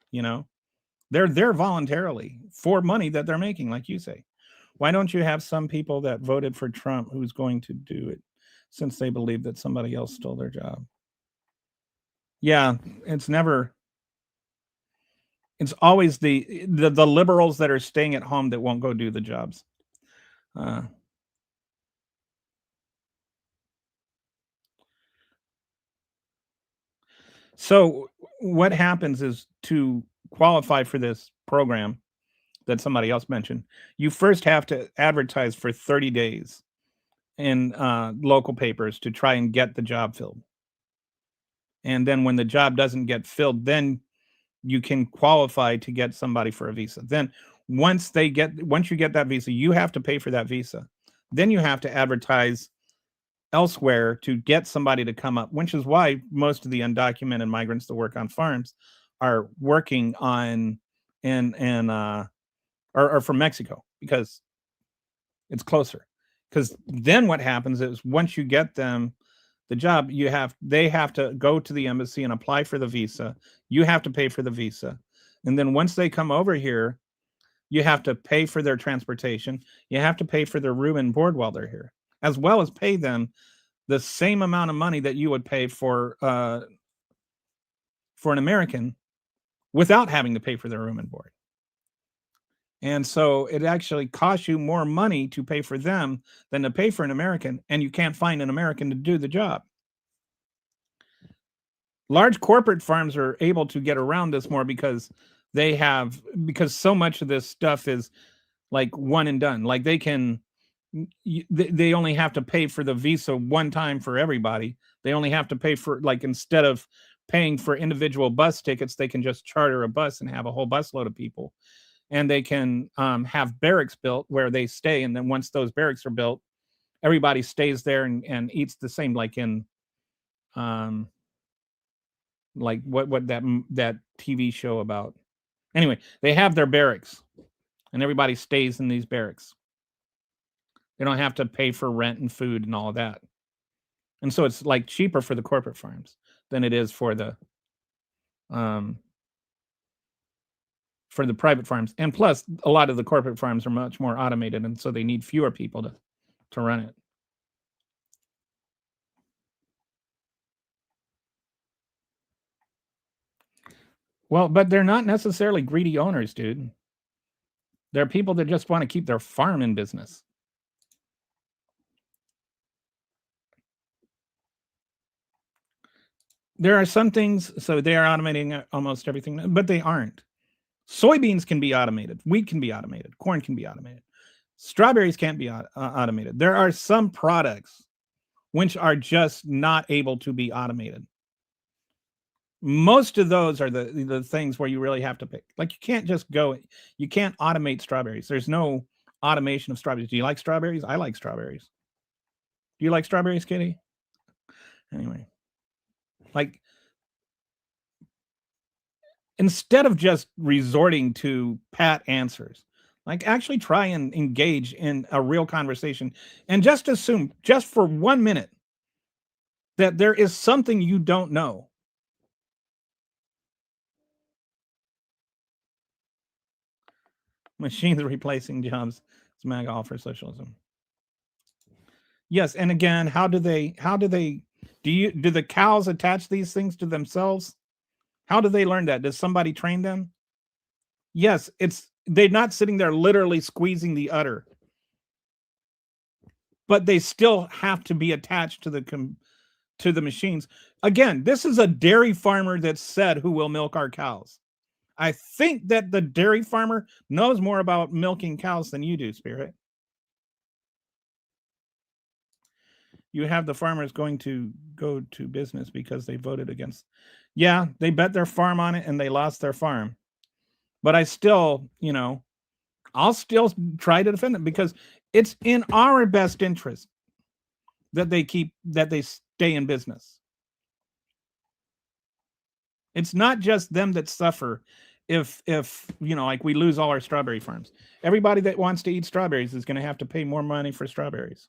They're there voluntarily for money that they're making, like you say. Why don't you have some people that voted for Trump who's going to do it since they believe that somebody else stole their job? Yeah, it's always the liberals that are staying at home that won't go do the jobs. So what happens is, to qualify for this program that somebody else mentioned, you first have to advertise for 30 days in local papers to try and get the job filled. And then when the job doesn't get filled, then you can qualify to get somebody for a visa. Then once you get that visa, you have to pay for that visa. Then you have to advertise elsewhere to get somebody to come up, which is why most of the undocumented migrants that work on farms are working on in are from Mexico, because it's closer. Because then what happens is, once you get them the job, they have to go to the embassy and apply for the visa. You have to pay for the visa. And then once they come over here, you have to pay for their transportation. You have to pay for their room and board while they're here, as well as pay them the same amount of money that you would pay for an American, without having to pay for their room and board. And so it actually costs you more money to pay for them than to pay for an American, and you can't find an American to do the job. Large corporate farms are able to get around this more because so much of this stuff is like one and done. Like they only have to pay for the visa one time for everybody. They only have to pay for, like, instead of paying for individual bus tickets, they can just charter a bus and have a whole busload of people. And they can have barracks built where they stay. And then once those barracks are built, everybody stays there and eats the same, like in like what that TV show about. Anyway, they have their barracks and everybody stays in these barracks. They don't have to pay for rent and food and all of that. And so it's like cheaper for the corporate farms than it is for the private farms. And plus, a lot of the corporate farms are much more automated, and so they need fewer people to run it. Well, but they're not necessarily greedy owners, dude. They're people that just want to keep their farm in business. There are some things, so they are automating almost everything, but they aren't. Soybeans can be automated. Wheat can be automated. Corn can be automated. Strawberries can't be automated. There are some products which are just not able to be automated. Most of those are the things where you really have to pick. Like, you can't automate strawberries. There's no automation of strawberries. Do you like strawberries? I like strawberries. Do you like strawberries, Kitty? Anyway, like, instead of just resorting to pat answers, like, actually try and engage in a real conversation, and just assume, just for 1 minute, that there is something you don't know. Machines replacing jobs. It's MAGA all for socialism. Yes, and again, do the cows attach these things to themselves? How do they learn that? Does somebody train them? Yes, they're not sitting there literally squeezing the udder, but they still have to be attached to the machines. Again, this is a dairy farmer that said, "Who will milk our cows?" I think that the dairy farmer knows more about milking cows than you do, Spirit. You have the farmers going to go to business because they voted against. Yeah, they bet their farm on it and they lost their farm. But I still, I'll still try to defend them, because it's in our best interest that they stay in business. It's not just them that suffer if like, we lose all our strawberry farms. Everybody that wants to eat strawberries is going to have to pay more money for strawberries.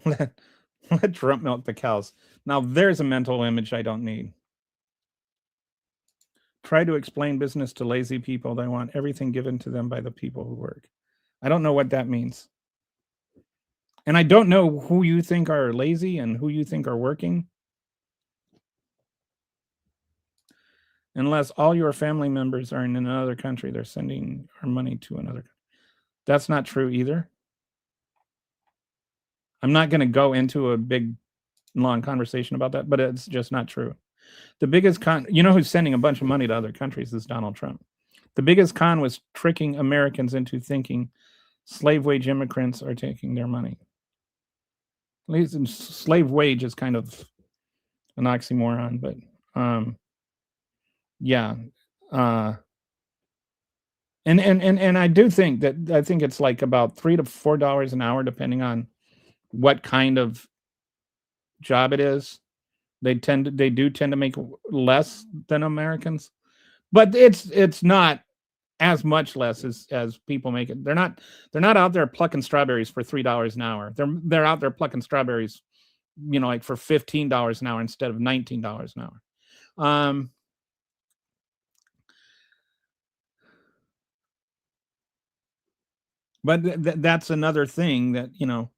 Let Trump milk the cows. Now there's a mental image I don't need. Try to explain business to lazy people. They want everything given to them by the people who work. I don't know what that means. And I don't know who you think are lazy and who you think are working. Unless all your family members are in another country, they're sending our money to another country. That's not true either. I'm not going to go into a big, long conversation about that, but it's just not true. The biggest con, you know, who's sending a bunch of money to other countries is Donald Trump. The biggest con was tricking Americans into thinking slave wage immigrants are taking their money. At least slave wage is kind of an oxymoron, but yeah. And I do think that I think it's like about $3 to $4 an hour, depending on what kind of job it is. They do tend to make less than Americans, but it's not as much less as people make it. They're not out there plucking strawberries for $3 an hour. They're out there plucking strawberries, you know, like for $15 an hour instead of $19 an hour. But that's another thing that, you know,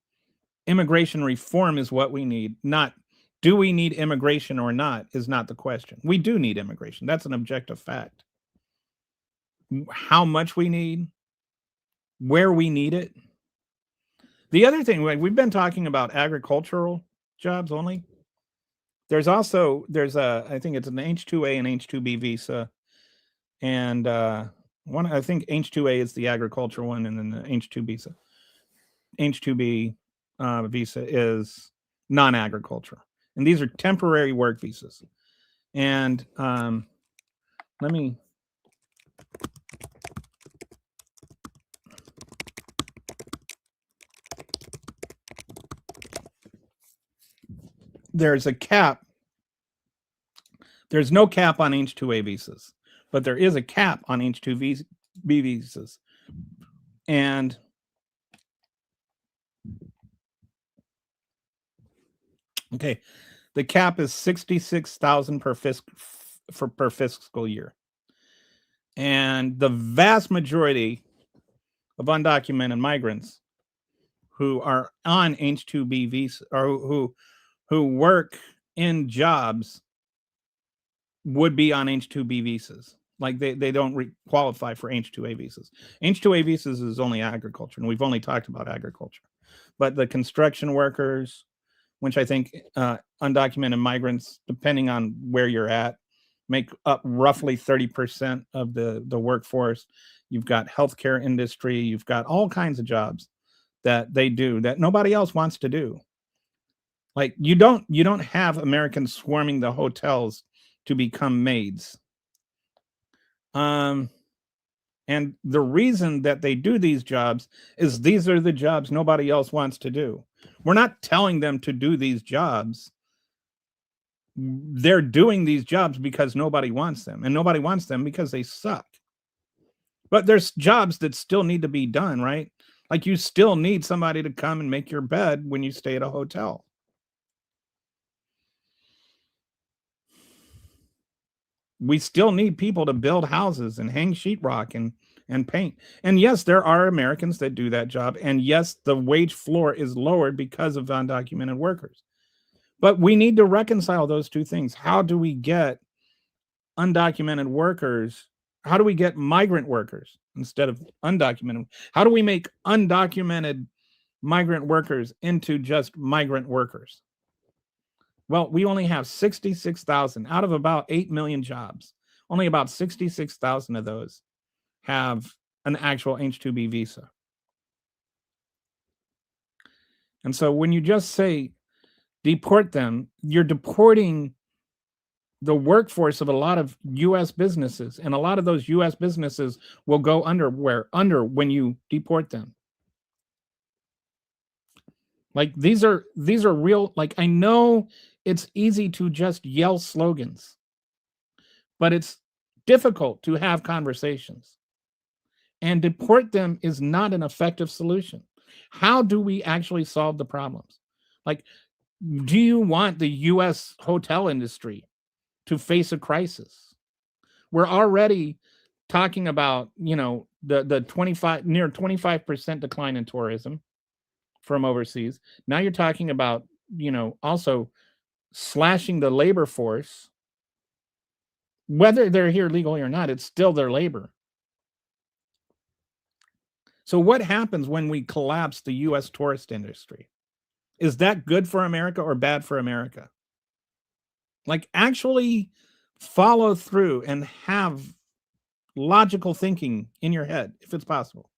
immigration reform is what we need. Not do we need immigration or not is not the question. We do need immigration. That's an objective fact. How much we need, where we need it. The other thing, like we've been talking about agricultural jobs only. There's a I think it's an H-2A and H-2B visa, and one I think H-2A is the agricultural one, and then the H-2B visa is non-agriculture, and these are temporary work visas. And let me. There's a cap. There's no cap on H-2A visas, but there is a cap on H-2B visas. And okay, the cap is 66,000 per fiscal year. And the vast majority of undocumented migrants who are on H-2B visa or who work in jobs would be on H-2B visas. Like they don't qualify for H-2A visas. H-2A visas is only agriculture, and we've only talked about agriculture. But the construction workers, which I think undocumented migrants, depending on where you're at, make up roughly 30% of the workforce. You've got healthcare industry. You've got all kinds of jobs that they do that nobody else wants to do. Like you don't have Americans swarming the hotels to become maids. And the reason that they do these jobs is these are the jobs nobody else wants to do. We're not telling them to do these jobs. They're doing these jobs because nobody wants them, and nobody wants them because they suck. But there's jobs that still need to be done, right? Like you still need somebody to come and make your bed when you stay at a hotel. We still need people to build houses and hang sheetrock and paint. And yes, there are Americans that do that job. And yes, the wage floor is lowered because of undocumented workers. But we need to reconcile those two things. How do we get undocumented workers? How do we get migrant workers instead of undocumented? How do we make undocumented migrant workers into just migrant workers? Well, we only have 66,000 out of about 8 million jobs. Only about 66,000 of those have an actual H-2B visa. And so when you just say deport them, you're deporting the workforce of a lot of U.S. businesses, and a lot of those U.S. businesses will go under when you deport them. Like these are real. Like I know it's easy to just yell slogans, but it's difficult to have conversations. And deport them is not an effective solution. How do we actually solve the problems? Like, do you want the U.S. hotel industry to face a crisis? We're already talking about, you know, the near 25% decline in tourism from overseas. Now you're talking about, you know, also slashing the labor force. Whether they're here legally or not, it's still their labor. So what happens when we collapse the U.S. tourist industry? Is that good for America or bad for America? Like, actually follow through and have logical thinking in your head, if it's possible.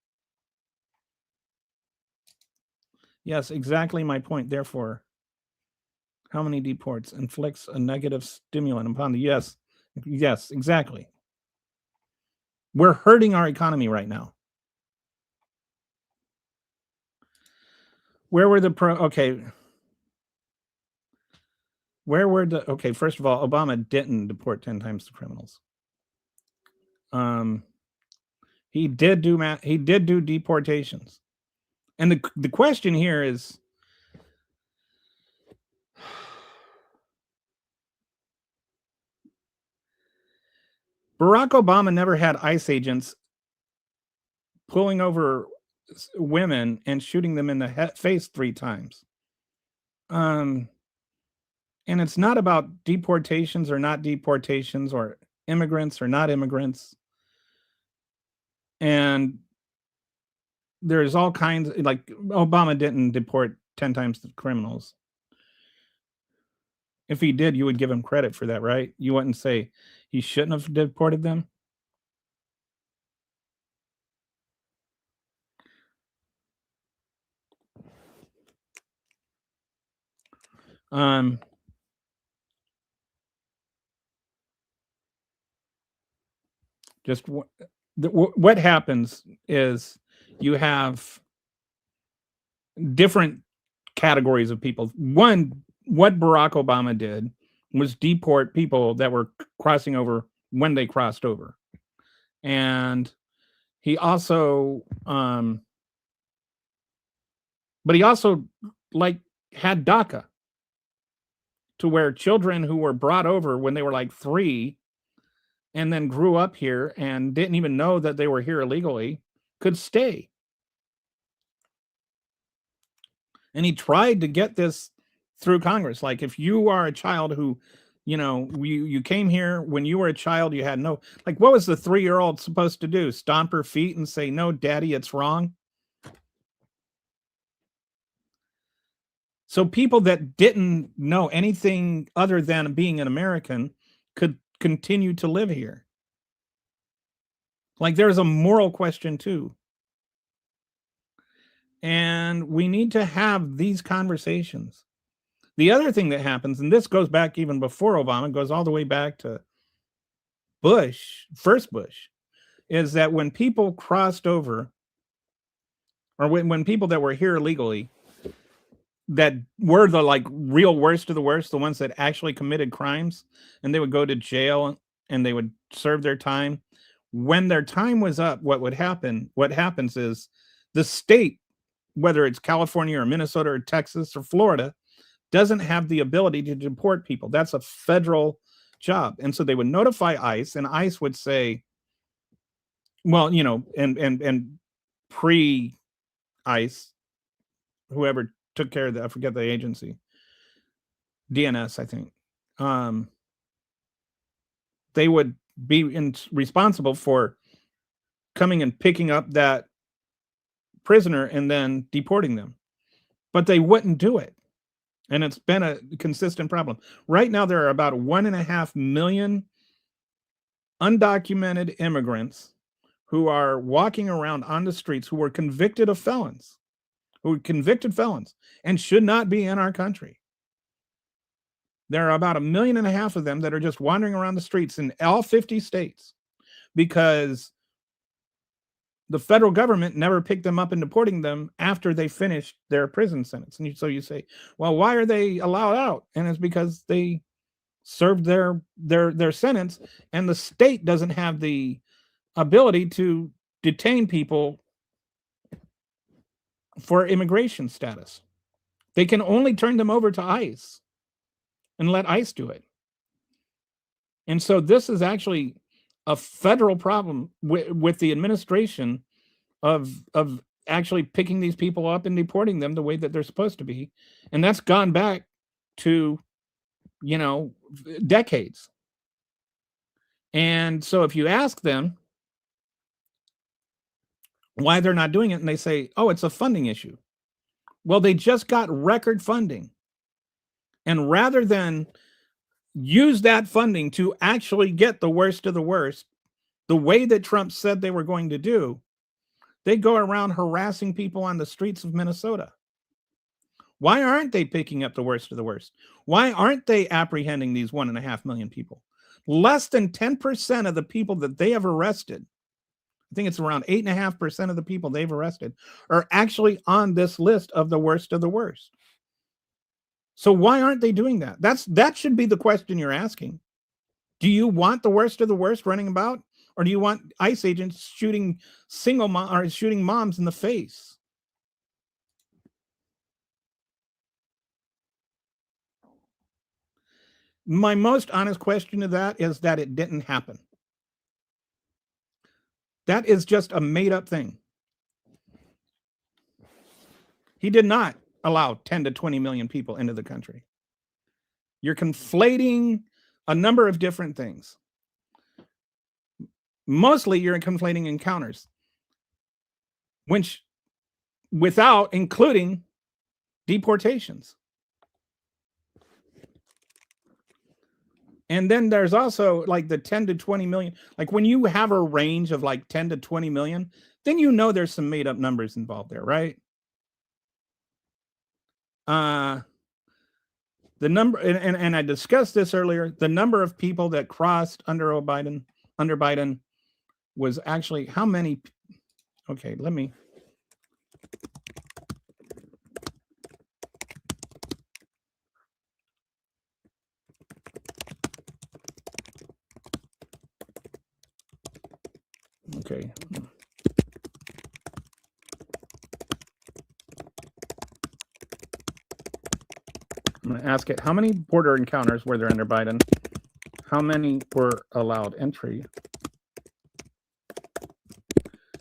Yes, exactly my point. Therefore, how many deports inflicts a negative stimulant upon the yes, exactly. We're hurting our economy right now. Where were the okay, first of all, Obama didn't deport 10 times the criminals. He did do deportations. And the question here is, Barack Obama never had ICE agents pulling over women and shooting them in the face 3 times. And it's not about deportations or not deportations or immigrants or not immigrants. And there's all kinds, like, Obama didn't deport 10 times the criminals. If he did, you would give him credit for that, right? You wouldn't say he shouldn't have deported them. Just what happens is you have different categories of people. One, what Barack Obama did was deport people that were crossing over when they crossed over. And he also, but he also, like, had DACA, to where children who were brought over when they were like 3 and then grew up here and didn't even know that they were here illegally could stay. And he tried to get this through Congress. Like, if you are a child who, you came here when you were a child, you had no, like, what was the 3-year-old supposed to do? Stomp her feet and say, "No, daddy, it's wrong"? So people that didn't know anything other than being an American could continue to live here. Like, there's a moral question too. And we need to have these conversations. The other thing that happens, and this goes back even before Obama, goes all the way back to first Bush, is that when people crossed over, or when people that were here illegally, that were the, like, real worst of the worst, the ones that actually committed crimes, and they would go to jail and they would serve their time. When their time was up, what happens is the state, whether it's California or Minnesota or Texas or Florida, doesn't have the ability to deport people. That's a federal job. And so they would notify ICE, and ICE would say, well, and pre-ICE, whoever took care of that, I forget the agency, DNS, I think, they would be responsible for coming and picking up that prisoner and then deporting them. But they wouldn't do it. And it's been a consistent problem. Right now, there are about 1.5 million undocumented immigrants who are walking around on the streets who were convicted felons and should not be in our country. There are about 1.5 million of them that are just wandering around the streets in all 50 states because the federal government never picked them up and deporting them after they finished their prison sentence. And so you say, well, why are they allowed out? And it's because they served their sentence, and the state doesn't have the ability to detain people for immigration status. They can only turn them over to ICE and let ICE do it. And so this is actually a federal problem with the administration of actually picking these people up and deporting them the way that they're supposed to be. And that's gone back to, decades. And so if you ask them why they're not doing it, and they say, oh, it's a funding issue. Well, they just got record funding. And rather than use that funding to actually get the worst of the worst, the way that Trump said they were going to do, they go around harassing people on the streets of Minnesota. Why aren't they picking up the worst of the worst? Why aren't they apprehending these 1.5 million people? Less than 10% of the people that they have arrested, I think it's around 8.5% of the people they've arrested, are actually on this list of the worst of the worst. So why aren't they doing that? That should be the question you're asking. Do you want the worst of the worst running about, or do you want ICE agents shooting shooting moms in the face? My most honest question to that is that it didn't happen. That is just a made up thing. He did not allow 10 to 20 million people into the country. You're conflating a number of different things. Mostly you're conflating encounters, which without including deportations. And then there's also like the 10 to 20 million. Like when you have a range of like 10 to 20 million, then you know there's some made up numbers involved there, right? The number, and I discussed this earlier, the number of people that crossed under Biden was actually how many? Okay, let me. Okay. I'm going to ask it, how many border encounters were there under Biden? How many were allowed entry?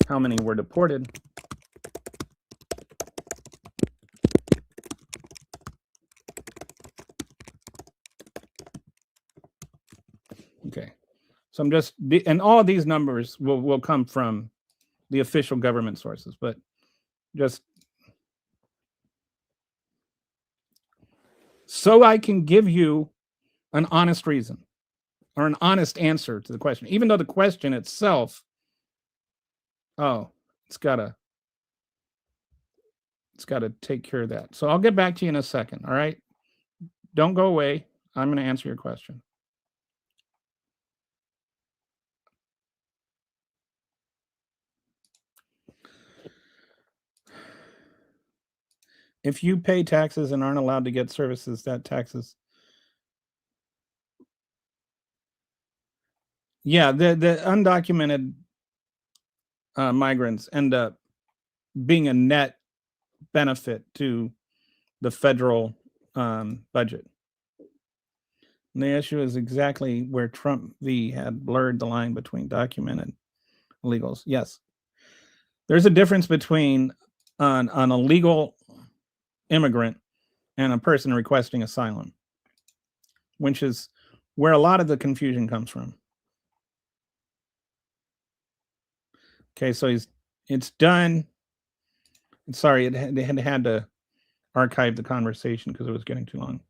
How many were deported? Okay. So I'm just, and all of these numbers will come from the official government sources, but just so I can give you an honest reason or an honest answer to the question, even though the question itself, it's got to take care of that. So I'll get back to you in a second. All right. Don't go away. I'm going to answer your question. If you pay taxes and aren't allowed to get services, that taxes. Yeah, the undocumented migrants end up being a net benefit to the federal budget. And the issue is exactly where Trump v. had blurred the line between documented illegals. Yes. There's a difference between an illegal immigrant and a person requesting asylum, which is where a lot of the confusion comes from. Okay, so it's done. Sorry, they had to archive the conversation because it was getting too long.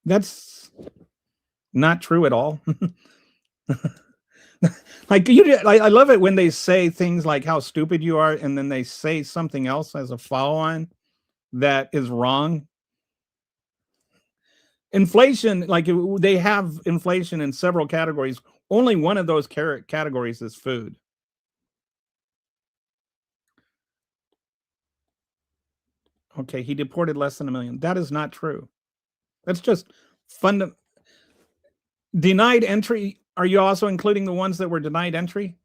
That's not true at all. Like I love it when they say things like how stupid you are, and then they say something else as a follow-on that is wrong. Inflation, like they have inflation in several categories. Only one of those categories is food. Okay, he deported less than 1 million. That is not true. That's just denied entry. Are you also including the ones that were denied entry?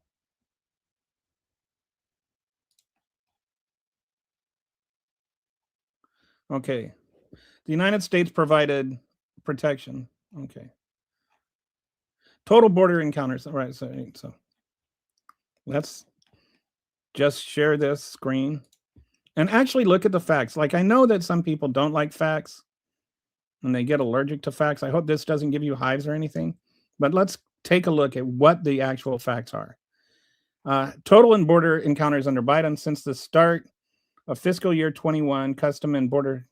Okay. The United States provided protection. Okay. Total border encounters. All right. So let's just share this screen and actually look at the facts. Like, I know that some people don't like facts and they get allergic to facts. I hope this doesn't give you hives or anything, but let's take a look at what the actual facts are. Total in border encounters under Biden since the start of fiscal year 21, Custom and Border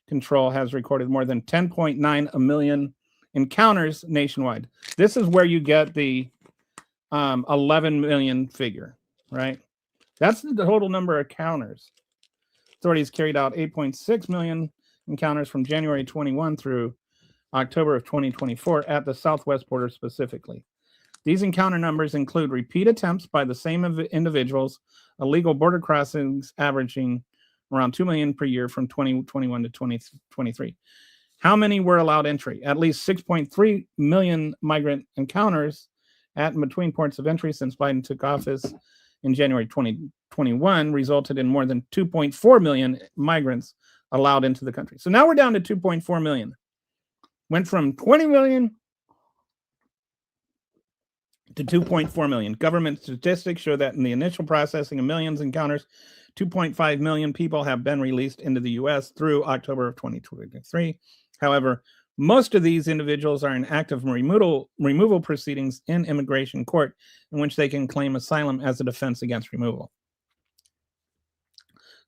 Control has recorded more than 10.9 million encounters nationwide. This is where you get the 11 million figure, right? That's the total number of encounters. Authorities carried out 8.6 million encounters from January 21 through October of 2024 at the southwest border specifically. These encounter numbers include repeat attempts by the same individuals, illegal border crossings averaging around 2 million per year from 2021 to 2023. How many were allowed entry? At least 6.3 million migrant encounters at and between ports of entry since Biden took office in January 2021 resulted in more than 2.4 million migrants allowed into the country. So now we're down to 2.4 million. Went from 20 million to 2.4 million. Government statistics show that in the initial processing of millions encounters, 2.5 million people have been released into the U.S. through October of 2023. However, most of these individuals are in active removal proceedings in immigration court in which they can claim asylum as a defense against removal.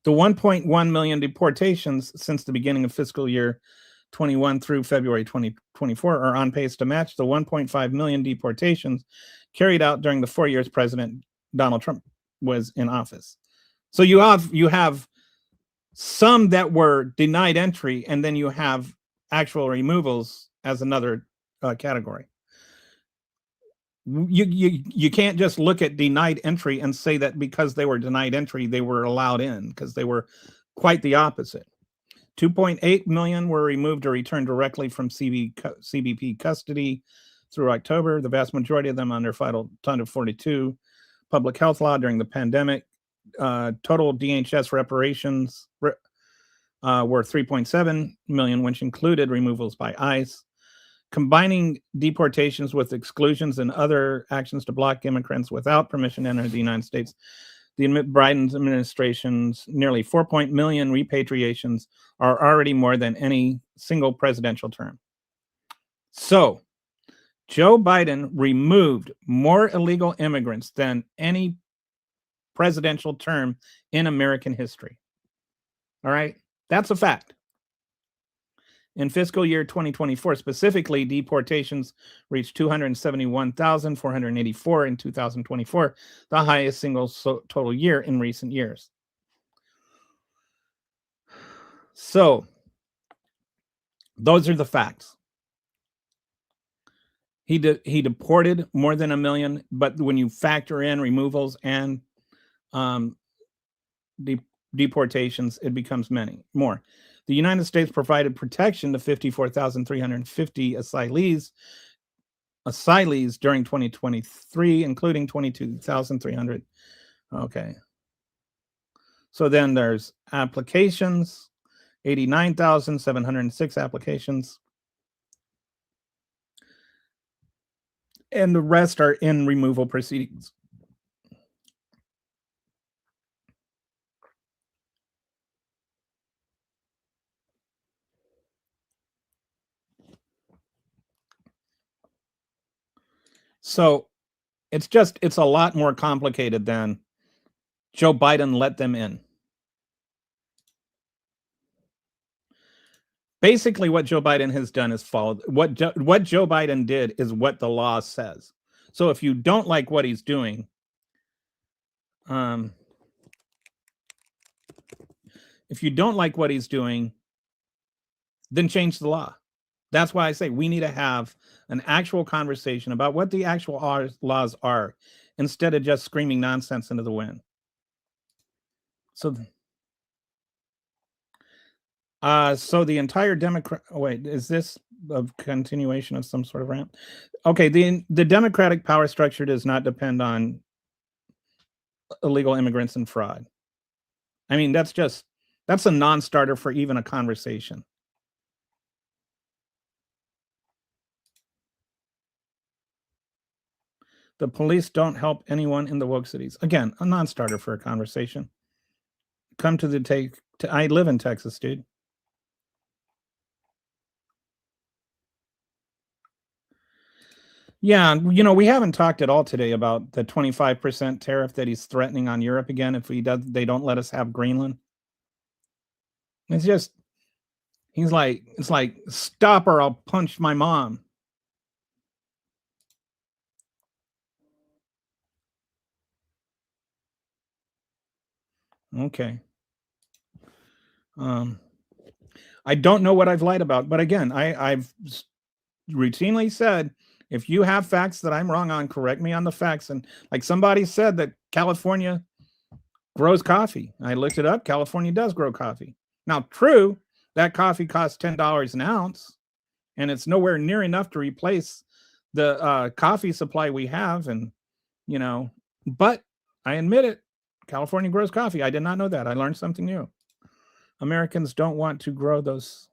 The 1.1 million deportations since the beginning of fiscal year 21 through February 2024 are on pace to match the 1.5 million deportations carried out during the 4 years President Donald Trump was in office. So you have some that were denied entry, and then you have actual removals as another category. You can't just look at denied entry and say that because they were denied entry, they were allowed in, because they were quite the opposite. 2.8 million were removed or returned directly from CBP custody through October. The vast majority of them under Title 42 public health law during the pandemic. Total DHS reparations were 3.7 million, which included removals by ICE. Combining deportations with exclusions and other actions to block immigrants without permission to enter the United States, the Biden administration's nearly 4 million repatriations are already more than any single presidential term. So, Joe Biden removed more illegal immigrants than any presidential term in American history. All right? That's a fact. In fiscal year 2024, specifically, deportations reached 271,484 in 2024, the highest single total year in recent years. So, those are the facts. He deported more than 1 million, but when you factor in removals and deportations, it becomes many more. The United States provided protection to 54,350 asylees during 2023, including 22,300. Okay. So then there's applications, 89,706 applications. And the rest are in removal proceedings. So it's a lot more complicated than Joe Biden let them in. Basically, what Joe Biden has done is followed. What Joe Biden did is what the law says. So if you don't like what he's doing, then change the law. That's why I say we need to have an actual conversation about what the actual laws are instead of just screaming nonsense into the wind. So the entire Democrat. Wait, is this a continuation of some sort of rant? Okay, the Democratic power structure does not depend on illegal immigrants and fraud. I mean, that's a non-starter for even a conversation. The police don't help anyone in the woke cities. Again, a non-starter for a conversation. Come to I live in Texas, dude. Yeah, we haven't talked at all today about the 25% tariff that he's threatening on Europe again if they don't let us have Greenland. It's just it's like stop or I'll punch my mom. Okay. Um I don't know what I've lied about, but again, I've routinely said if you have facts that I'm wrong on, correct me on the facts. And like somebody said that California grows coffee. I looked it up. California does grow coffee. Now, true, that coffee costs $10 an ounce, and it's nowhere near enough to replace the coffee supply we have. And, you know, but I admit it, California grows coffee. I did not know that. I learned something new. Americans don't want to grow those.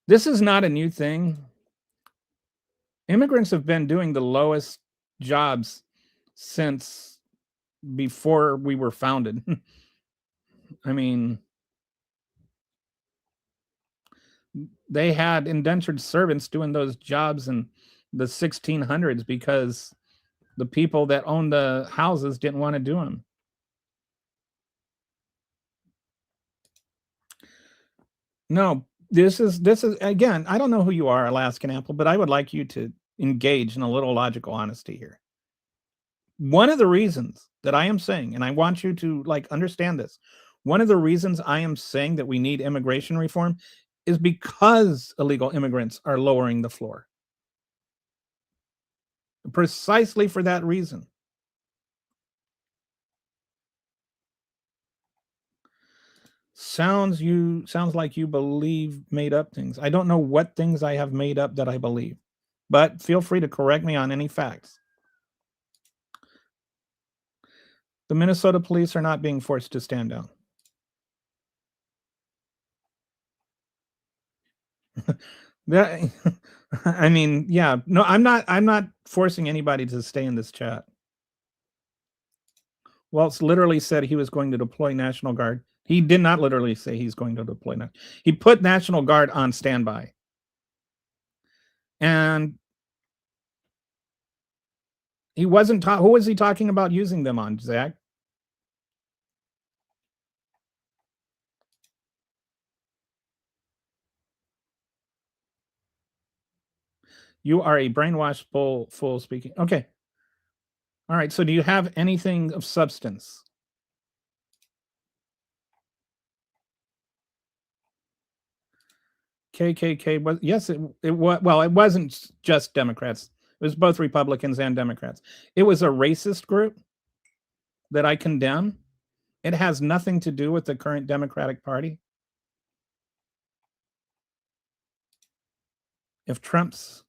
This is not a new thing. Immigrants have been doing the lowest jobs since before we were founded. I mean, they had indentured servants doing those jobs in the 1600s because the people that owned the houses didn't want to do them. No, this is again, I don't know who you are, Alaskan Apple, but I would like you to engage in a little logical honesty here. One of the reasons that I am saying, and I want you to like understand this, one of the reasons I am saying that we need immigration reform is because illegal immigrants are lowering the floor. Precisely for that reason. Sounds like you believe made up things. I don't know what things I have made up that I believe, but feel free to correct me on any facts. The Minnesota police are not being forced to stand down. That I mean, yeah, no, I'm not forcing anybody to stay in this chat. Waltz literally said he was going to deploy National Guard. He did not literally say he's going to deploy. He put National Guard on standby. And he wasn't who was he talking about using them on, Zach? You are a brainwashed fool speaking. Okay. All right. So do you have anything of substance? KKK was yes, it was well, it wasn't just Democrats. It was both Republicans and Democrats. It was a racist group that I condemn. It has nothing to do with the current Democratic Party. If Trump's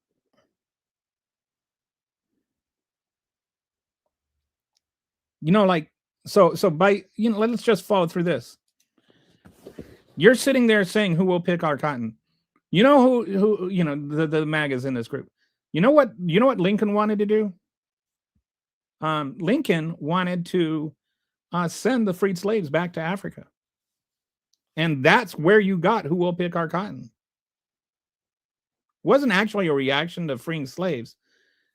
like so by let's just follow through this. You're sitting there saying who will pick our cotton. You know who the MAGAs in this group. You know what Lincoln wanted to do? Lincoln wanted to send the freed slaves back to Africa. And that's where you got who will pick our cotton. It wasn't actually a reaction to freeing slaves.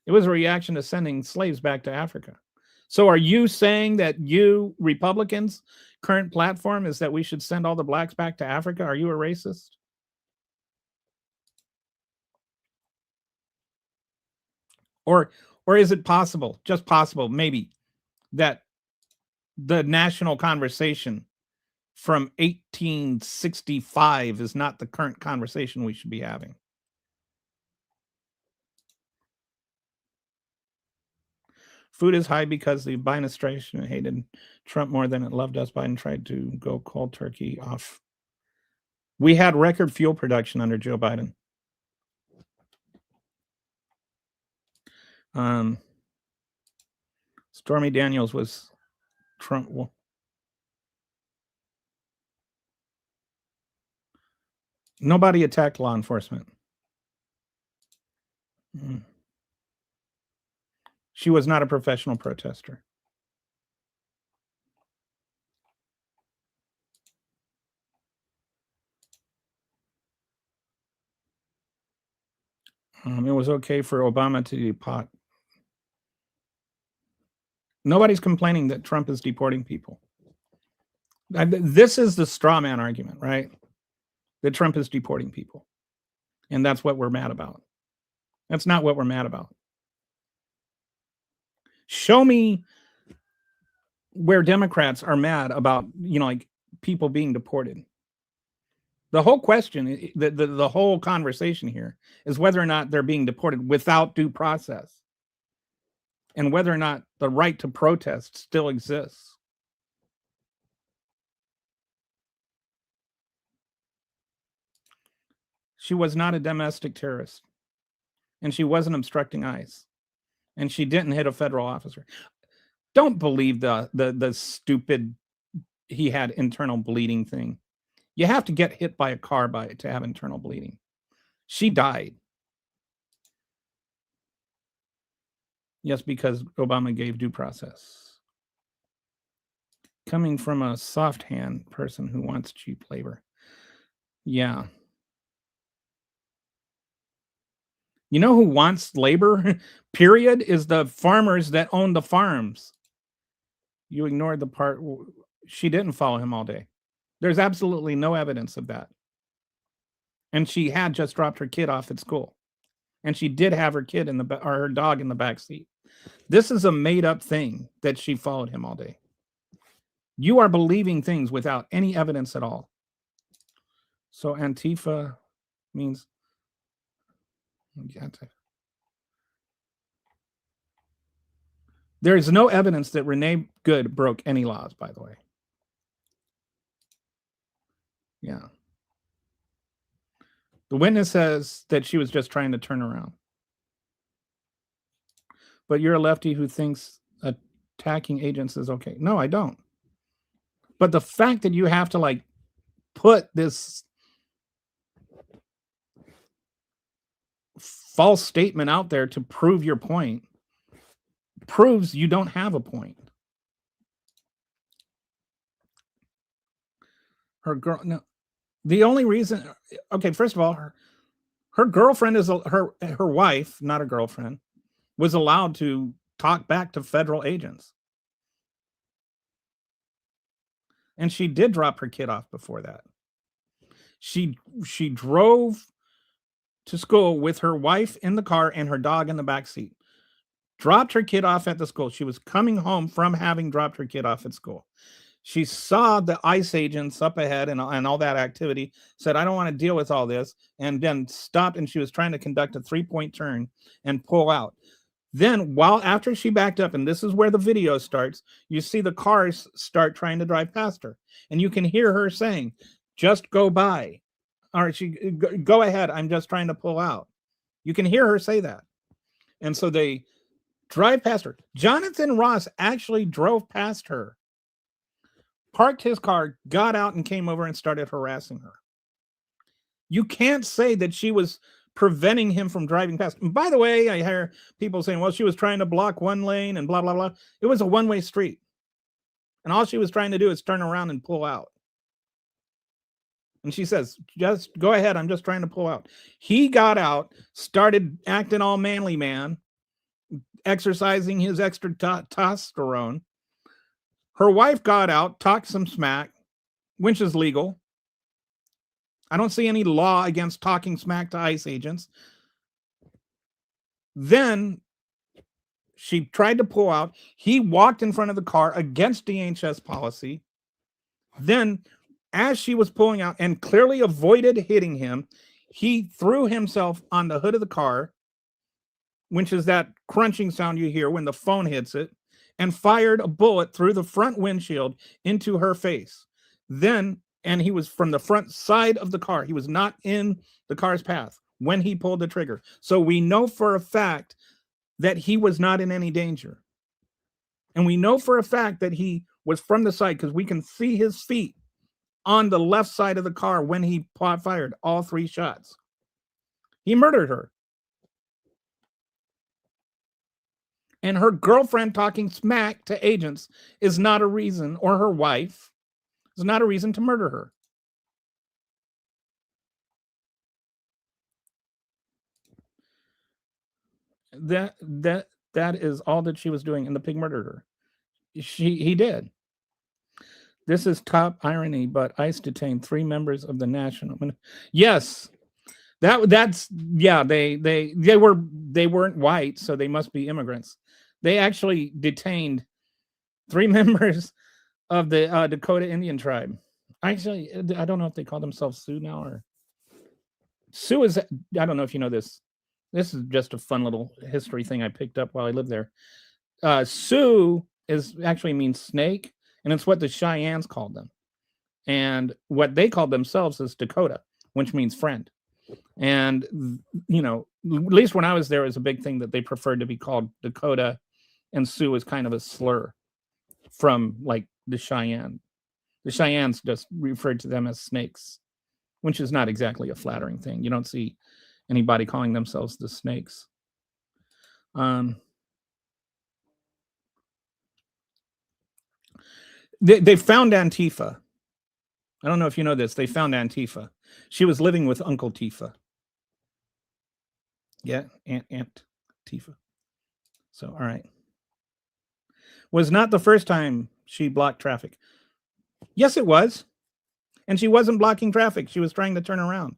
It was a reaction to sending slaves back to Africa. So are you saying that you Republicans' current platform is that we should send all the blacks back to Africa? Are you a racist? Or is it possible, just possible, maybe, that the national conversation from 1865 is not the current conversation we should be having? Food is high because the Biden administration hated Trump more than it loved us. Biden tried to go cold turkey off. We had record fuel production under Joe Biden. Stormy Daniels was Trump. Nobody attacked law enforcement. She was not a professional protester. It was okay for Obama to deport. Nobody's complaining that Trump is deporting people. This is the straw man argument, right? That Trump is deporting people. And that's what we're mad about. That's not what we're mad about. Show me where Democrats are mad about, like people being deported. The whole question, the whole conversation here is whether or not they're being deported without due process and whether or not the right to protest still exists. She was not a domestic terrorist, and she wasn't obstructing ICE, and she didn't hit a federal officer. Don't believe the stupid he had internal bleeding thing. You have to get hit by a car to have internal bleeding. She died. Yes, because Obama gave due process. Coming from a soft hand person who wants cheap labor. Yeah. You know who wants labor, period, is the farmers that own the farms. You ignored the part she didn't follow him all day. There's absolutely no evidence of that. And she had just dropped her kid off at school. And she did have her kid or her dog in the back seat. This is a made up thing that she followed him all day. You are believing things without any evidence at all. So Antifa means there is no evidence that Renee Good broke any laws, by the way. Yeah. The witness says that she was just trying to turn around. But you're a lefty who thinks attacking agents is okay. No, I don't. But the fact that you have to put this false statement out there to prove your point proves you don't have a point. Her girl, no, the only reason, okay, first of all, her girlfriend is her wife, not a girlfriend, was allowed to talk back to federal agents. And she did drop her kid off before that. She drove to school with her wife in the car and her dog in the back seat. Dropped her kid off at the school. She was coming home from having dropped her kid off at school. She saw the ICE agents up ahead and all that activity, said, I don't want to deal with all this, and then stopped, and she was trying to conduct a 3-point turn and pull out. Then, after she backed up, and this is where the video starts, you see the cars start trying to drive past her. And you can hear her saying, just go by. Or go ahead, I'm just trying to pull out. You can hear her say that. And so they drive past her. Jonathan Ross actually drove past her, parked his car, got out, and came over and started harassing her. You can't say that she was preventing him from driving past. And by the way, I hear people saying, well, she was trying to block one lane and blah, blah, blah. It was a one-way street. And all she was trying to do is turn around and pull out. And she says, just go ahead. I'm just trying to pull out. He got out, started acting all manly man, exercising his extra testosterone. Her wife got out, talked some smack, which is legal. I don't see any law against talking smack to ICE agents. Then she tried to pull out. He walked in front of the car against DHS policy. Then, as she was pulling out and clearly avoided hitting him, he threw himself on the hood of the car, which is that crunching sound you hear when the phone hits it, and fired a bullet through the front windshield into her face. And he was from the front side of the car. He was not in the car's path when he pulled the trigger. So we know for a fact that he was not in any danger. And we know for a fact that he was from the side because we can see his feet on the left side of the car when he fired all 3 shots. He murdered her. And her girlfriend talking smack to agents is not a reason, or her wife is not a reason to murder her. That is all that she was doing, and the pig murdered her. He did. This is top irony, but ICE detained 3 members of the national. Yes, that's yeah. They weren't white, so they must be immigrants. They actually detained 3 members of the Dakota Indian tribe. Actually, I don't know if they call themselves Sioux now or Sioux is. I don't know if you know this. This is just a fun little history thing I picked up while I lived there. Sioux is actually means snake, and it's what the Cheyennes called them. And what they called themselves is Dakota, which means friend. And at least when I was there, it was a big thing that they preferred to be called Dakota, and Sioux is kind of a slur from like the Cheyenne. The Cheyennes just referred to them as snakes, which is not exactly a flattering thing. You don't see anybody calling themselves the snakes. They found Antifa. I don't know if you know this. They found Antifa. She was living with Uncle Tifa. Yeah, Aunt Tifa. So, all right. Was not the first time she blocked traffic. Yes, it was. And she wasn't blocking traffic. She was trying to turn around.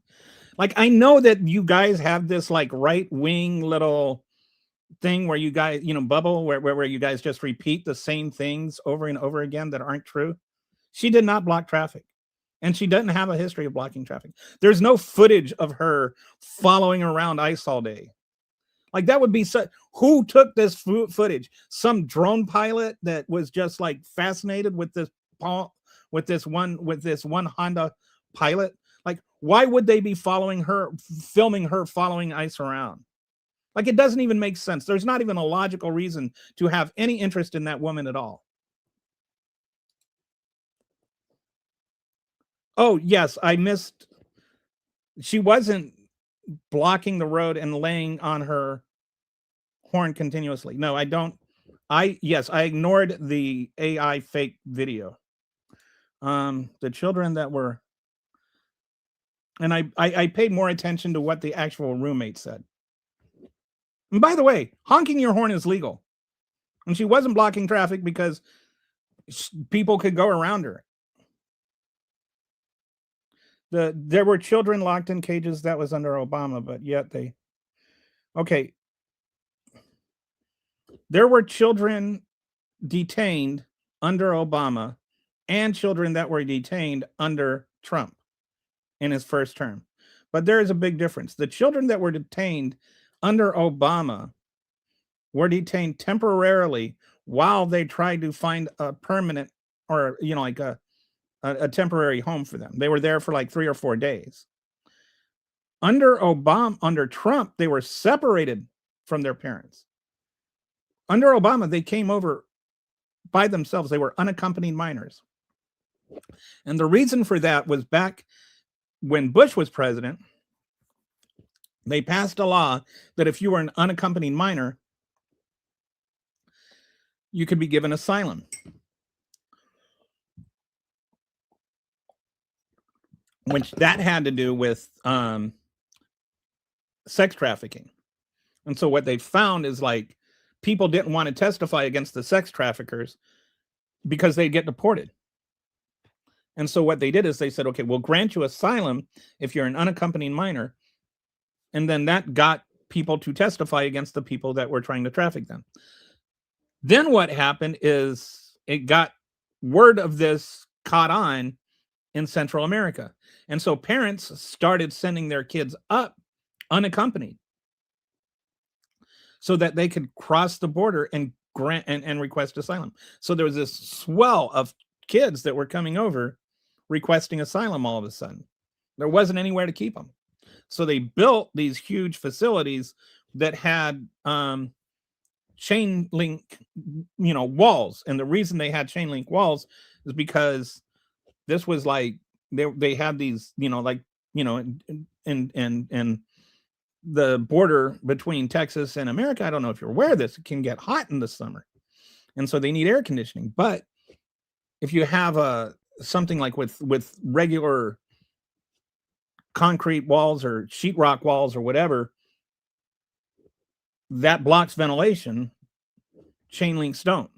Like, I know that you guys have this like right wing little thing where you guys, bubble where you guys just repeat the same things over and over again that aren't true. She did not block traffic. And she doesn't have a history of blocking traffic. There's no footage of her following around ICE all day. Like that would be such. Who took this footage? Some drone pilot that was just like fascinated with this one Honda pilot. Like, why would they be filming her following ICE around? Like, it doesn't even make sense. There's not even a logical reason to have any interest in that woman at all. Oh, yes, I missed. She wasn't blocking the road and laying on her horn continuously. No, I don't. I ignored the AI fake video. The children that were, and I paid more attention to what the actual roommate said. And by the way, honking your horn is legal. And she wasn't blocking traffic because people could go around her. There were children locked in cages. That was under Obama, but yet okay. There were children detained under Obama and children that were detained under Trump in his first term. But there is a big difference. The children that were detained under Obama were detained temporarily while they tried to find a permanent or, like a temporary home for them. They were there for like 3 or 4 days. Under Trump, they were separated from their parents. Under Obama, they came over by themselves. They were unaccompanied minors. And the reason for that was back when Bush was president, they passed a law that if you were an unaccompanied minor, you could be given asylum. Which that had to do with sex trafficking. And so what they found is like people didn't want to testify against the sex traffickers because they'd get deported. And so what they did is they said, okay, we'll grant you asylum if you're an unaccompanied minor. And then that got people to testify against the people that were trying to traffic them. Then what happened is it got word of this caught on in Central America. And so parents started sending their kids up unaccompanied so that they could cross the border and grant and request asylum. So there was this swell of kids that were coming over requesting asylum all of a sudden. There wasn't anywhere to keep them. So they built these huge facilities that had chain link, walls. And the reason they had chain link walls is because this was like they had these, and the border between Texas and America. I don't know if you're aware of this. It can get hot in the summer, and so they need air conditioning. But if you have something like with regular concrete walls or sheetrock walls or whatever, that blocks ventilation, chain links don't.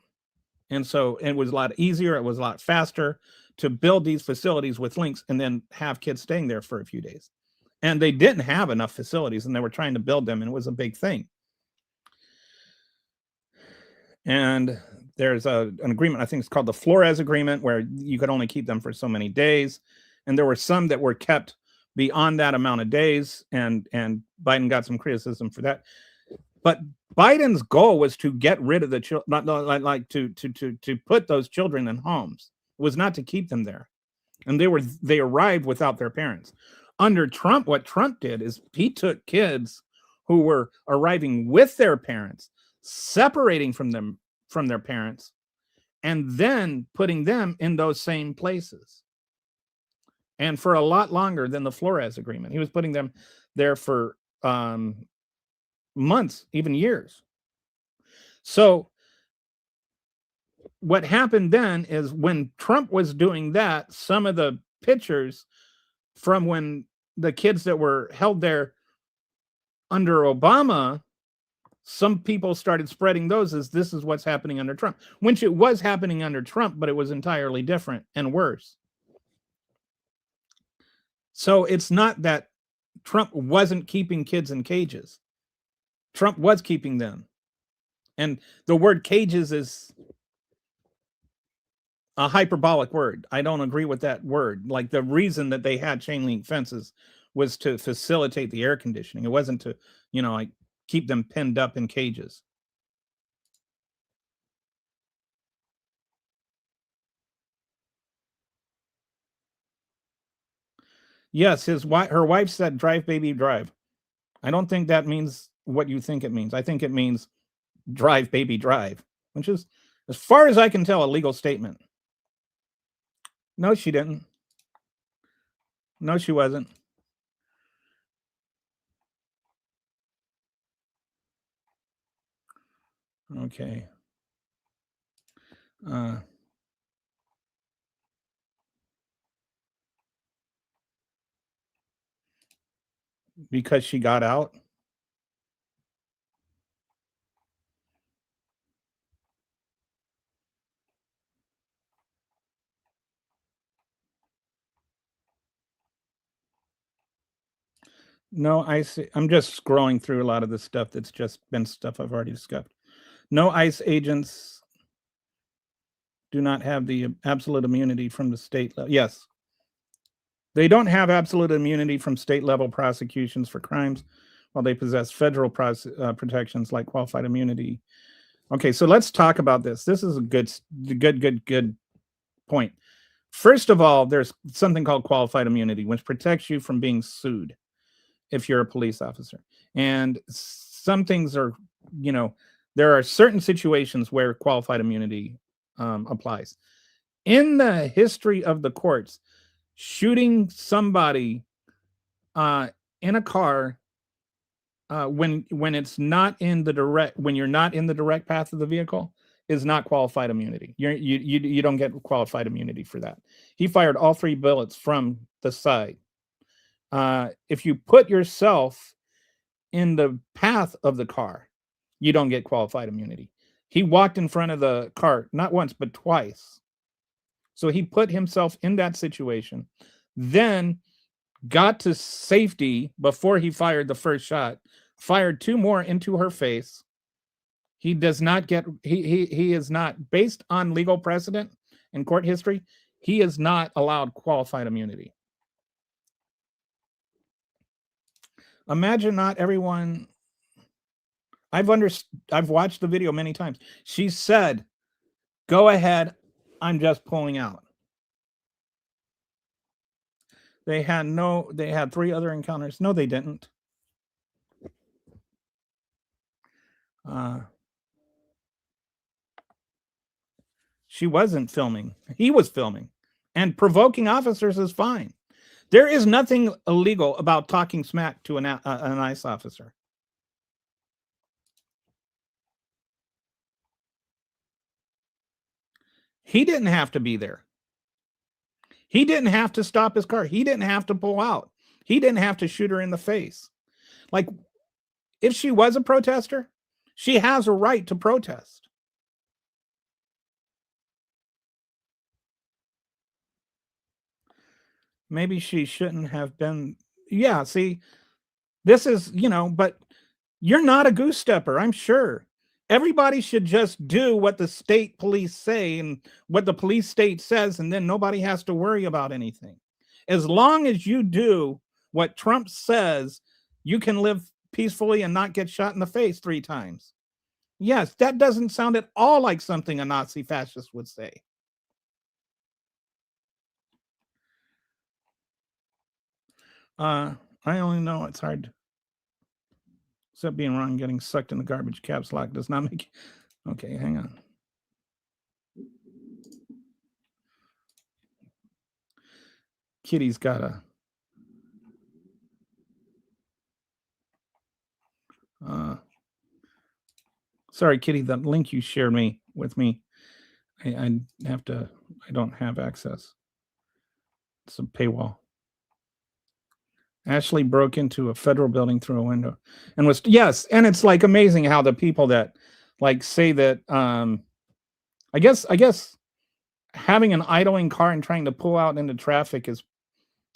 And so it was a lot easier, it was a lot faster to build these facilities with links and then have kids staying there for a few days. And they didn't have enough facilities and they were trying to build them, and it was a big thing. And there's an agreement, I think it's called the Flores Agreement, where you could only keep them for so many days. And there were some that were kept beyond that amount of days, and Biden got some criticism for that. But Biden's goal was to get rid of the children, not like to put those children in homes. It was not to keep them there. And they arrived without their parents. Under Trump, what Trump did is he took kids who were arriving with their parents, separating from their parents, and then putting them in those same places. And for a lot longer than the Flores Agreement. He was putting them there for months, even years. So what happened then is when Trump was doing that, some of the pictures from when the kids that were held there under Obama, some people started spreading those as this is what's happening under Trump, which it was happening under Trump, but it was entirely different and worse. So it's not that Trump wasn't keeping kids in cages. Trump was keeping them. And the word cages is a hyperbolic word. I don't agree with that word. Like, the reason that they had chain link fences was to facilitate the air conditioning. It wasn't to, like keep them pinned up in cages. Yes, her wife said, "Drive, baby, drive." I don't think that means what you think it means. I think it means drive, baby, drive, which is, as far as I can tell, a legal statement. No, she didn't. No, she wasn't. Okay. Because she got out. No, I'm just scrolling through a lot of the stuff that's just been stuff I've already discussed. No ICE agents do not have the absolute immunity from the state level. Yes. They don't have absolute immunity from state level prosecutions for crimes, while they possess federal protections like qualified immunity. Okay, so let's talk about this. This is a good point. First of all, there's something called qualified immunity, which protects you from being sued if you're a police officer. And some things are, there are certain situations where qualified immunity applies. In the history of the courts, shooting somebody in a car when it's not in the direct, when you're not in the direct path of the vehicle, is not qualified immunity. You don't get qualified immunity for that. He fired all 3 bullets from the side. If you put yourself in the path of the car, you don't get qualified immunity. He walked in front of the car not once but twice. So he put himself in that situation, then got to safety before he fired the first shot, fired 2 more into her face. He does not get, he is not, based on legal precedent and court history, he is not allowed qualified immunity. Imagine not everyone, I've watched the video many times. She said, "Go ahead, I'm just pulling out." They had 3 other encounters. No, they didn't. She wasn't filming. He was filming. And provoking officers is fine. There is nothing illegal about talking smack to an ICE officer. He didn't have to be there. He didn't have to stop his car. He didn't have to pull out. He didn't have to shoot her in the face. Like, if she was a protester, She has a right to protest. Maybe she shouldn't have been. Yeah, see, this is, but you're not a goose stepper, I'm sure. Everybody should just do what the state police say and what the police state says, and then nobody has to worry about anything. As long as you do what Trump says, you can live peacefully and not get shot in the face 3 times. Yes, that doesn't sound at all like something a Nazi fascist would say. I only know it's hard. Except being wrong, getting sucked in the garbage caps lock does not make. Okay, hang on. Kitty's got a. Sorry, Kitty, that link you shared with me, I have to. I don't have access. It's a paywall. Ashley broke into a federal building through a window, and was yes, and it's like amazing how the people that like say that. I guess having an idling car and trying to pull out into traffic is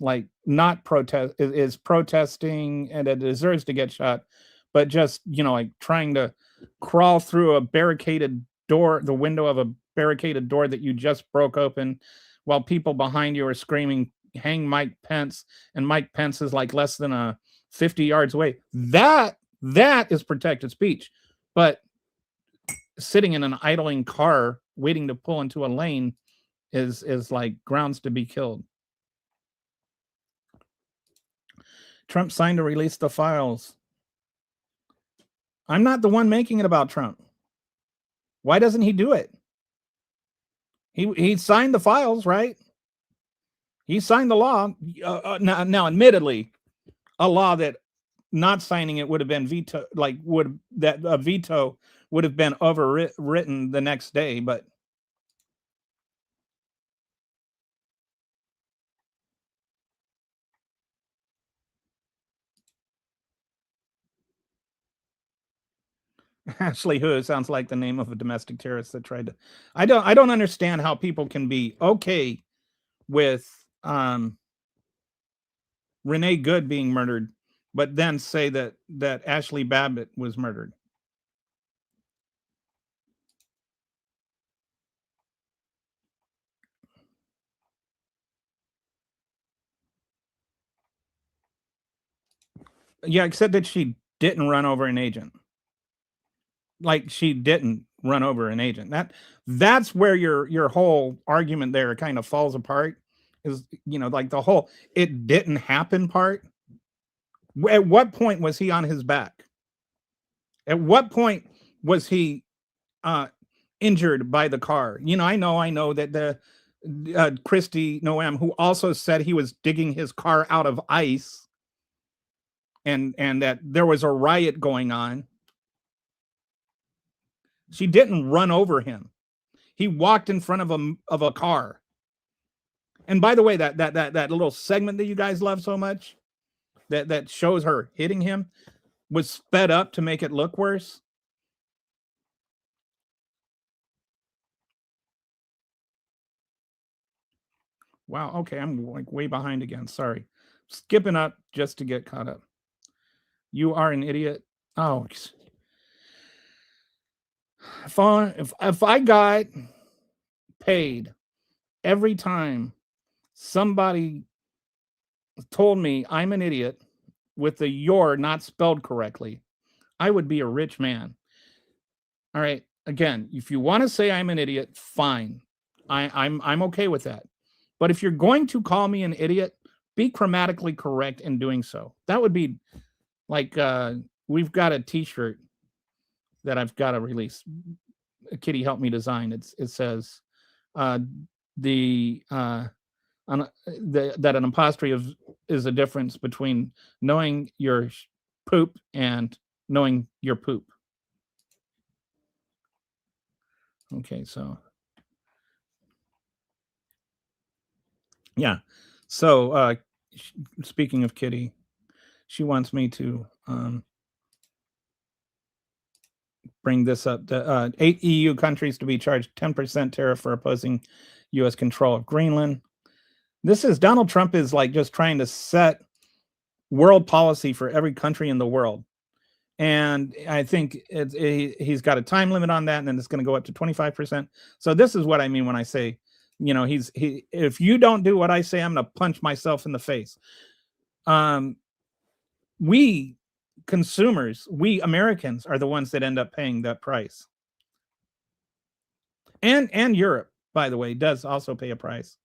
like not protest is protesting and it deserves to get shot, but just like trying to crawl through a barricaded door, the window of a barricaded door that you just broke open, while people behind you are screaming hang Mike Pence, and Mike Pence is like less than a 50 yards away. That is protected speech. But sitting in an idling car waiting to pull into a lane is like grounds to be killed. Trump signed to release the files. I'm not the one making it about Trump. Why doesn't he do it? He signed the files, right? He signed the law. Now, admittedly, a law that not signing it would have been veto, like a veto would have been overwritten the next day, but. Ashley Who sounds like the name of a domestic terrorist that tried to. I don't understand how people can be okay with Renee Good being murdered, but then say that Ashley Babbitt was murdered. Yeah, except that she didn't run over an agent. Like she didn't run over an agent. That's where your whole argument there kind of falls apart. Is like the whole it didn't happen part. At what point was he on his back? At what point was he injured by the car? I know that the Christy Noem, who also said he was digging his car out of ice, and that there was a riot going on. She didn't run over him. He walked in front of a car. And by the way, that little segment that you guys love so much, that shows her hitting him, was sped up to make it look worse. Wow. Okay, I'm like way behind again. Sorry. Skipping up just to get caught up. You are an idiot. Oh, if I got paid every time somebody told me I'm an idiot with the "you're" not spelled correctly, I would be a rich man. All right. Again, if you want to say I'm an idiot, fine. I'm okay with that. But if you're going to call me an idiot, be grammatically correct in doing so. That would be like we've got a T-shirt that I've got to release. Kitty helped me design. It says that an apostrophe is a difference between knowing your poop and knowing your poop. Okay, so yeah. So speaking of Kitty, she wants me to bring this up. 8 EU countries to be charged 10% tariff for opposing U.S. control of Greenland. This is Donald Trump is like just trying to set world policy for every country in the world. And I think he's got a time limit on that, and then it's going to go up to 25%. So this is what I mean when I say, if you don't do what I say, I'm going to punch myself in the face. We consumers, we Americans are the ones that end up paying that price. And Europe, by the way, does also pay a price.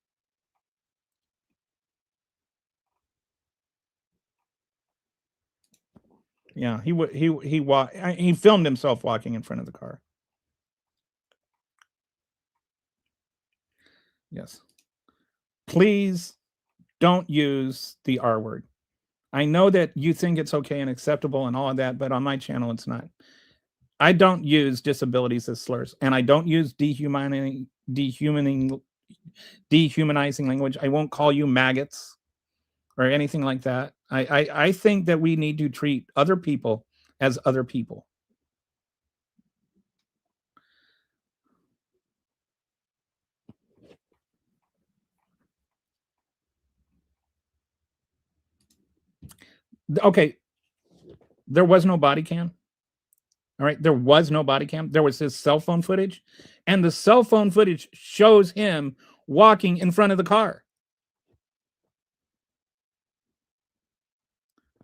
Yeah, he filmed himself walking in front of the car. Yes. Please don't use the R word. I know that you think it's okay and acceptable and all of that, but on my channel, it's not. I don't use disabilities as slurs, and I don't use dehumanizing language. I won't call you maggots or anything like that. I think that we need to treat other people as other people. Okay, there was no body cam. All right, there was no body cam. There was his cell phone footage, and the cell phone footage shows him walking in front of the car.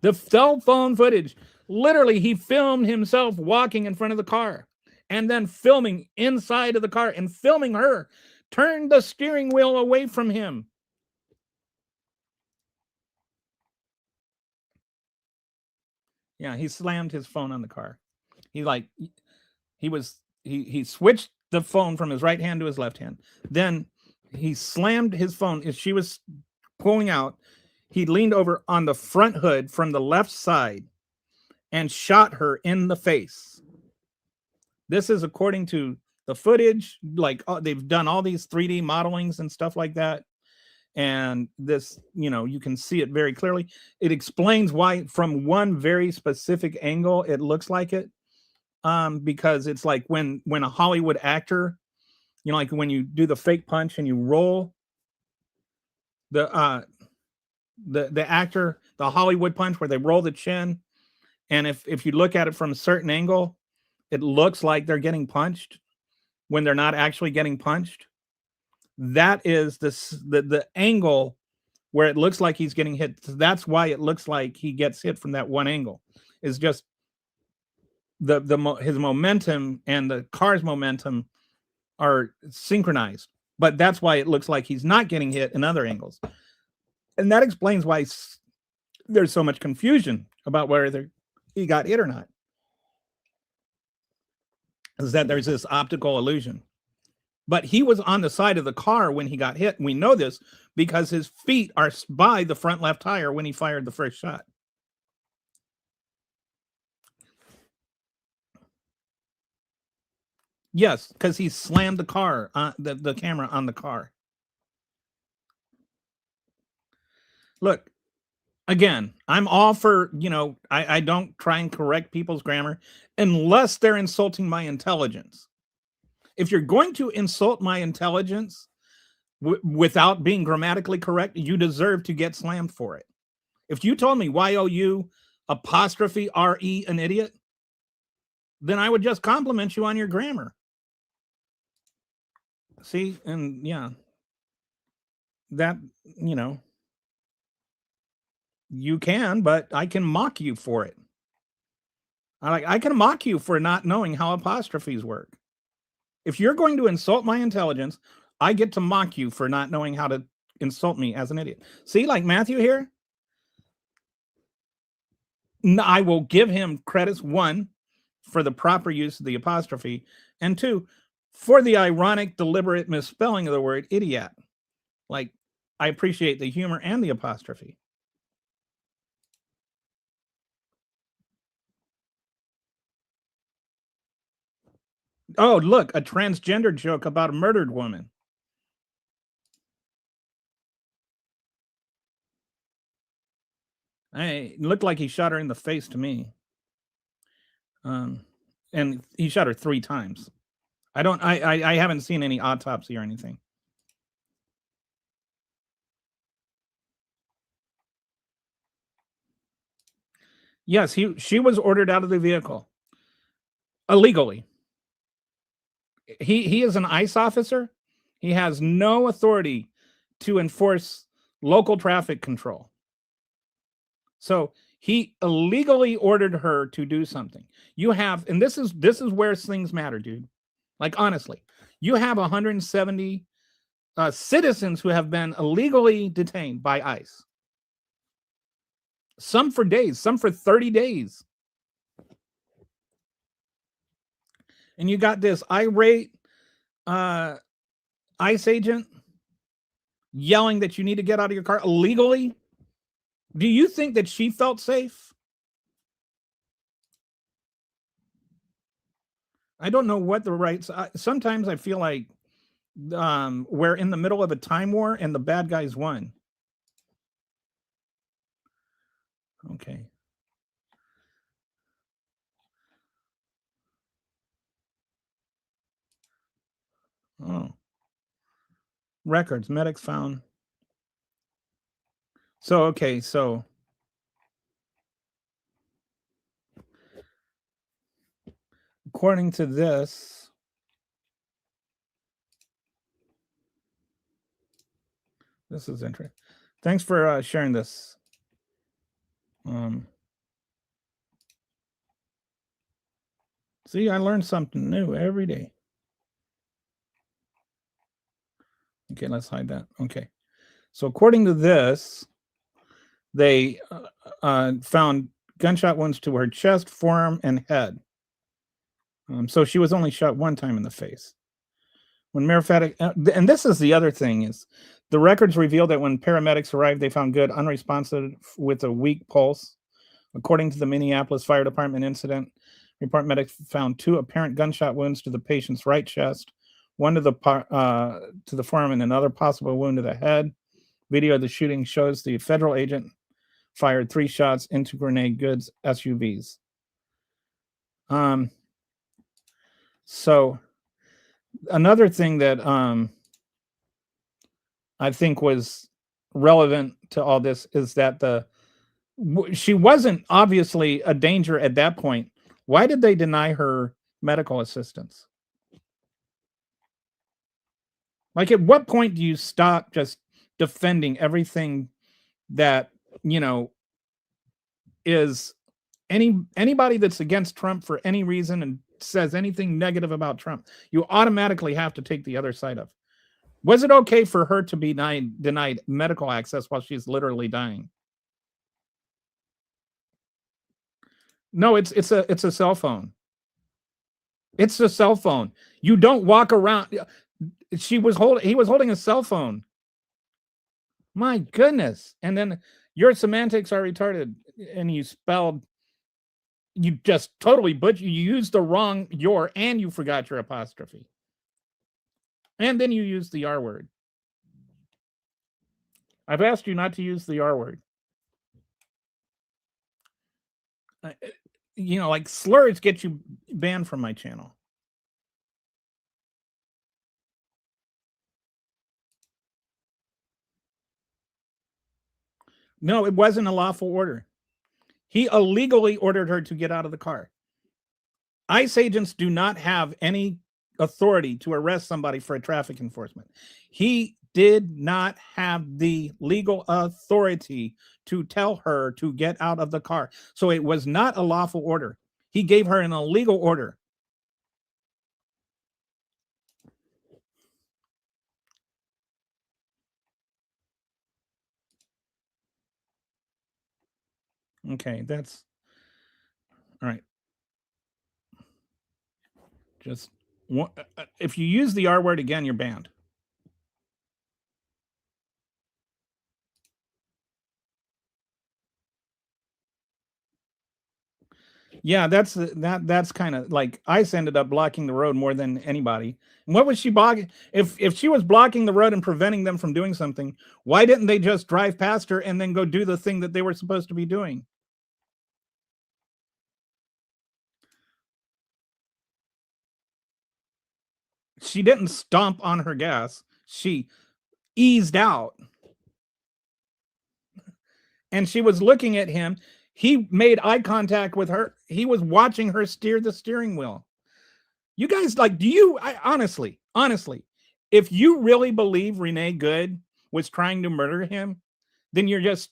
The cell phone footage, literally, he filmed himself walking in front of the car and then filming inside of the car and filming her turn the steering wheel away from him. Yeah, he slammed his phone on the car. He switched the phone from his right hand to his left hand. Then he slammed his phone as she was pulling out. He leaned over on the front hood from the left side and shot her in the face. This is according to the footage. Like they've done all these 3D modelings and stuff like that. And this, you can see it very clearly. It explains why from one very specific angle it looks like it. Because it's like when a Hollywood actor, like when you do the fake punch and you roll the actor, the Hollywood punch where they roll the chin, and if you look at it from a certain angle, it looks like they're getting punched when they're not actually getting punched. That is the angle where it looks like he's getting hit. That's why it looks like he gets hit from that one angle. Is just his momentum and the car's momentum are synchronized, but that's why it looks like he's not getting hit in other angles. And that explains why there's so much confusion about whether he got hit or not. Is that there's this optical illusion. But he was on the side of the car when he got hit. We know this because his feet are by the front left tire when he fired the first shot. Yes, because he slammed the car, the camera on the car. Look, again, I'm all for, I don't try and correct people's grammar unless they're insulting my intelligence. If you're going to insult my intelligence without being grammatically correct, you deserve to get slammed for it. If you told me YOU apostrophe RE an idiot, then I would just compliment you on your grammar. See, and yeah, that, you can, but I can mock you for it. I can mock you for not knowing how apostrophes work. If you're going to insult my intelligence, I get to mock you for not knowing how to insult me as an idiot. See, like Matthew here, I will give him credits, 1, for the proper use of the apostrophe, and 2, for the ironic, deliberate misspelling of the word idiot. Like, I appreciate the humor and the apostrophe. Oh, look, a transgender joke about a murdered woman. It looked like he shot her in the face to me. and he shot her 3 times. I haven't seen any autopsy or anything. Yes, she was ordered out of the vehicle illegally. He is an ICE officer. He has no authority to enforce local traffic control. So he illegally ordered her to do something. You have, and this is where things matter, dude. Like honestly, you have 170 citizens who have been illegally detained by ICE. Some for days, some for 30 days. And you got this irate ICE agent yelling that you need to get out of your car illegally. Do you think that she felt safe? I don't know what the rights. Sometimes I feel like we're in the middle of a time war and the bad guys won. Okay. Oh. Records, medics found. So, okay, so according to this, this is interesting. Thanks for sharing this. See, I learned something new every day. Okay, let's hide that. Okay. So according to this, they found gunshot wounds to her chest, forearm, and head. So she was only shot 1 time in the face. When and this is the other thing, is the records reveal that when paramedics arrived, they found Good unresponsive with a weak pulse. According to the Minneapolis Fire Department incident report, medics found 2 apparent gunshot wounds to the patient's right chest, 1 to the forearm, and another possible wound to the head. Video of the shooting shows the federal agent fired 3 shots into Grenade Good's SUVs. So another thing that I think was relevant to all this is that she wasn't obviously a danger at that point. Why did they deny her medical assistance? Like, at what point do you stop just defending everything that, is anybody that's against Trump for any reason and says anything negative about Trump, you automatically have to take the other side of. Was it okay for her to be denied medical access while she's literally dying? No, it's a cell phone. It's a cell phone. You don't walk around. He was holding a cell phone. My goodness. And then your semantics are retarded, and you just totally butchered. You used the wrong your, and you forgot your apostrophe. And then you used the R word. I've asked you not to use the R word. Like slurs get you banned from my channel. No, it wasn't a lawful order. He illegally ordered her to get out of the car. ICE agents do not have any authority to arrest somebody for a traffic enforcement. He did not have the legal authority to tell her to get out of the car. So it was not a lawful order. He gave her an illegal order. Okay, that's all right. Just if you use the R word again, you're banned. Yeah, that's kind of like ICE ended up blocking the road more than anybody. And what was she blocking? If she was blocking the road and preventing them from doing something, why didn't they just drive past her and then go do the thing that they were supposed to be doing? She didn't stomp on her gas. She eased out. And she was looking at him. He made eye contact with her. He was watching her steer the steering wheel. You guys, like, honestly, if you really believe Renee Good was trying to murder him, then you're just,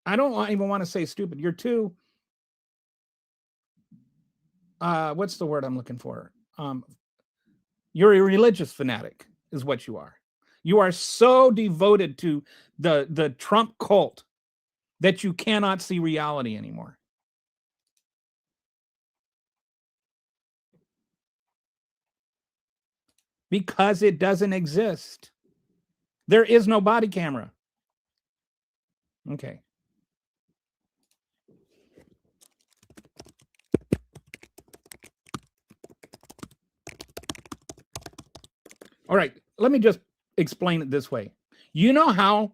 I don't even want to say stupid. You're too, what's the word I'm looking for? You're a religious fanatic is what you are. You are so devoted to the Trump cult that you cannot see reality anymore. Because it doesn't exist. There is no body camera. Okay. All right, let me just explain it this way. You know how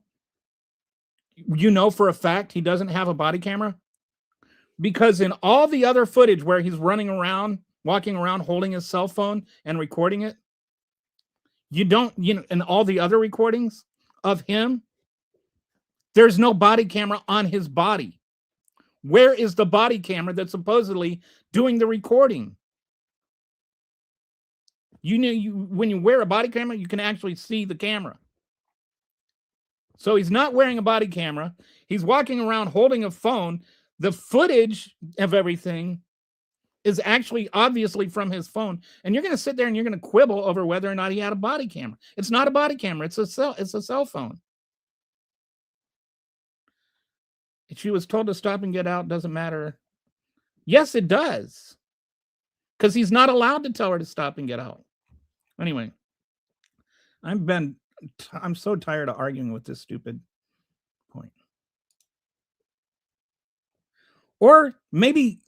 you know for a fact he doesn't have a body camera? Because in all the other footage where he's running around, walking around, holding his cell phone and recording it, in all the other recordings of him, there's no body camera on his body. Where is the body camera that's supposedly doing the recording? When you wear a body camera, you can actually see the camera. So he's not wearing a body camera. He's walking around holding a phone. The footage of everything is actually obviously from his phone. And you're going to sit there and you're going to quibble over whether or not he had a body camera. It's not a body camera. It's a cell phone. If she was told to stop and get out, doesn't matter. Yes, it does. Because he's not allowed to tell her to stop and get out. Anyway, I'm so tired of arguing with this stupid point. Or maybe,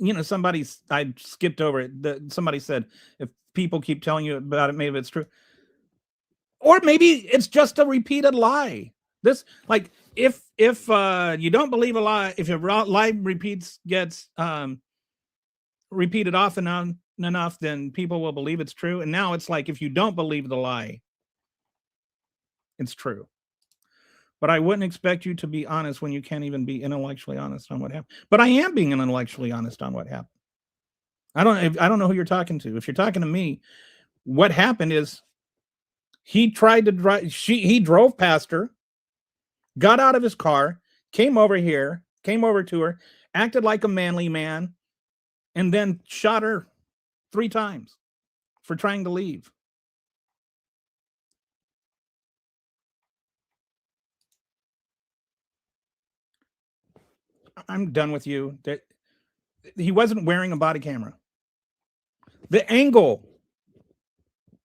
I skipped over it. Somebody said, if people keep telling you about it, maybe it's true. Or maybe it's just a repeated lie. This, like, if you don't believe a lie, if your lie gets repeated often enough, then people will believe it's true. And now it's like, if you don't believe the lie, it's true. But I wouldn't expect you to be honest when you can't even be intellectually honest on what happened. But I am being intellectually honest on what happened. I don't know who you're talking to. If you're talking to me, what happened is he tried to drive. He drove past her, got out of his car, came over to her, acted like a manly man, and then shot her 3 times for trying to leave. I'm done with you. That he wasn't wearing a body camera. The angle.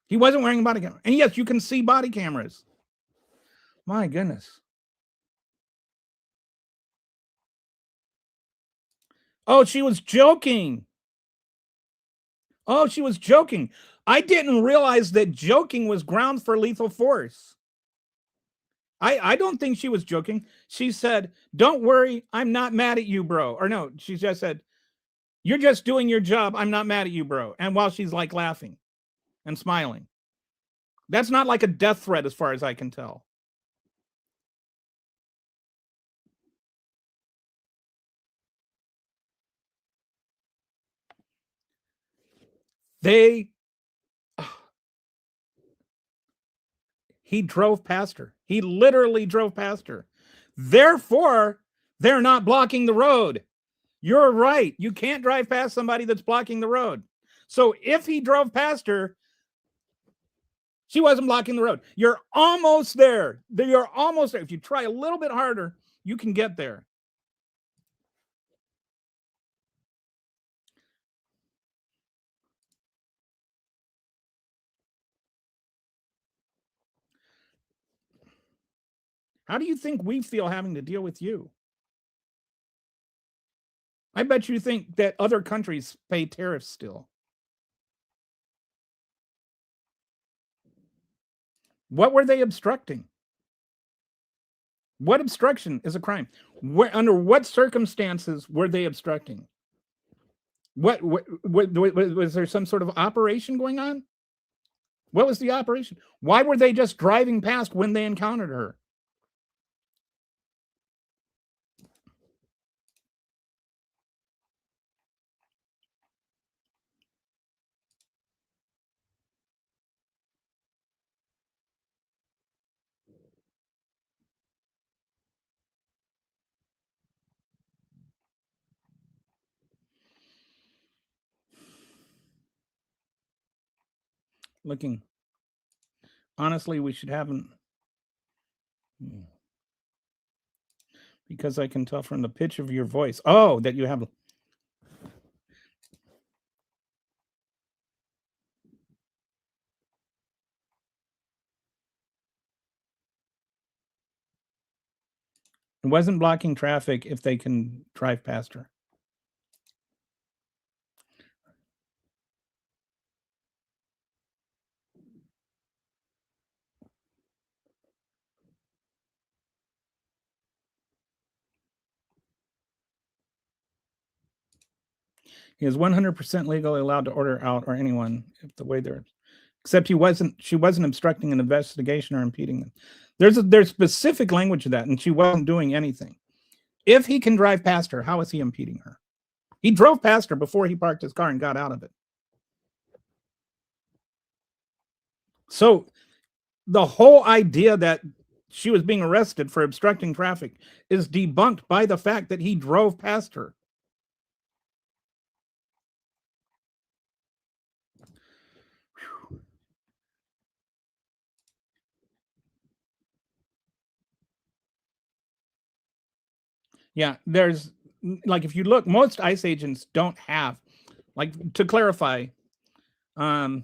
He wasn't wearing a body camera. And yes, you can see body cameras. My goodness. Oh, she was joking. I didn't realize that joking was grounds for lethal force. I don't think she was joking. She said, "Don't worry, I'm not mad at you, bro." Or no, she just said, "You're just doing your job. I'm not mad at you, bro." And while she's like laughing and smiling. That's not like a death threat as far as I can tell. He drove past her. He literally drove past her. Therefore, they're not blocking the road. You're right. You can't drive past somebody that's blocking the road. So if he drove past her, she wasn't blocking the road. You're almost there. You're almost there. If you try a little bit harder, you can get there. How do you think we feel having to deal with you? I bet you think that other countries pay tariffs still. What were they obstructing? What obstruction is a crime? Under what circumstances were they obstructing? What was there some sort of operation going on? What was the operation? Why were they just driving past when they encountered her? Looking, honestly, we should have them because I can tell from the pitch of your voice. Oh, that you have. It wasn't blocking traffic if they can drive past her. He is 100% legally allowed to order out or anyone if the way they're, except she wasn't obstructing an investigation or impeding them. There's specific language to that, and she wasn't doing anything. If he can drive past her, how is he impeding her? He drove past her before he parked his car and got out of it. So the whole idea that she was being arrested for obstructing traffic is debunked by the fact that he drove past her. Yeah, there's like if you look, most ICE agents don't have, like, to clarify, um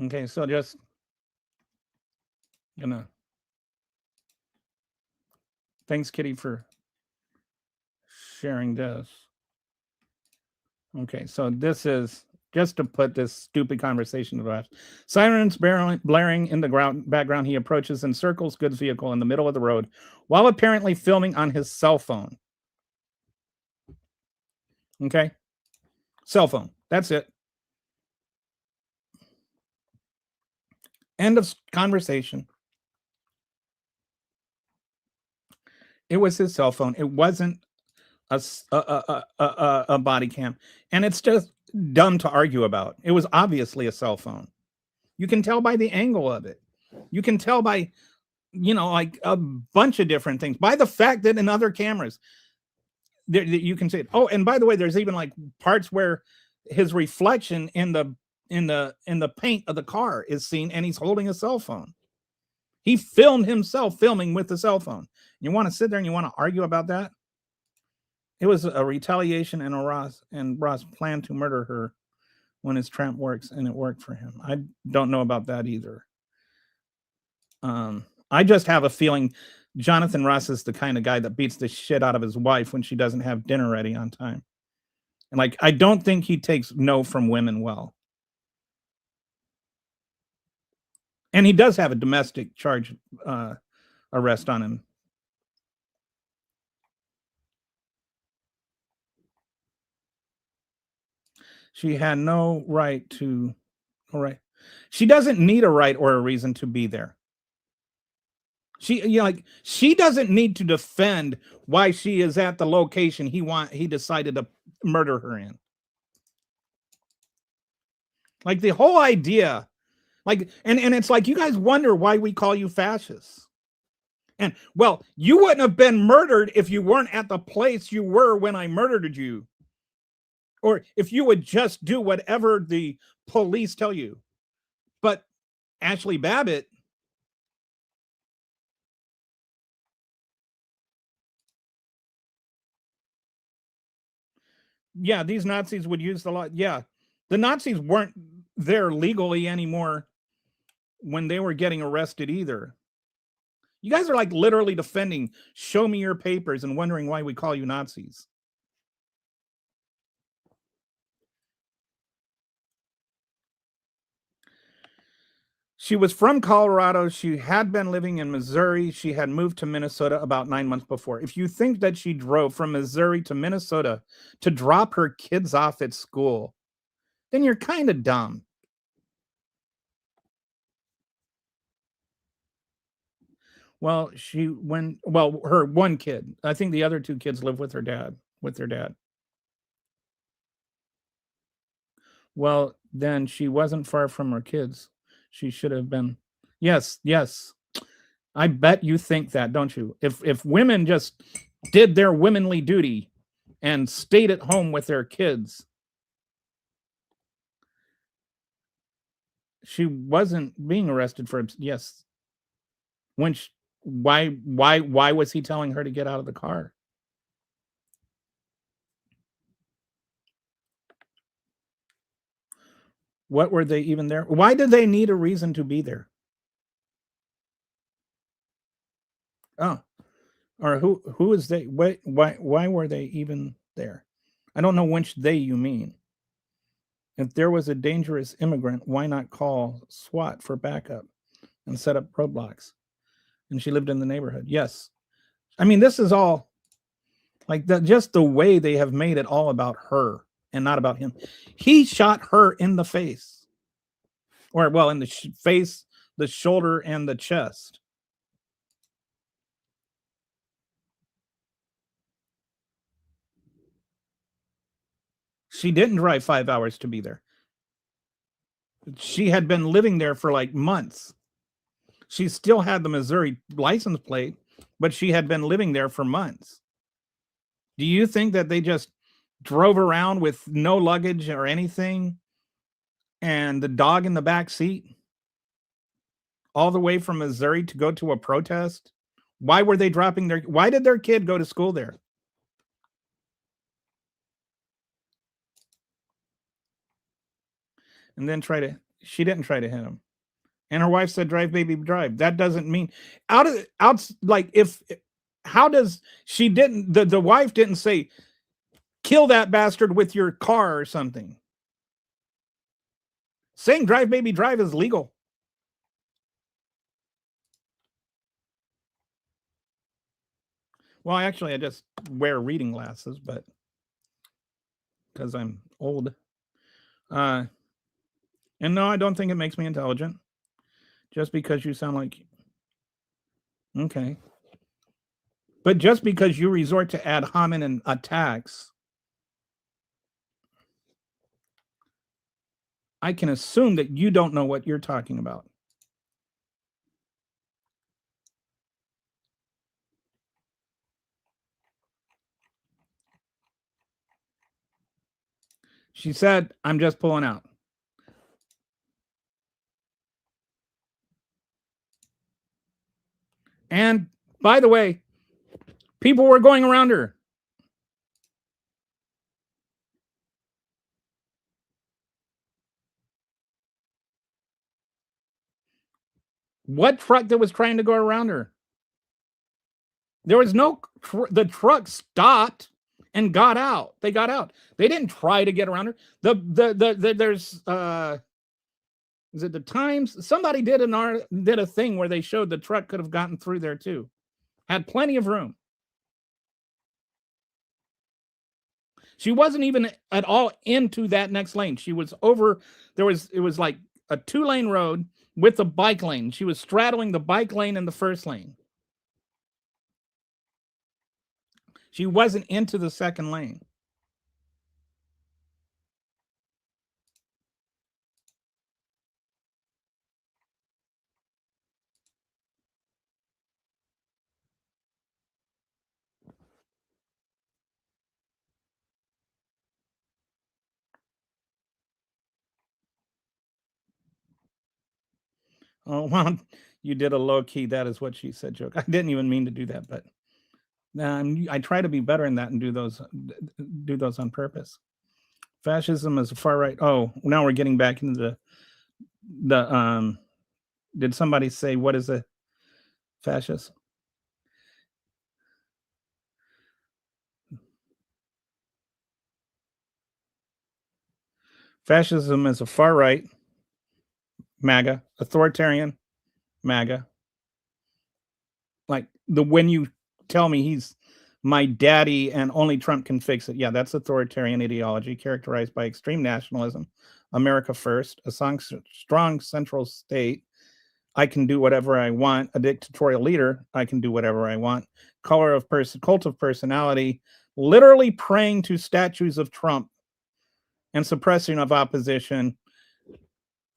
okay, so just gonna, thanks Kitty for sharing this. Okay, so this is just to put this stupid conversation to rest. Sirens blaring in the background. He approaches and circles goods vehicle in the middle of the road while apparently filming on his cell phone. Okay, cell phone. That's it. End of conversation. It was his cell phone. It wasn't a body cam, and it's just dumb to argue about. It was obviously a cell phone. You can tell by the angle of it. You can tell by, like a bunch of different things. By the fact that in other cameras, you can see it. Oh, and by the way, there's even like parts where his reflection in the paint of the car is seen, and he's holding a cell phone. He filmed himself filming with the cell phone. You want to sit there and you want to argue about that? It was a retaliation, and Ross planned to murder her when his tramp works, and it worked for him. I don't know about that either. I just have a feeling Jonathan Ross is the kind of guy that beats the shit out of his wife when she doesn't have dinner ready on time. And like, I don't think he takes no from women well. And he does have a domestic charge arrest on him. She had no right to, all right. She doesn't need a right or a reason to be there. She doesn't need to defend why she is at the location he decided to murder her in. Like the whole idea, like, and it's like, you guys wonder why we call you fascists. And well, you wouldn't have been murdered if you weren't at the place you were when I murdered you. Or if you would just do whatever the police tell you. But Ashley Babbitt, yeah, these Nazis would use the law. Yeah, the Nazis weren't there legally anymore when they were getting arrested either. You guys are like literally defending, show me your papers, and wondering why we call you Nazis. She was from Colorado. She had been living in Missouri. She had moved to Minnesota about 9 months before. If you think that she drove from Missouri to Minnesota to drop her kids off at school, then you're kind of dumb. Well, her one kid. I think the other two kids live with their dad. Well, then she wasn't far from her kids. She should have been. Yes. I bet you think that, don't you? If women just did their womanly duty and stayed at home with their kids, she wasn't being arrested for, yes. Why was he telling her to get out of the car? What were they even there? Why did they need a reason to be there? Oh, or who is they? Why were they even there? I don't know which they you mean. If there was a dangerous immigrant, why not call SWAT for backup and set up roadblocks? And she lived in the neighborhood. Yes. I mean, this is all like that, just the way they have made it all about her and not about him. He shot her in the face, or well, in the face, the shoulder, and the chest. She didn't drive 5 hours to be there. She had been living there for like months. She still had the Missouri license plate, but she had been living there for months. Do you think that they just drove around with no luggage or anything and the dog in the back seat all the way from Missouri to go to a protest? Why were they why did their kid go to school there? And then she didn't try to hit him. And her wife said, drive, baby, drive. That doesn't mean how does she didn't, the wife didn't say, kill that bastard with your car or something. Saying drive, baby, drive is legal. Well, actually, I just wear reading glasses, but because I'm old. And no, I don't think it makes me intelligent. Just because you sound like, okay. But just because you resort to ad hominem attacks, I can assume that you don't know what you're talking about. She said, I'm just pulling out. And by the way, people were going around her. What truck that was trying to go around her? There was no, the truck stopped and got out. They got out. They didn't try to get around her. There's is it the Times? Somebody did a thing where they showed the truck could have gotten through there too. Had plenty of room. She wasn't even at all into that next lane. She was over. It was like a 2-lane road with a bike lane. She was straddling the bike lane and the first lane. She wasn't into the second lane. Oh, well, you did a low key. That is what she said joke. I didn't even mean to do that, but I try to be better in that and do those on purpose. Fascism is far right. Oh, now we're getting back into The did somebody say what is a fascist? Fascism is a far right MAGA, authoritarian MAGA. Like the when you tell me he's my daddy and only Trump can fix it. Yeah, that's authoritarian ideology characterized by extreme nationalism, America first, a strong central state. I can do whatever I want. A dictatorial leader, I can do whatever I want. Cult of personality, literally praying to statues of Trump and suppressing of opposition.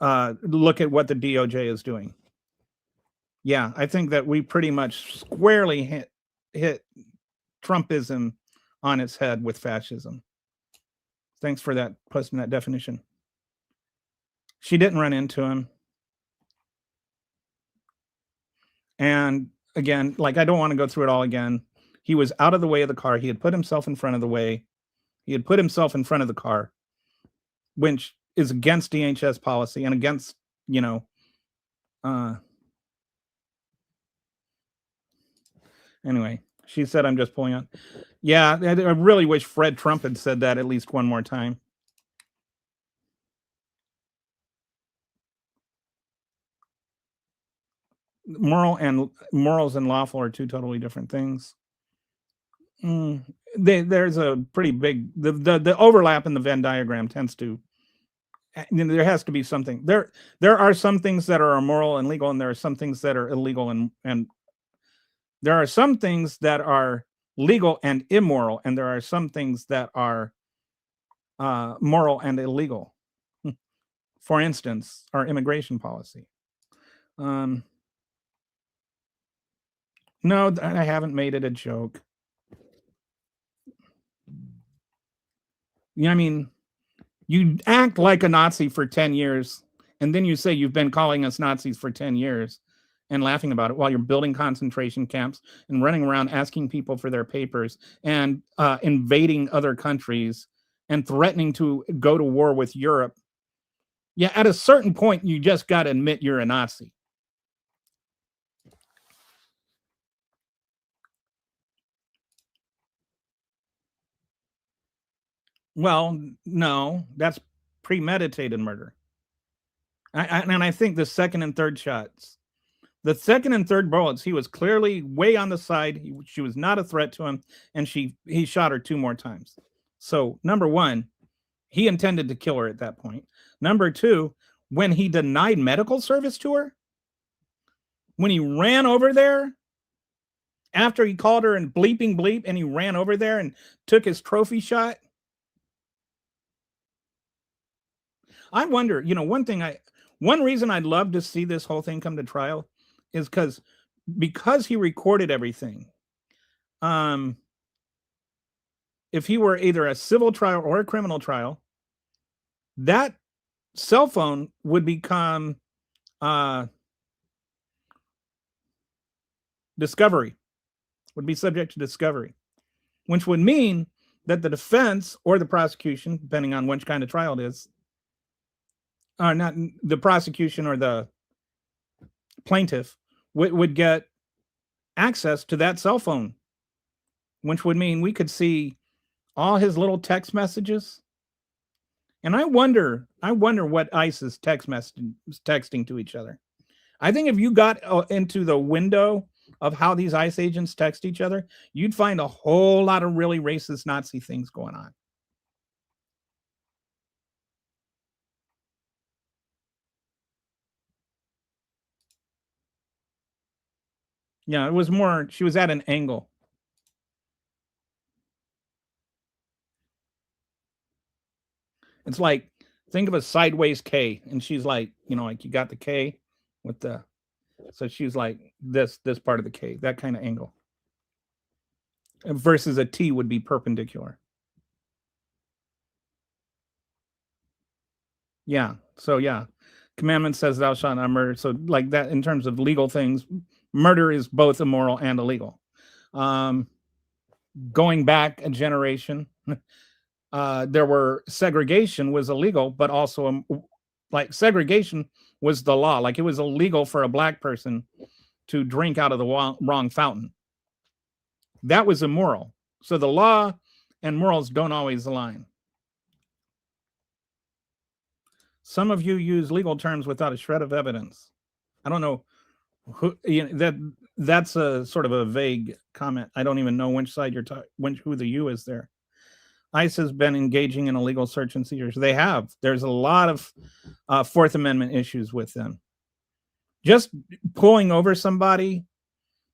Look at what the DOJ is doing. Yeah, I think that we pretty much squarely hit Trumpism on its head with fascism. Thanks for that posting that definition. She didn't run into him. And again, like I don't want to go through it all again. He was out of the way of the car. He had put himself in front of the way. He had put himself in front of the car, which is against DHS policy and against, you know, anyway, she said I'm just pulling on. Yeah, I really wish Fred Trump had said that at least one more time. Morals and lawful are two totally different things. There's a pretty big the overlap in the Venn diagram tends to. There has to be something there. There are some things that are immoral and legal, and there are some things that are illegal and there are some things that are legal and immoral, and there are some things that are moral and illegal. For instance, our immigration policy. No, I haven't made it a joke. I mean, you act like a Nazi for 10 years, and then you say you've been calling us Nazis for 10 years and laughing about it while you're building concentration camps and running around asking people for their papers and invading other countries and threatening to go to war with Europe. Yeah, at a certain point, you just got to admit you're a Nazi. Well, no, that's premeditated murder. And I think the second and third shots, the second and third bullets, he was clearly way on the side. She was not a threat to him, and he shot her 2 more times. So number one, he intended to kill her at that point. Number two, when he denied medical service to her, when he ran over there after he called her and bleeping bleep, and he ran over there and took his trophy shot. I wonder, one reason I'd love to see this whole thing come to trial is because he recorded everything. If he were either a civil trial or a criminal trial, that cell phone would become discovery, would be subject to discovery, which would mean that the defense or the prosecution, depending on which kind of trial it is, not the prosecution or the plaintiff would get access to that cell phone, which would mean we could see all his little text messages. And I wonder what ICE is texting to each other. I think if you got into the window of how these ICE agents text each other, you'd find a whole lot of really racist Nazi things going on. Yeah, it was more, she was at an angle. It's like, think of a sideways K, and she's like, like you got the K with the, so she's like this part of the K, that kind of angle. Versus a T would be perpendicular. Yeah. So yeah, commandment says thou shalt not murder. So like that, in terms of legal things, murder is both immoral and illegal. Going back a generation, there were segregation was illegal, but also Like segregation was the law. Like it was illegal for a black person to drink out of the wrong fountain. That was immoral. So the law and morals don't always align. Some of you use legal terms without a shred of evidence. I don't know who, that's a sort of a vague comment. I don't even know which side you're talking, who the you is there. ICE has been engaging in illegal search and seizures. They have. There's a lot of Fourth Amendment issues with them. Just pulling over somebody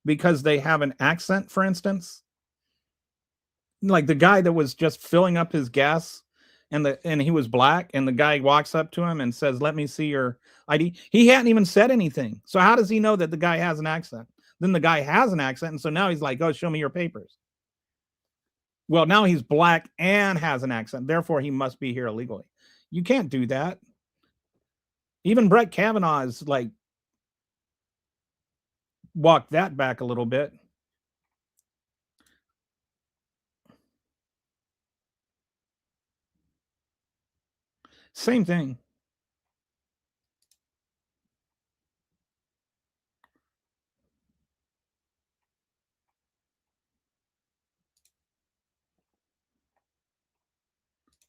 because they have an accent, for instance, like the guy that was just filling up his gas and he was black, and the guy walks up to him and says, "Let me see your ID." He hadn't even said anything. So how does he know that the guy has an accent? Then the guy has an accent, and so now he's like, "Oh, show me your papers." Well, now he's black and has an accent. Therefore, he must be here illegally. You can't do that. Even Brett Kavanaugh is like walked that back a little bit. Same thing.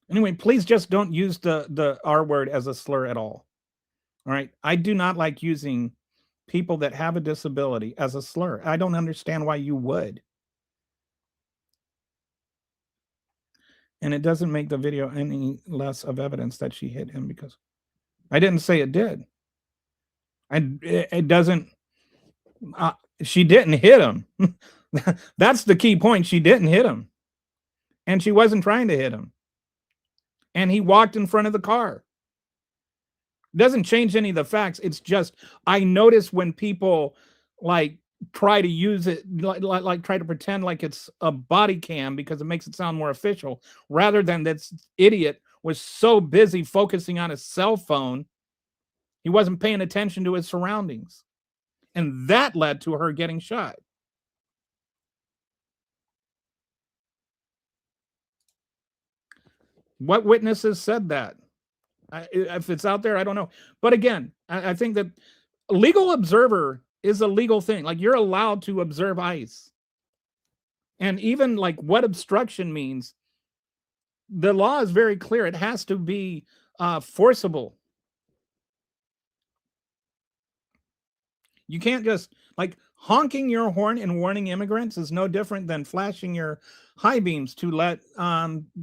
Anyway, please just don't use the R word as a slur at all. All right. I do not like using people that have a disability as a slur. I don't understand why you would. And it doesn't make the video any less of evidence that she hit him, because I didn't say it did. It doesn't. She didn't hit him. That's the key point. She didn't hit him. And she wasn't trying to hit him. And he walked in front of the car. Doesn't change any of the facts. It's just, I notice when people like try to use it, like try to pretend like it's a body cam because it makes it sound more official, rather than this idiot was so busy focusing on his cell phone, he wasn't paying attention to his surroundings. And that led to her getting shot. What witnesses said that? If it's out there, I don't know. But again, I think that a legal observer is a legal thing. Like, you're allowed to observe ICE. And even like what obstruction means, the law is very clear. It has to be forcible. You can't just, like, honking your horn and warning immigrants is no different than flashing your high beams to let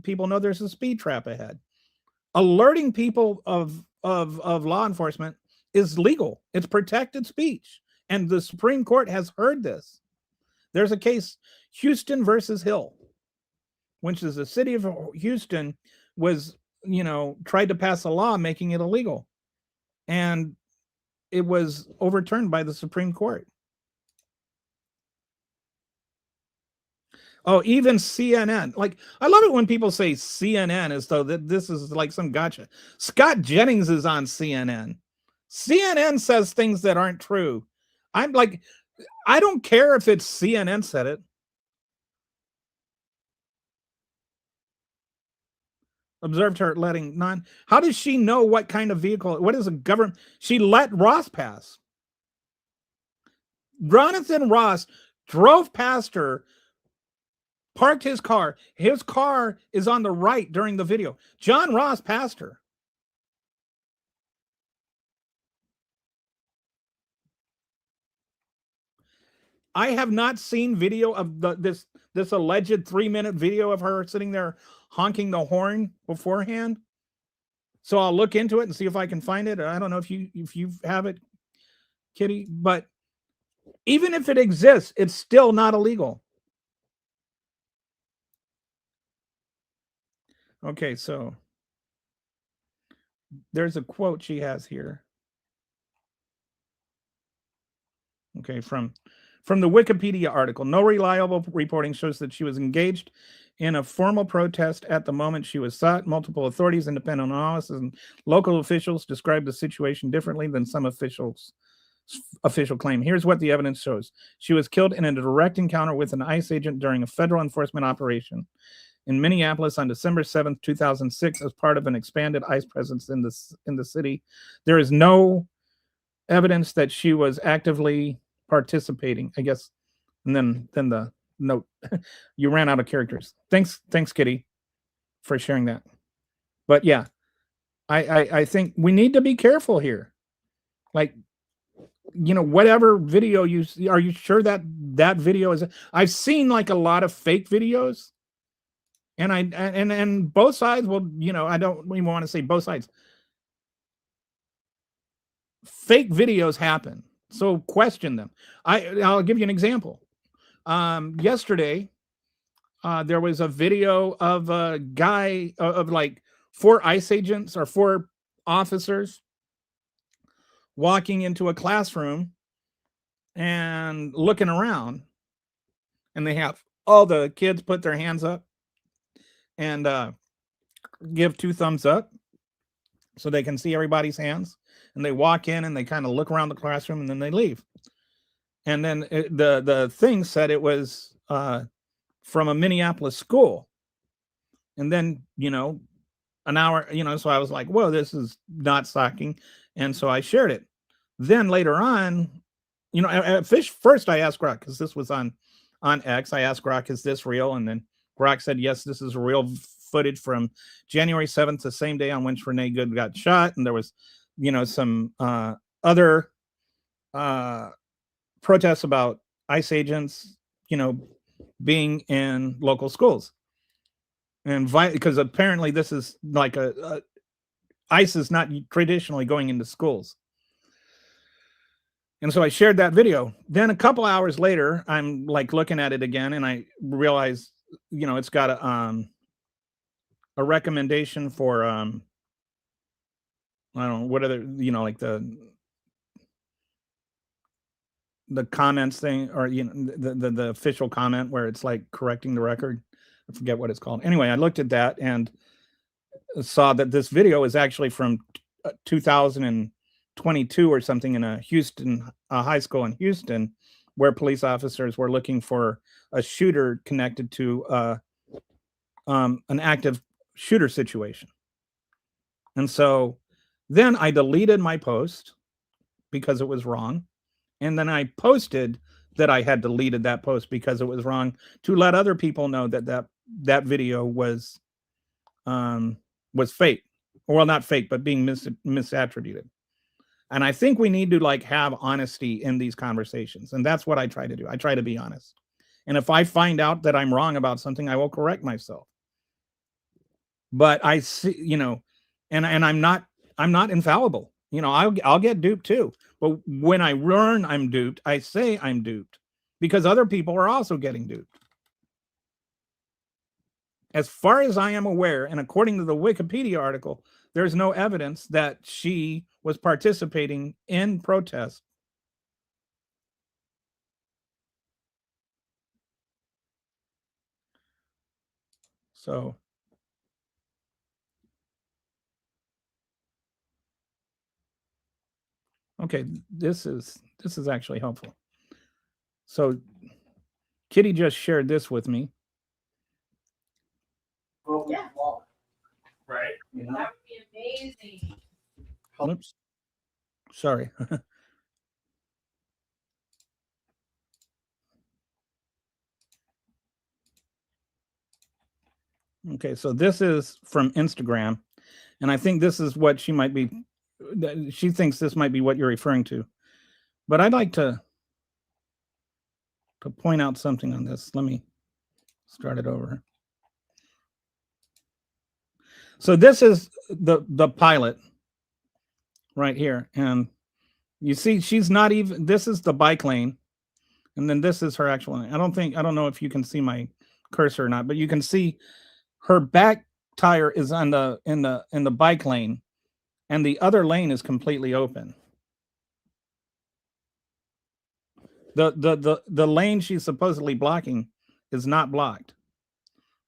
people know there's a speed trap ahead. Alerting people of law enforcement is legal. It's protected speech. And the Supreme Court has heard this. There's a case, Houston versus Hill, which is the city of Houston was, tried to pass a law making it illegal. And it was overturned by the Supreme Court. Oh, even CNN. Like, I love it when people say CNN as though that this is like some gotcha. Scott Jennings is on CNN. CNN says things that aren't true. I'm like, I don't care if it's CNN said it. Observed her letting non. How does she know what kind of vehicle? What is a government? She let Ross pass. Jonathan Ross drove past her, parked his car. His car is on the right during the video. John Ross passed her. I have not seen video of this alleged 3-minute video of her sitting there honking the horn beforehand. So I'll look into it and see if I can find it. I don't know if you have it, Kitty, but even if it exists, it's still not illegal. Okay, so there's a quote she has here. Okay, from the Wikipedia article. No reliable reporting shows that she was engaged in a formal protest at the moment she was sought. Multiple authorities, independent analysis, and local officials described the situation differently than some official claim. Here's what the evidence shows. She was killed in a direct encounter with an ICE agent during a federal enforcement operation. in Minneapolis on December 7th, 2006, as part of an expanded ICE presence in the city. There is no evidence that she was actively participating, I guess. And then the note, you ran out of characters. Thanks, Kitty, for sharing that. But yeah, I think we need to be careful here. Like, whatever video you see, are you sure that video is? I've seen like a lot of fake videos, and both sides. Well, I don't even want to say both sides. Fake videos happen, so question them. I'll give you an example. Yesterday, there was a video of a guy of like 4 ICE agents or 4 officers walking into a classroom and looking around, and they have all the kids put their hands up and give 2 thumbs up so they can see everybody's hands, and they walk in and they kind of look around the classroom and then they leave. And then the thing said it was from a Minneapolis school. And then, an hour, so I was like, whoa, this is not shocking. And so I shared it. Then later on, at first I asked Grok, because this was on X. I asked Grok, is this real? And then Grok said, yes, this is real footage from January 7th, the same day on which Renee Good got shot. And there was, some other protests about ICE agents, being in local schools. And because apparently this is like ICE is not traditionally going into schools. And so I shared that video. Then a couple hours later, I'm like looking at it again, and I realized, it's got a recommendation for I don't know what other, like the comments thing, or the official comment where it's like correcting the record. I forget what it's called. Anyway, I looked at that and saw that this video is actually from 2022 or something in a high school in Houston, where police officers were looking for a shooter connected to an active shooter situation. And so then I deleted my post because it was wrong. And then I posted that I had deleted that post because it was wrong, to let other people know that video was fake. Well, not fake, but being misattributed. And I think we need to like have honesty in these conversations. And that's what I try to do. I try to be honest. And if I find out that I'm wrong about something, I will correct myself. But I see, and I'm not infallible. I'll get duped too. But when I learn I'm duped, I say I'm duped, because other people are also getting duped. As far as I am aware, and according to the Wikipedia article, there's no evidence that she was participating in protest. So okay, this is actually helpful. So Kitty just shared this with me. Yeah. Right? That would be amazing. Oops. Sorry. Okay, so this is from Instagram, and I think this is what she might be. She thinks this might be what you're referring to, but I'd like to point out something on this. Let me start it over. So this is the pilot right here, and you see she's not even. This is the bike lane, and then this is her actual lane. I don't know if you can see my cursor or not, but you can see her back tire is on in the bike lane, and the other lane is completely open. The lane she's supposedly blocking is not blocked.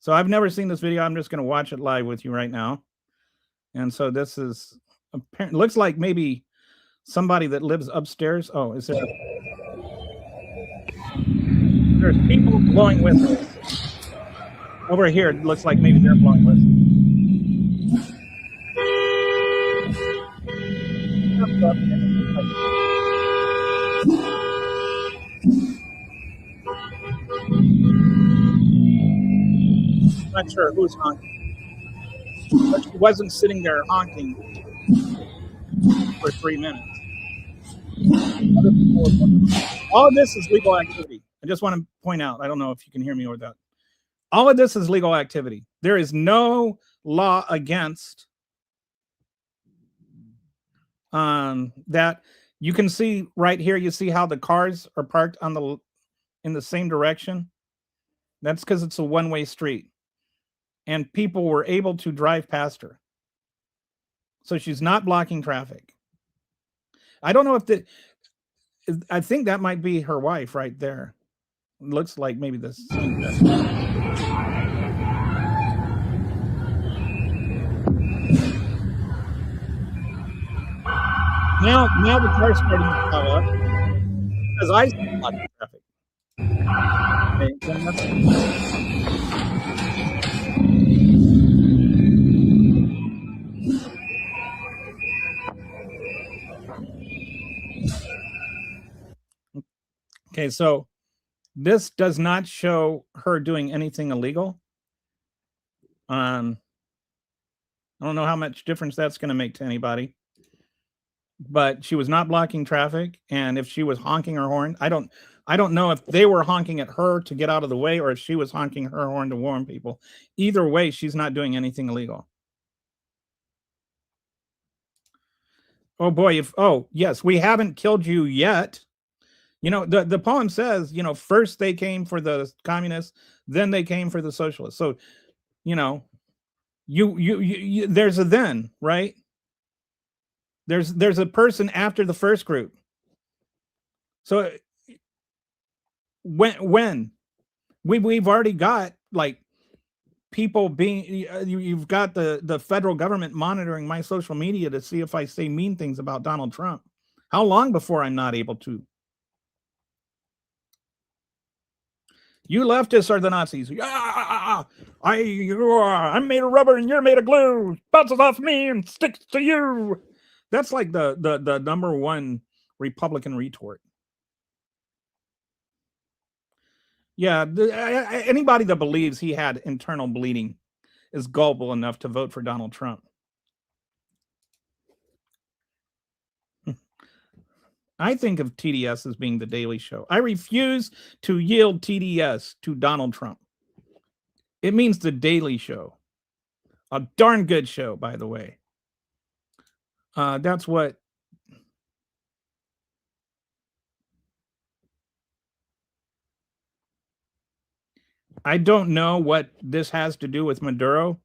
So I've never seen this video. I'm just going to watch it live with you right now. And so this is looks like maybe somebody that lives upstairs. Oh, is there? There's people blowing whistles. Over here, it looks like maybe they're blowing whistles. I'm not sure who's honking, but she wasn't sitting there honking for 3 minutes. All of this is legal activity. I just want to point out, I don't know if you can hear me or that. All of this is legal activity. There is no law against that. You can see right here, you see how the cars are parked in the same direction. That's because it's a one-way street. And people were able to drive past her. So she's not blocking traffic. I don't know if I think that might be her wife right there. Looks like maybe the same person. Now the car's starting to pile up because I see blocking traffic. Okay, so this does not show her doing anything illegal. I don't know how much difference that's going to make to anybody, but she was not blocking traffic. And if she was honking her horn, I don't know if they were honking at her to get out of the way or if she was honking her horn to warn people. Either way, she's not doing anything illegal. Oh boy, yes, we haven't killed you yet. You know, the poem says, you know, first they came for the communists, then they came for the socialists. So, you know, you there's a then, right? There's a person after the first group. So when we've already got like people being you've got the federal government monitoring my social media to see if I say mean things about Donald Trump. How long before I'm not able to? You leftists are the Nazis. I'm made of rubber and you're made of glue. Bounces off me and sticks to you. That's like the number one Republican retort. Yeah, anybody that believes he had internal bleeding is gullible enough to vote for Donald Trump. I think of TDS as being the Daily Show. I refuse to yield TDS to Donald Trump. It means the Daily Show. A darn good show, by the way. That's what. I don't know what this has to do with Maduro.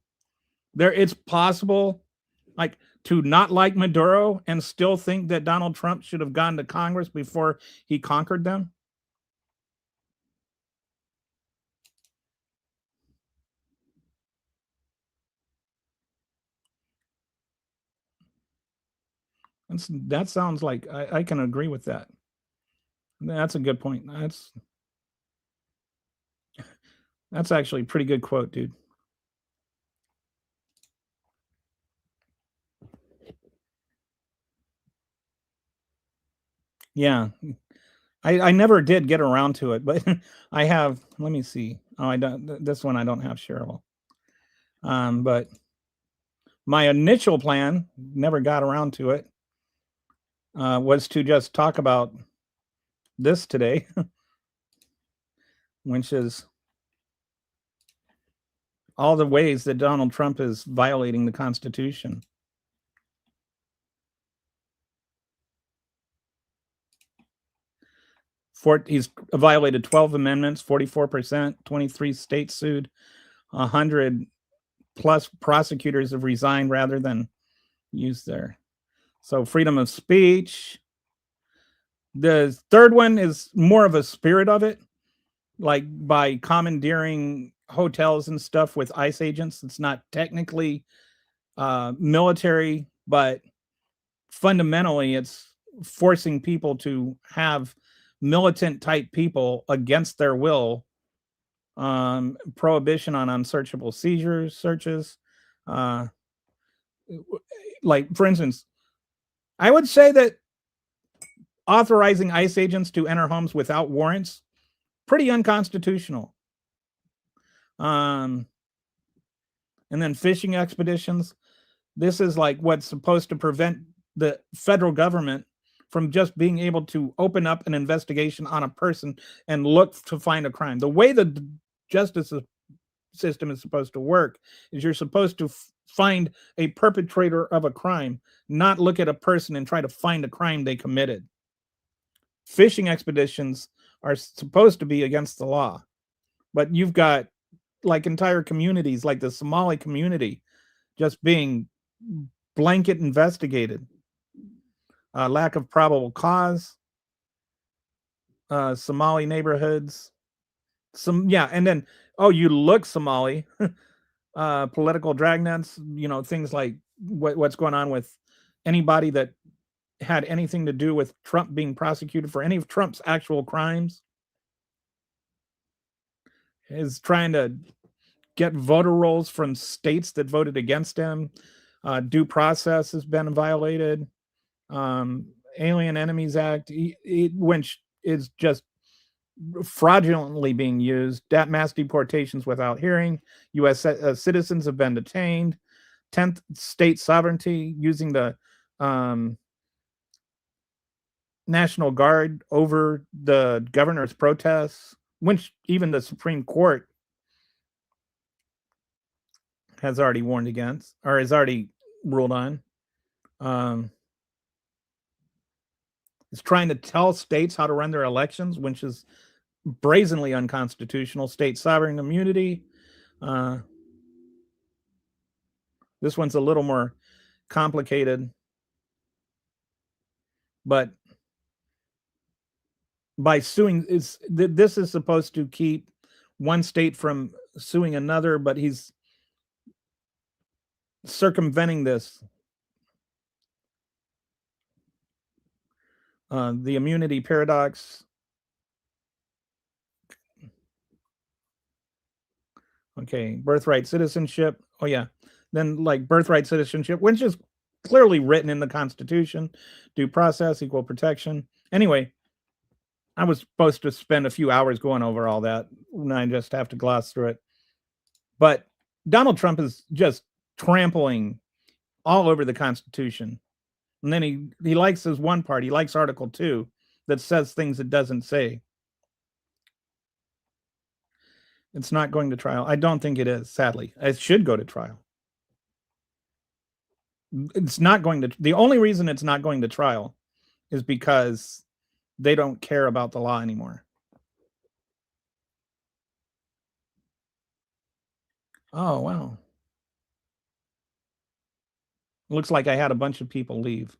It's possible, like, to not like Maduro and still think that Donald Trump should have gone to Congress before he conquered them. That sounds like I can agree with that. That's a good point. That's actually a pretty good quote, dude. Yeah. I never did get around to it, but I have. Let me see. Oh, I don't. This one I don't have shareable. But my initial plan, never got around to it, was to just talk about this today, which is all the ways that Donald Trump is violating the Constitution. He's violated 12 amendments, 44%, 23 states sued, 100 plus prosecutors have resigned rather than use their. So freedom of speech. The third one is more of a spirit of it, like by commandeering hotels and stuff with ICE agents. It's not technically military, but fundamentally it's forcing people to have militant type people against their will prohibition on unsearchable searches. Uh, like, for instance, I would say that authorizing ICE agents to enter homes without warrants, pretty unconstitutional. And then fishing expeditions. This is like what's supposed to prevent the federal government from just being able to open up an investigation on a person and look to find a crime. The way the justice system is supposed to work is you're supposed to find a perpetrator of a crime, not look at a person and try to find a crime they committed. Fishing expeditions are supposed to be against the law, but you've got like entire communities, like the Somali community, just being blanket investigated. Lack of probable cause. Somali neighborhoods. And then you look Somali. Political dragnets. Things like what's going on with anybody that had anything to do with Trump being prosecuted for any of Trump's actual crimes. Is trying to get voter rolls from states that voted against him. Due process has been violated. Alien Enemies Act, which is just fraudulently being used. Mass deportations without hearing. U.S. Citizens have been detained. 10th state sovereignty, using the National Guard over the governor's protests, which even the Supreme Court has already warned against, or has already ruled on. Is trying to tell states how to run their elections, which is brazenly unconstitutional. State sovereign immunity. This one's a little more complicated, but by suing, this is supposed to keep one state from suing another, but he's circumventing this. The immunity paradox. Okay, birthright citizenship. Oh yeah, then like birthright citizenship, which is clearly written in the Constitution. Due process, equal protection. Anyway, I was supposed to spend a few hours going over all that, and I just have to gloss through it. But Donald Trump is just trampling all over the Constitution. And then he likes his one part. He likes Article 2 that says things it doesn't say. It's not going to trial. I don't think it is, sadly. It should go to trial. It's not going to. The only reason it's not going to trial is because they don't care about the law anymore. Oh, wow. Looks like I had a bunch of people leave.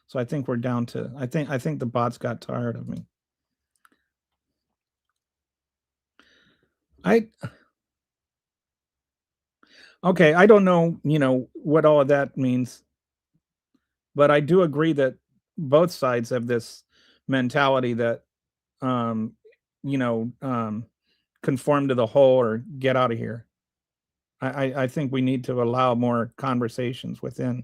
So I think we're down to, I think the bots got tired of me. Okay, I don't know, what all of that means. But I do agree that both sides have this mentality that, conform to the whole or get out of here. I think we need to allow more conversations within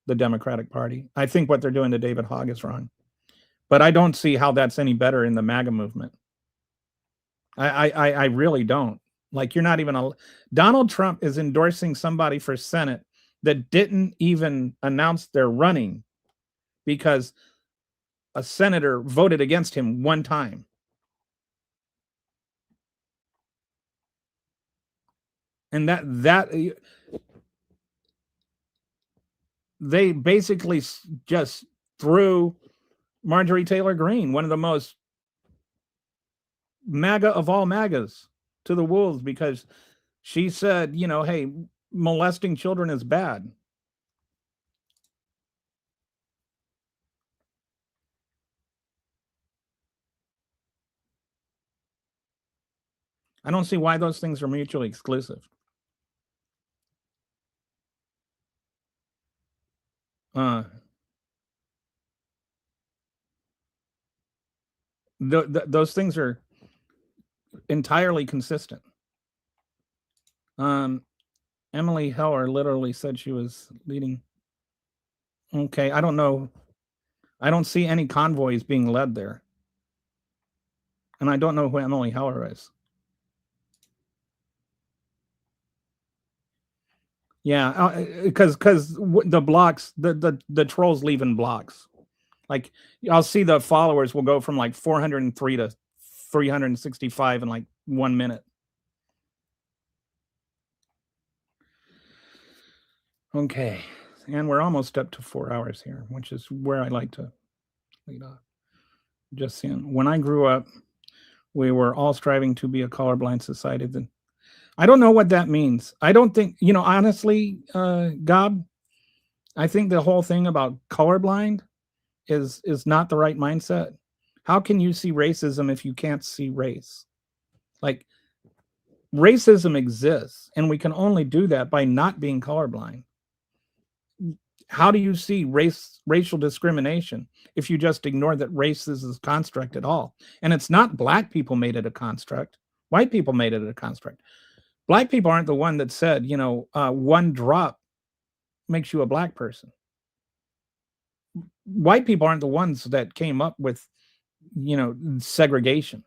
the Democratic Party. I think what they're doing to David Hogg is wrong. But I don't see how that's any better in the MAGA movement. I really don't. Like, you're not even Donald Trump is endorsing somebody for Senate that didn't even announce they're running because a senator voted against him one time. And that they basically just threw Marjorie Taylor Greene, one of the most MAGA of all MAGAs, to the wolves because she said, hey, molesting children is bad. I don't see why those things are mutually exclusive. Those things are entirely consistent. Emily Heller literally said she was leading. Okay, I don't know. I don't see any convoys being led there. And I don't know who Emily Heller is. Yeah, because the blocks, the trolls leave in blocks. Like I'll see the followers will go from like 403 to 365 in like 1 minute. Okay, and we're almost up to 4 hours here, which is where I like to lead off. Just seeing, when I grew up, we were all striving to be a colorblind society. Then I don't know what that means. I don't think, honestly, Gob, I think the whole thing about colorblind is not the right mindset. How can you see racism if you can't see race? Like, racism exists, and we can only do that by not being colorblind. How do you see racial discrimination if you just ignore that race is a construct at all? And it's not black people made it a construct. White people made it a construct. Black people aren't the one that said, one drop makes you a black person. White people aren't the ones that came up with, segregation.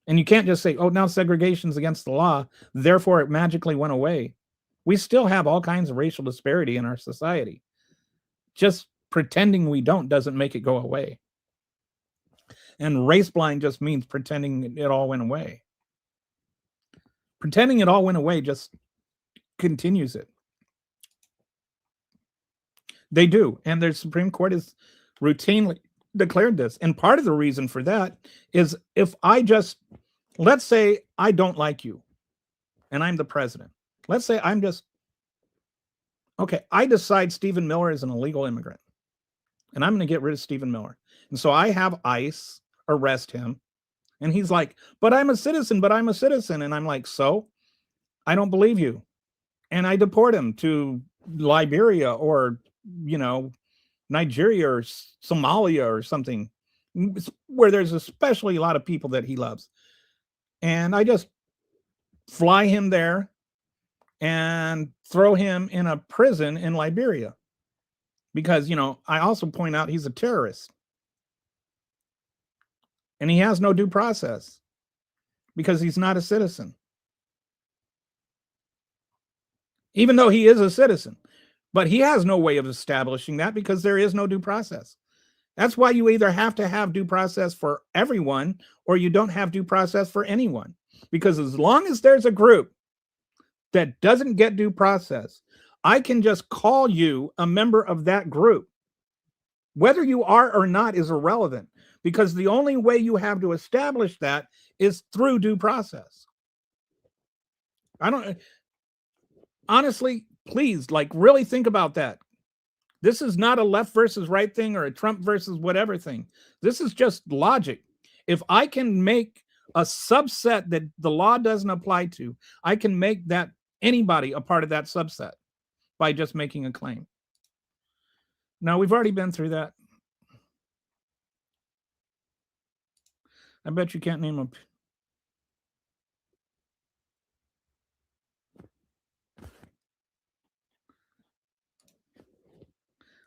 And you can't just say, oh, now segregation's against the law, therefore it magically went away. We still have all kinds of racial disparity in our society. Just pretending we don't doesn't make it go away. And race blind just means pretending it all went away. Pretending it all went away just continues it. They do. And the Supreme Court has routinely declared this. And part of the reason for that is if let's say I don't like you and I'm the president. Let's say I decide Stephen Miller is an illegal immigrant and I'm going to get rid of Stephen Miller. And so I have ICE arrest him. And he's like, but I'm a citizen. And I'm like, so I don't believe you. And I deport him to Liberia or, Nigeria or Somalia or something where there's especially a lot of people that he loves. And I just fly him there and throw him in a prison in Liberia. Because, I also point out he's a terrorist. And he has no due process because he's not a citizen. Even though he is a citizen. But he has no way of establishing that because there is no due process. That's why you either have to have due process for everyone or you don't have due process for anyone. Because as long as there's a group that doesn't get due process, I can just call you a member of that group. Whether you are or not is irrelevant because the only way you have to establish that is through due process. Honestly, please, really think about that. This is not a left versus right thing or a Trump versus whatever thing. This is just logic. If I can make a subset that the law doesn't apply to, I can make that anybody a part of that subset by just making a claim. Now, we've already been through that. I bet you can't name a...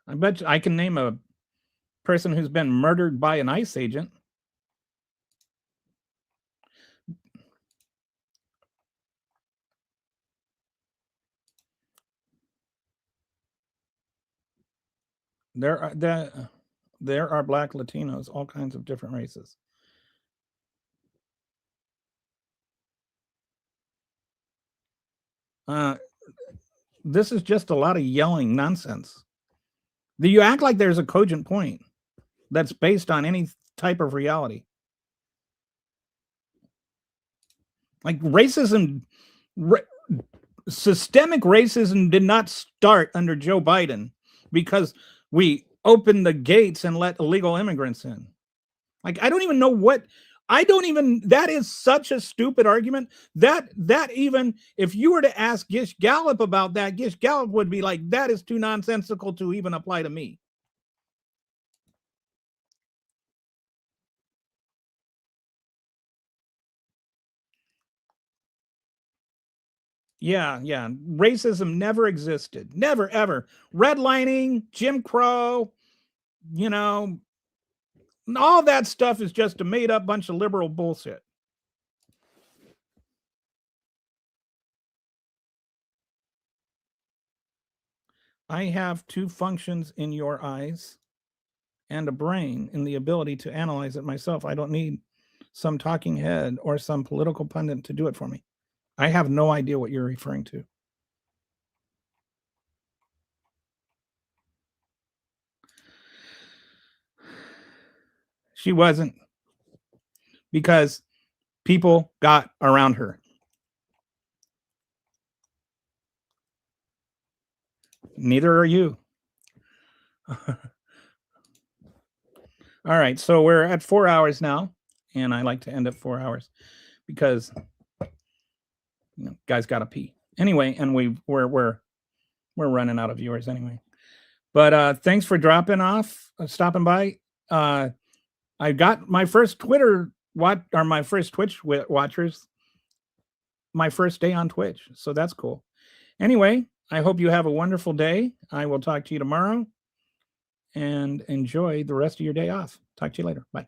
I bet you I can name a person who's been murdered by an ICE agent. There are Black, Latinos, all kinds of different races. This is just a lot of yelling nonsense. You act like there's a cogent point that's based on any type of reality. Like racism, systemic racism did not start under Joe Biden because we opened the gates and let illegal immigrants in. Like, that is such a stupid argument that even if you were to ask Gish Gallop about that, Gish Gallop would be like, that is too nonsensical to even apply to me. Yeah. Racism never existed. Never, ever. Redlining, Jim Crow, all that stuff is just a made up bunch of liberal bullshit. I have two functions in your eyes and a brain and the ability to analyze it myself. I don't need some talking head or some political pundit to do it for me. I have no idea what you're referring to. She wasn't, because people got around her. Neither are you. All right, so we're at 4 hours now, and I like to end at 4 hours because guys got to pee anyway, and we're running out of viewers anyway. But thanks for stopping by. I got my first my first Twitch watchers my first day on Twitch, so that's cool. Anyway, I hope you have a wonderful day. I will talk to you tomorrow, and enjoy the rest of your day off. Talk to you later. Bye.